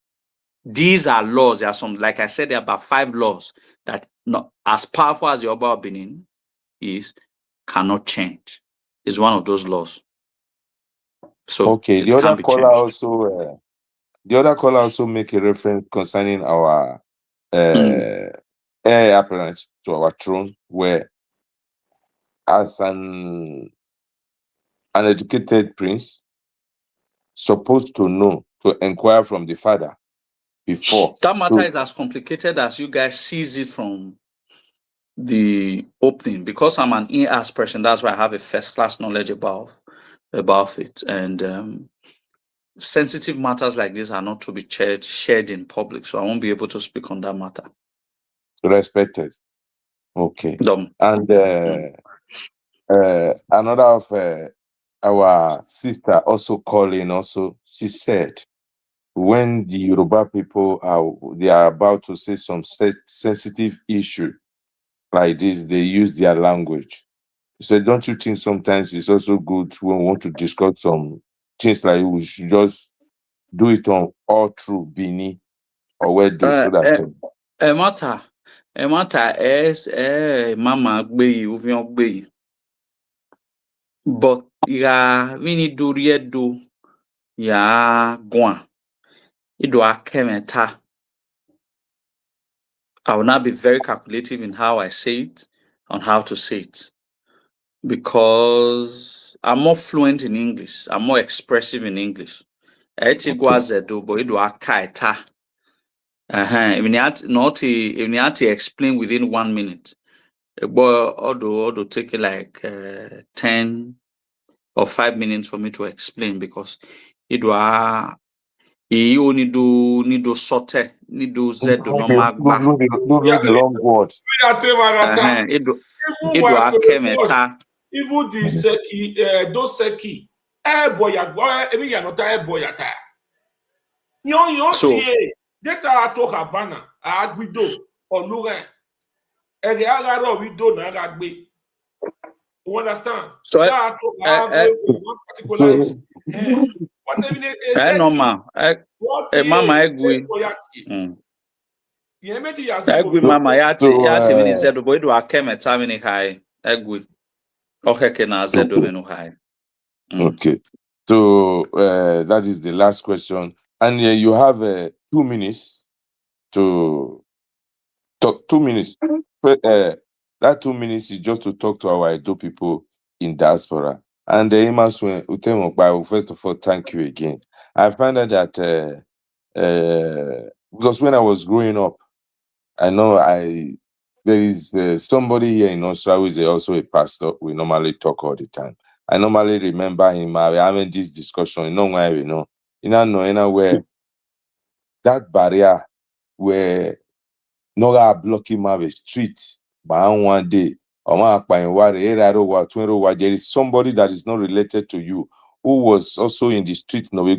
These are laws. There are some, like I said, there are about 5 laws that, not as powerful as the Oba of Benin is, cannot change. It's one of those laws. So okay, the other caller also make a reference concerning our heir apparent to our throne, where as an educated prince supposed to know to inquire from the father before. That matter is as complicated as you guys sees it from the opening. Because I'm an in-house person, that's why I have a first-class knowledge about it. And sensitive matters like this are not to be shared in public, so I won't be able to speak on that matter. Respected. Okay. Dumb. And another of our sister also calling, also, she said, when the Yoruba people are about to say some sensitive issue like this, they use their language. So don't you think sometimes it's also good when we want to discuss some things like we should just do it on all through Bini or where do so that matter is mama gbeyi uvion gbeyi, but ya vini durie do ya gwan ido akemeta. I will not be very calculative in how I say it, on how to say it. because I'm more fluent in English. I'm more expressive in English. Edo, but it do akaita. Even you have to explain within 1 minute. But although take like 10 or 5 minutes for me to explain because it was you need to sorte, need to z do no magba. The long word. It do akemeta. Even the seki, doseki, boya, even you are not boya ta. Yon tie, deta to habana, agbido, or luren. Ere agaro wido na agbe. You understand? So That one particular issue. What even a normal. Mama egwi. Egwi mama yati mini zedo boy do akemeta mini hai egwi. Okay, na zedo menu hai. Okay. So that is the last question. And you have 2 minutes to talk. 2 minutes. That 2 minutes is just to talk to our Edo people in diaspora. And first of all, thank you again. I find out that because when I was growing up, I know there is somebody here in Australia who is also a pastor. We normally talk all the time. I normally remember him having this discussion. Where that barrier where no blocking my street by one day. There is somebody that is not related to you who was also in the street. In a way,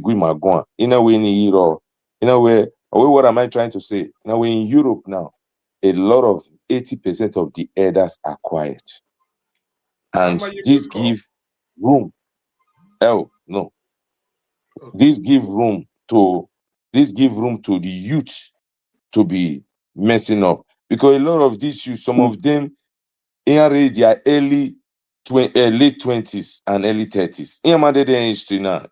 what am I trying to say? Now, in Europe now, a lot of 80% of the elders are quiet. And this give room. No. This give room to the youth to be messing up. Because a lot of these youth, some of them in their late 20s and early 30s. In history now,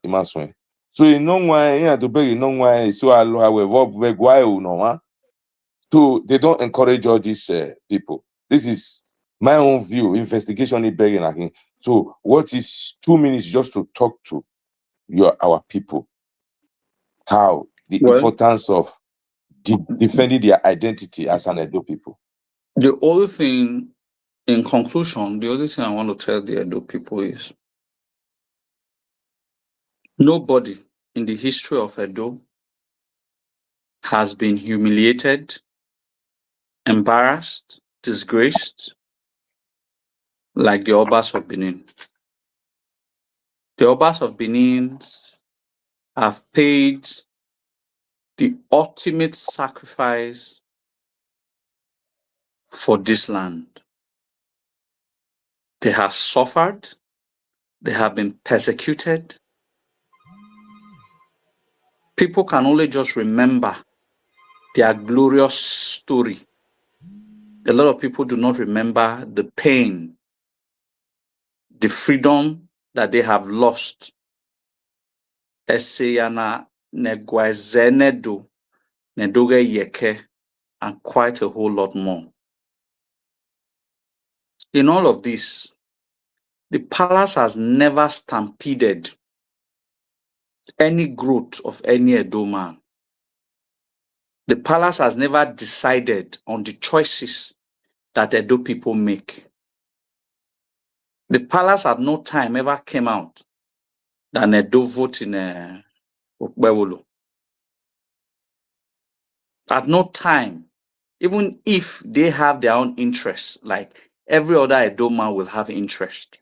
so you know why to beg so they don't encourage all these people. This is my own view. Investigation is begging again. So what is 2 minutes just to talk to our people? How the importance of defending their identity as an Edo people. The only thing, in conclusion, the only thing I want to tell the Edo people is nobody in the history of Edo has been humiliated, embarrassed, disgraced like the Obas of Benin. The Obas of Benin have paid the ultimate sacrifice for this land. They have suffered, they have been persecuted. People can only just remember their glorious story. A lot of people do not remember the pain, the freedom that they have lost. Eseyana negwazenedo, nedoge yeke, and quite a whole lot more. In all of this, the palace has never stampeded any growth of any Edo man. The palace has never decided on the choices that Edo people make. The palace at no time ever came out that Edo vote in Okbewolo. At no time, even if they have their own interests, like every other Edo man will have interest.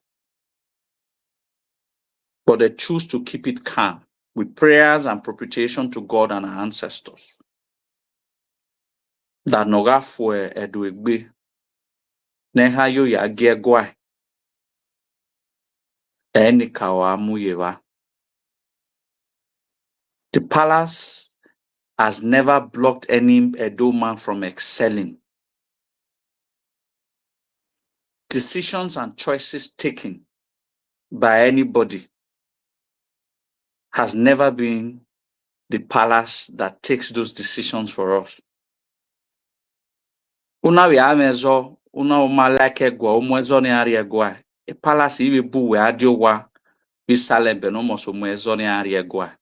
But they choose to keep it calm with prayers and propitiation to God and our ancestors. That noga fue Edo Egbe, neha yo ya giegwai, eni kawa muyewa. The palace has never blocked any Edo man from excelling. Decisions and choices taken by anybody has never been the palace that takes those decisions for us. Una we amezo, una umalake gwa umwezo ni ari egwa, a palace iwe bu we adiowa we Salem benomoso mwezone ariegwa.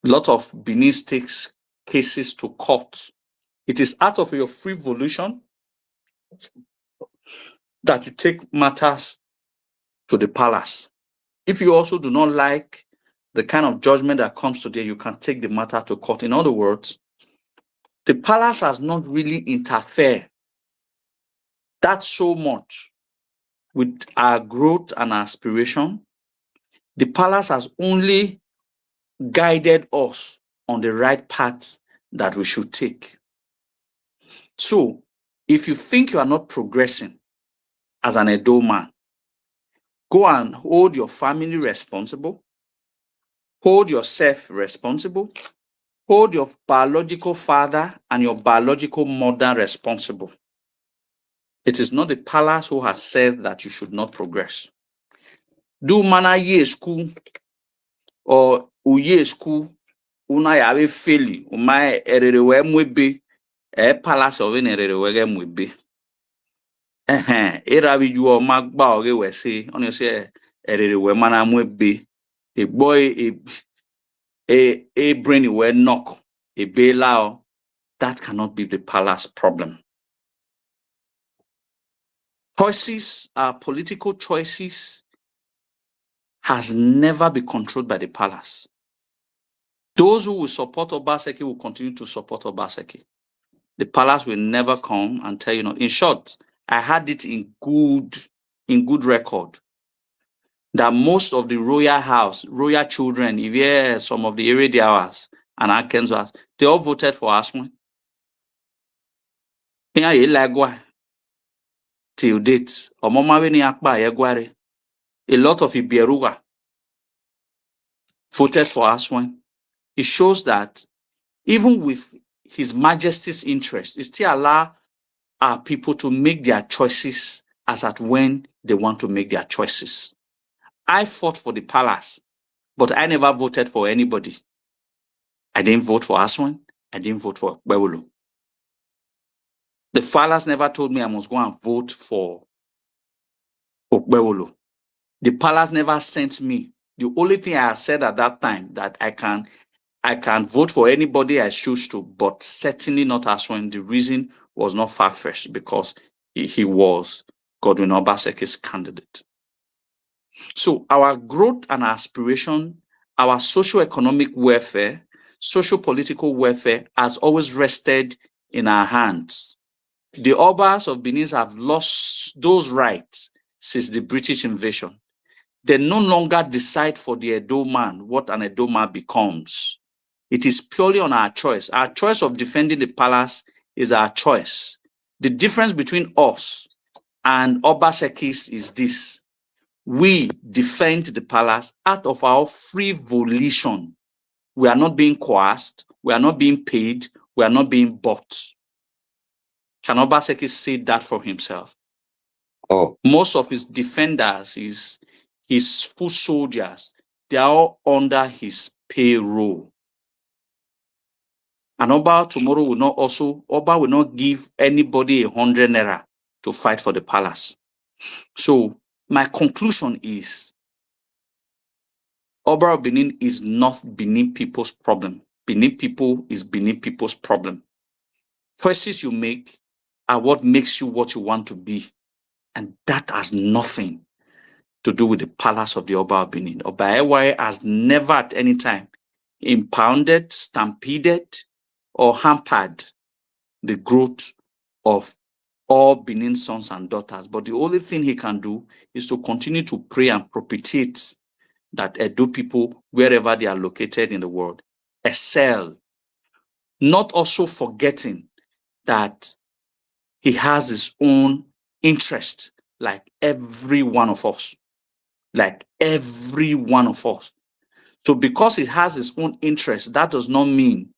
Lot of Benin takes cases to court. It is out of your free volition that you take matters to the palace. If you also do not like the kind of judgment that comes today, you can take the matter to court. In other words, the palace has not really interfered that so much with our growth and aspiration. The palace has only guided us on the right path that we should take. So, if you think you are not progressing as an Edo man, go and hold your family responsible, hold yourself responsible, hold your biological father and your biological mother responsible. It is not the palace who has said that you should not progress. Do mana ye school or uye school una yawe feli umae ererewe mwebe palace of ererewe mwebe. Erawi you or magba or we say on you say ererewe mana mwebe a boy a brain we knock a bailout. That cannot be the palace problem. Choices, political choices, has never been controlled by the palace. Those who will support Obaseki will continue to support Obaseki. The palace will never come and tell you no. In short, I had it in good record that most of the royal house, royal children, if you hear some of the Iridiawas and Arkansas, they all voted for Aswin. Till date, a lot of Iberuga voted for Aswin. It shows that even with His Majesty's interest, it still allow our people to make their choices as at when they want to make their choices. I fought for the palace, but I never voted for anybody. I didn't vote for Aswin. I didn't vote for Bewulu. The palace never told me I must go and vote for Okbewolo. The palace never sent me. The only thing I said at that time that I can vote for anybody I choose to, but certainly not Aswin. The reason was not far-fetched because he was Godwin Obaseki's candidate. So our growth and aspiration, our socio-economic welfare, socio-political welfare has always rested in our hands. The Obas of Benin have lost those rights since the British invasion. They no longer decide for the Edo man what an Edo man becomes. It is purely on our choice. Our choice of defending the palace is our choice. The difference between us and Obasekis is this. We defend the palace out of our free volition. We are not being coerced. We are not being paid. We are not being bought. Can Obaseki say that for himself? Oh, Most of his defenders, his foot soldiers, they are all under his payroll. And Oba tomorrow will not Oba will not give anybody 100 naira to fight for the palace. So my conclusion is, Oba of Benin is not Benin people's problem. Benin people is Benin people's problem. Choices you make are what makes you what you want to be. And that has nothing to do with the palace of the Oba of Benin. Oba Ewaye has never at any time impounded, stampeded, or hampered the growth of all Benin sons and daughters. But the only thing he can do is to continue to pray and propitiate that Edo people, wherever they are located in the world, excel. Not also forgetting that he has his own interest, like every one of us. Like every one of us. So because he has his own interest, that does not mean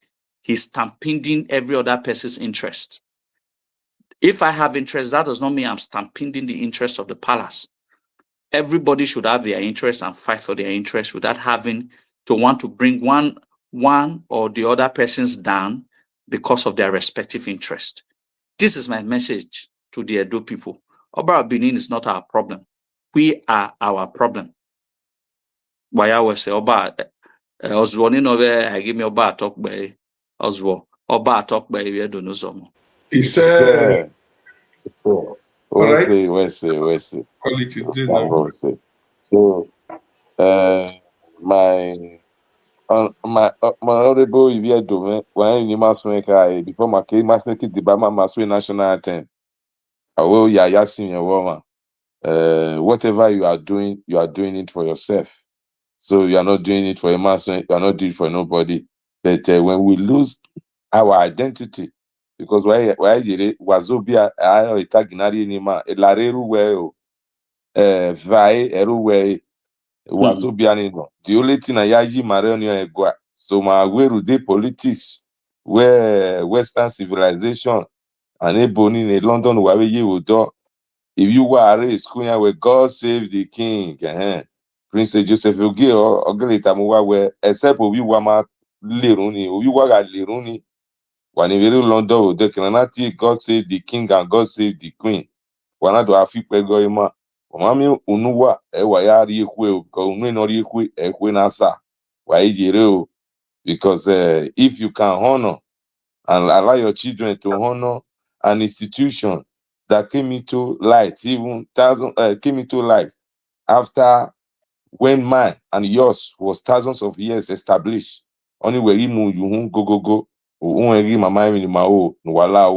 he's stampeding every other person's interest. If I have interest, that does not mean I'm stampeding the interest of the palace. Everybody should have their interest and fight for their interest without having to want to bring one or the other persons down because of their respective interest. This is my message to the Edo people. Oba of Benin is not our problem. we are our problem. Why I was say oba Oswani no I give me oba talk by Oswo. Oba talk by we don't know some. He said, all right. What's say. Quality dinner. So, my honorable Izoduwa, when you must make before my case, must make it the Bama must win national anthem. I will senior woman. Whatever you are doing it for yourself. So you are not doing it for a master, you are not doing it for nobody. But when we lose our identity, because why wazobia ayo itaginari nima elareru weo vai eruwe wazobia nino. The only thing I yaji marionio egwa. So my way the politics where Western civilization and ebony in London where you would do. If you were raised where God save the king, Prince Joseph Ogi or Ogelitamuwa where except Obi Wama Leruni, Obi Waga Leruni, when in very London, they cannot God save the king and God save the queen. Wana do afi pego ima. Mami unuwa wa ya riekwe ko unu no riekwe ekwe nasa. Wa ejere because if you can honor and allow your children to honor an institution that came into light, came into life after when mine and yours was thousands of years established. Only where you go, mama mao, wala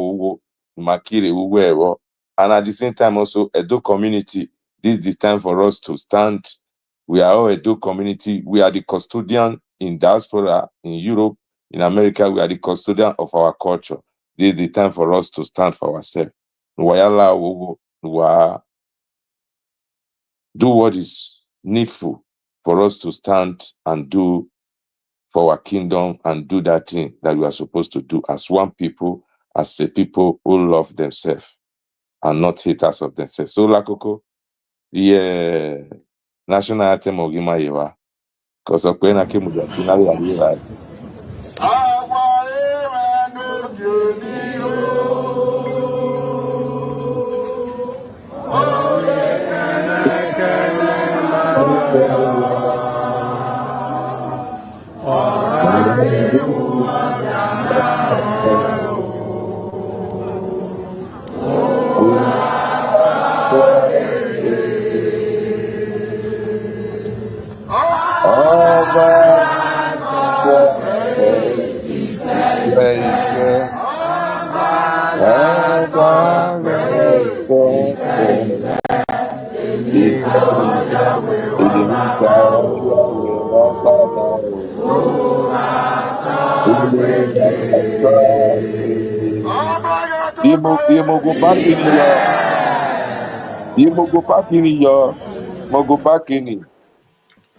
makire and at the same time also Edo community. This is the time for us to stand. We are all Edo community. We are the custodian in diaspora, in Europe, in America. We are the custodian of our culture. This is the time for us to stand for ourselves. Do what is needful for us to stand and do for our kingdom and do that thing that we are supposed to do as one people, as a people who love themselves and not haters of themselves. So, Olakoko, the national anthem of Gimayewa, because of when I came with the finale,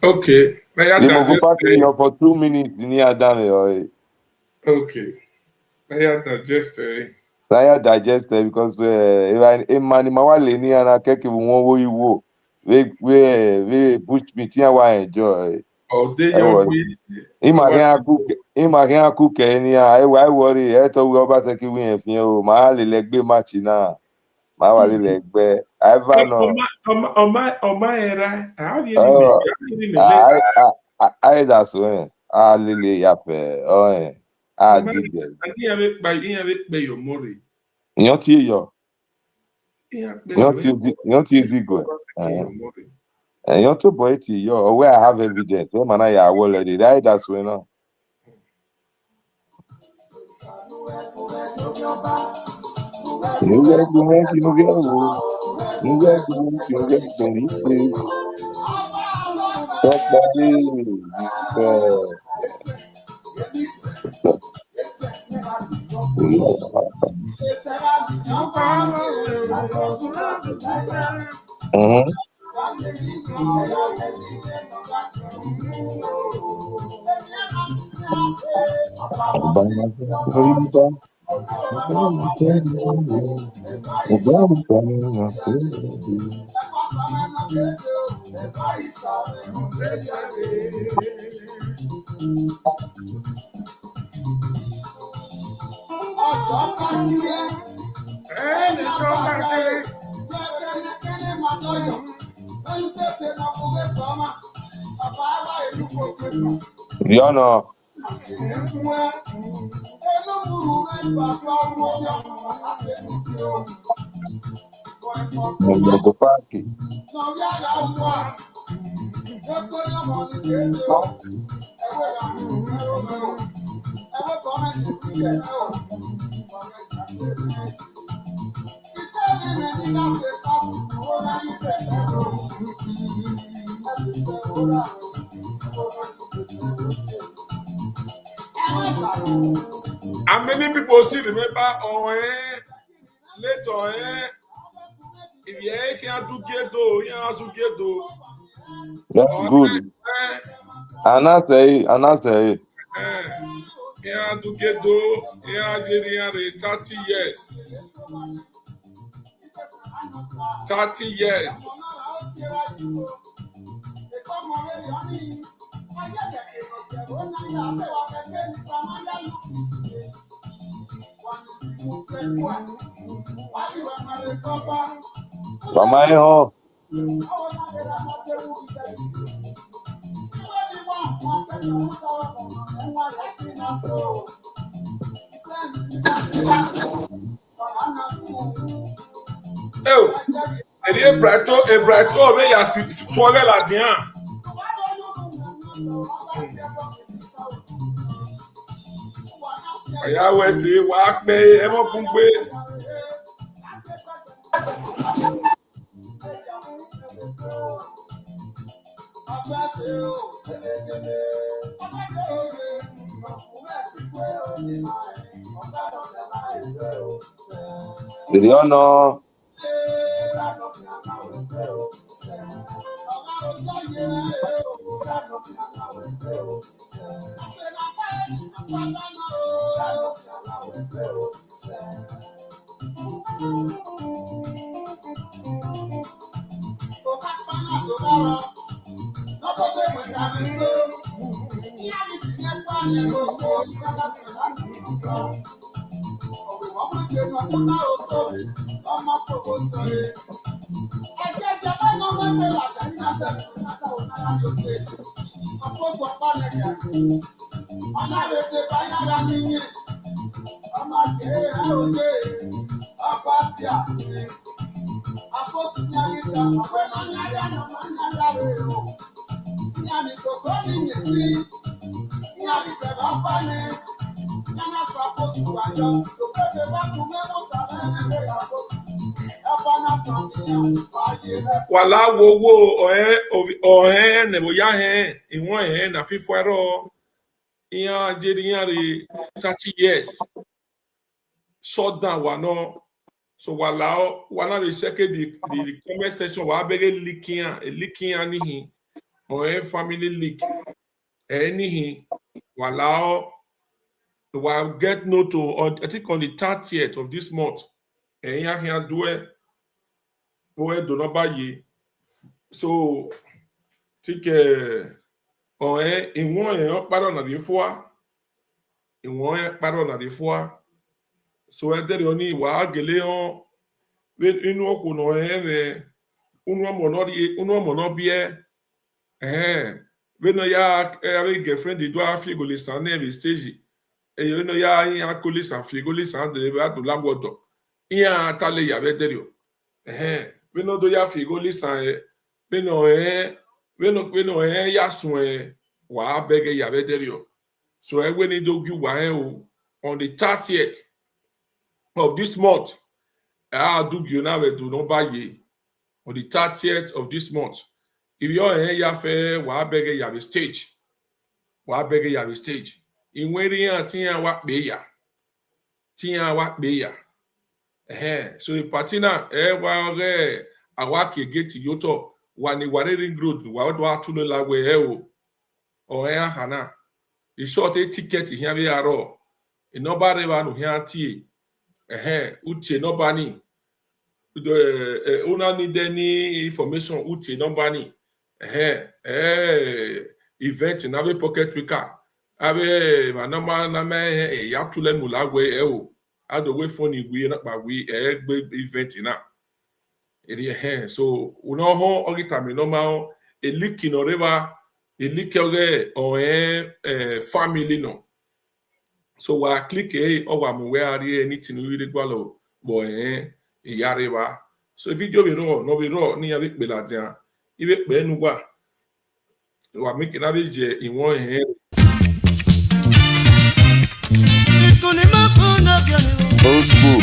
Okay. For 2 minutes near down. Okay. I digest. Saya digested because if I man mawale ni ana keke won wo iwo we push me ti wa enjoy. Oh, they we. Imagine aku ke ni I worry e to we oba se ki win efin o ma le legbe match na ma wa le legbe ever no. On my era, how do you I that's when I lele yape I dig it. And here we pay your money. Nyoti yo. Nyoti zigo. And you're too boy to yo where I have evidence. When man I already right that's when no. You know. And many people still remember later if you can't do ghetto, you have to ghetto. That's good. And I say, Yeah, to ghetto, yeah, 30 years. 30 years. Mama, Oh, and a brighto, where you see swagger like that. I always say, walk me, ever pump did you know? Wala wo ne wo ya he inwon he na fifuero iya jeri yare 30 years shut down wa no so wala we check the comment section wa bege leaking anihi o family leak anihi wala we get note to I think on the 30th of this month eyan here do e do no baye so think ìwọ̀n parọ́ na de fois ìwọ̀n parọ́ na de fois so ẹdẹrẹ oni ìwà gele on inú ọkọ no unu ọmọ no bie we no ya girlfriend do afi go le san na stage e no ya ko le san fi go le san de ba do lagodo iya tale ya ẹdẹrẹ we no do ya fi go le san we no ya sun wa bege ya ẹdẹrẹ so when it do you on the 30th of this month, do you now do not buy ye on the 30th of this month. If you're here, you fair, wa beg you have a stage. Wa beg you have a stage. In waiting, tia what be ya. So the patina, I walk a gate to yoto, one the warring road, what to the lagwe, or hana. The short a ticket here we are all. Nobody want to hear tea. Uche nobody. Una need any information. Uche nobody. Event in ave pocket picker. Ave manama name ya tule mulagwe Ado we phone we not by we event na. So uno ho ogita mi no ma eliki no reba eliki oge o family no. So wa click o wa mu we ari anything we dey gwalo bo yareba. So video we ro no we ro ni ya be pe la dia. Ibe pe nu gwa. Wa make na be je iwon Old school.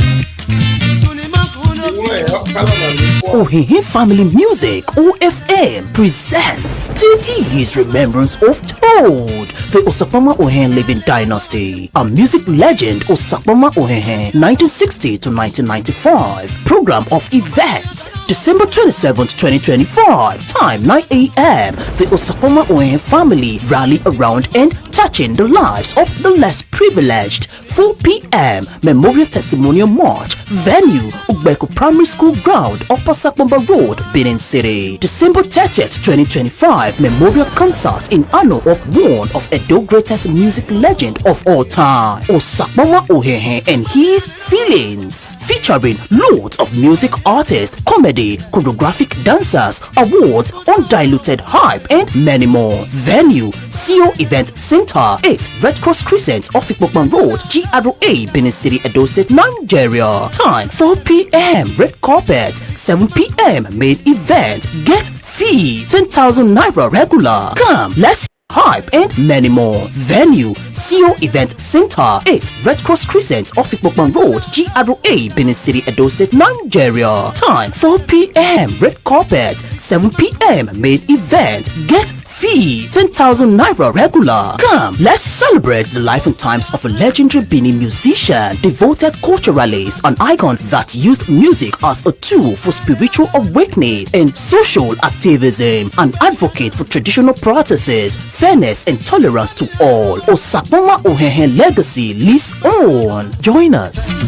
Ohehe Family Music, OFM, presents 30 years remembrance of Toad, the Osakpama Ohen living dynasty. A music legend, Osakpama Ohehe, 1960 to 1995. Program of events, December 27th, 2025. Time 9 a.m. The Osakpama Ohen family rally around and touching the lives of the less privileged. 4 p.m. Memorial Testimonial March. Venue, Ugbeko Primary School Ground, Upper Sakbomba Road, Benin City. December 30th, 2025. Memorial Concert in honor of one of Edo greatest music legend of all time, Osakpama Ohehe and his feelings. Featuring loads of music artists, comedy, choreographic dancers, awards, undiluted hype, and many more. Venue, CO Event Center, 8 Red Cross Crescent, off Ikpokman Road, GRA, Benin City, Edo State, Nigeria. Time 4 p.m. Red Carpet, 7 p.m. Main event. Get fee 10,000 naira regular. Come, let's hype and many more. Venue, CO Event Center, 8 Red Cross Crescent, off Ikpokman Road, GRA, Benin City, Edo State, Nigeria. Time 4 p.m. Red Carpet, 7 p.m. Main event. Get fee 10,000 naira regular. Come, let's celebrate the life and times of a legendary Benin musician, devoted culturalist, an icon that used music as a tool for spiritual awakening and social activism, an advocate for traditional practices, fairness and tolerance to all. Osakpama Ohehe legacy lives on. Join us.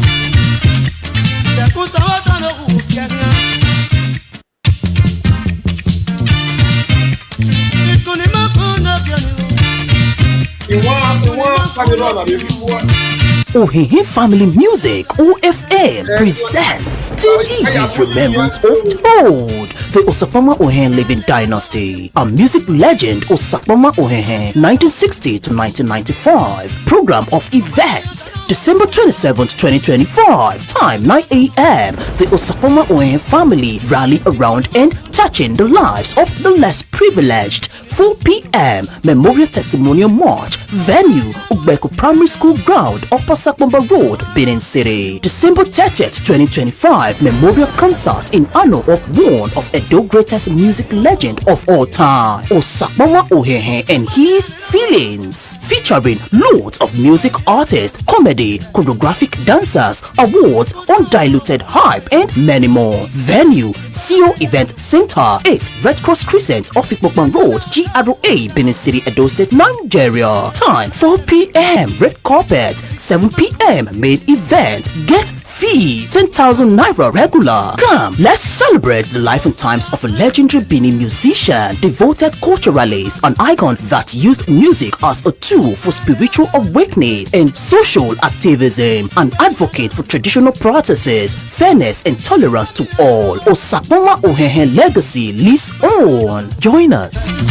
Ohehe Family Music, OFM, presents 30 years remembrance of Toad, the Osakpama Ohen living dynasty. A music legend, Osakpama Ohehe, 1960 to 1995. Program of events, December 27th, 2025. Time 9 a.m. The Osakpama Ohen family rally around and touching the lives of the less privileged. 4 p.m. Memorial Testimonial March. Venue, Ugbeko Primary School Ground, Upper Sakbomba Road, Benin City. December 30th, 2025. Memorial Concert in honor of one of Edo greatest music legend of all time, Osakpama Ohehe and his feelings. Featuring loads of music artists, comedy, choreographic dancers, awards, undiluted hype, and many more. Venue, CO Event Center, 8 Red Cross Crescent, off Ikpokman Road, GRA, Benin City, Edo State, Nigeria. Time 4 p.m. Red Carpet, 7 p.m. Main event. Get fee 10,000 naira regular. Come, let's celebrate the life and times of a legendary Benin musician, devoted culturalist, an icon that used music as a tool for spiritual awakening and social activism, an advocate for traditional practices, fairness and tolerance to all. Osakpama Ohehe legacy lives on. Join us.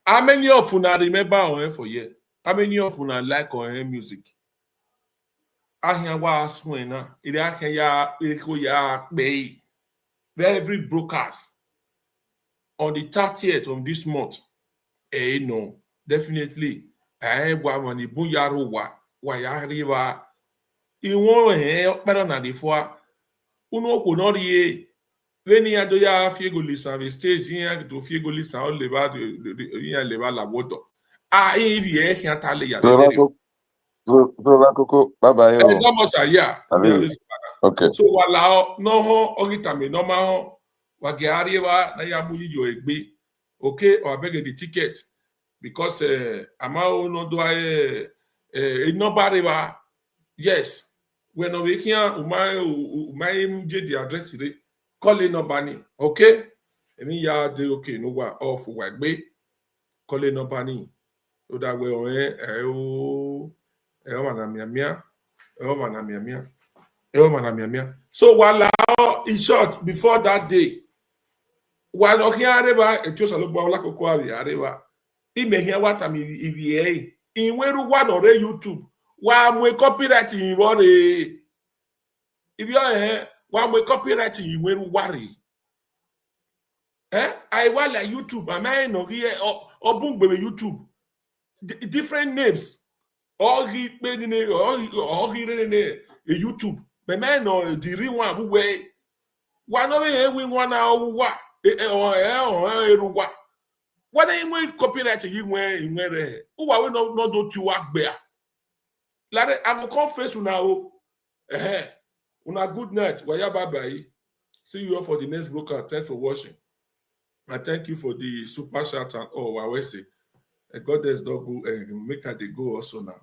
How many of you remember Ohen for year? How many of you like Ohen music? Ahia wa aswena, ile ahia ya ileko ya pay. Every broadcast on the 30th of this month. No, definitely. Wa wani bunyaro wa ya riwa. Iwon better na the fois. Uno ko no rie. Veni ado ya fiego lisan the stage here to fiego lisan o leba leba la boto. Iri hian tale ya de. Olakoko, bye-bye. Okay. So wala no ho ogitame no ma ho wa geariwa na ya muyi yo egbe. Okay, or beg the ticket because ama no do nobody wa. Yes. When we here umai je the address re call in number okay? Emi ya de okay no wa off wa gbe call in number so that we o na mia So while in short, before that day, while here areba etiosa lo gba Olakoko ari areba, ime here what am ivi in weru one or YouTube, wa mwe copyright in worry. If you are wa mwe copyright in weru worry. I want like YouTube, am I no here or boom baby YouTube. Different names. All he made in all he in a YouTube. But man, no, the real one way. One of the we want our what? What are you copyright you where? Who are we not do to work there? Like I will confess now. Una good night. Waya bye bye. See you all for the next broker. Thanks for watching. And thank you for the super chat and all. I will say, God has double make her they go also now.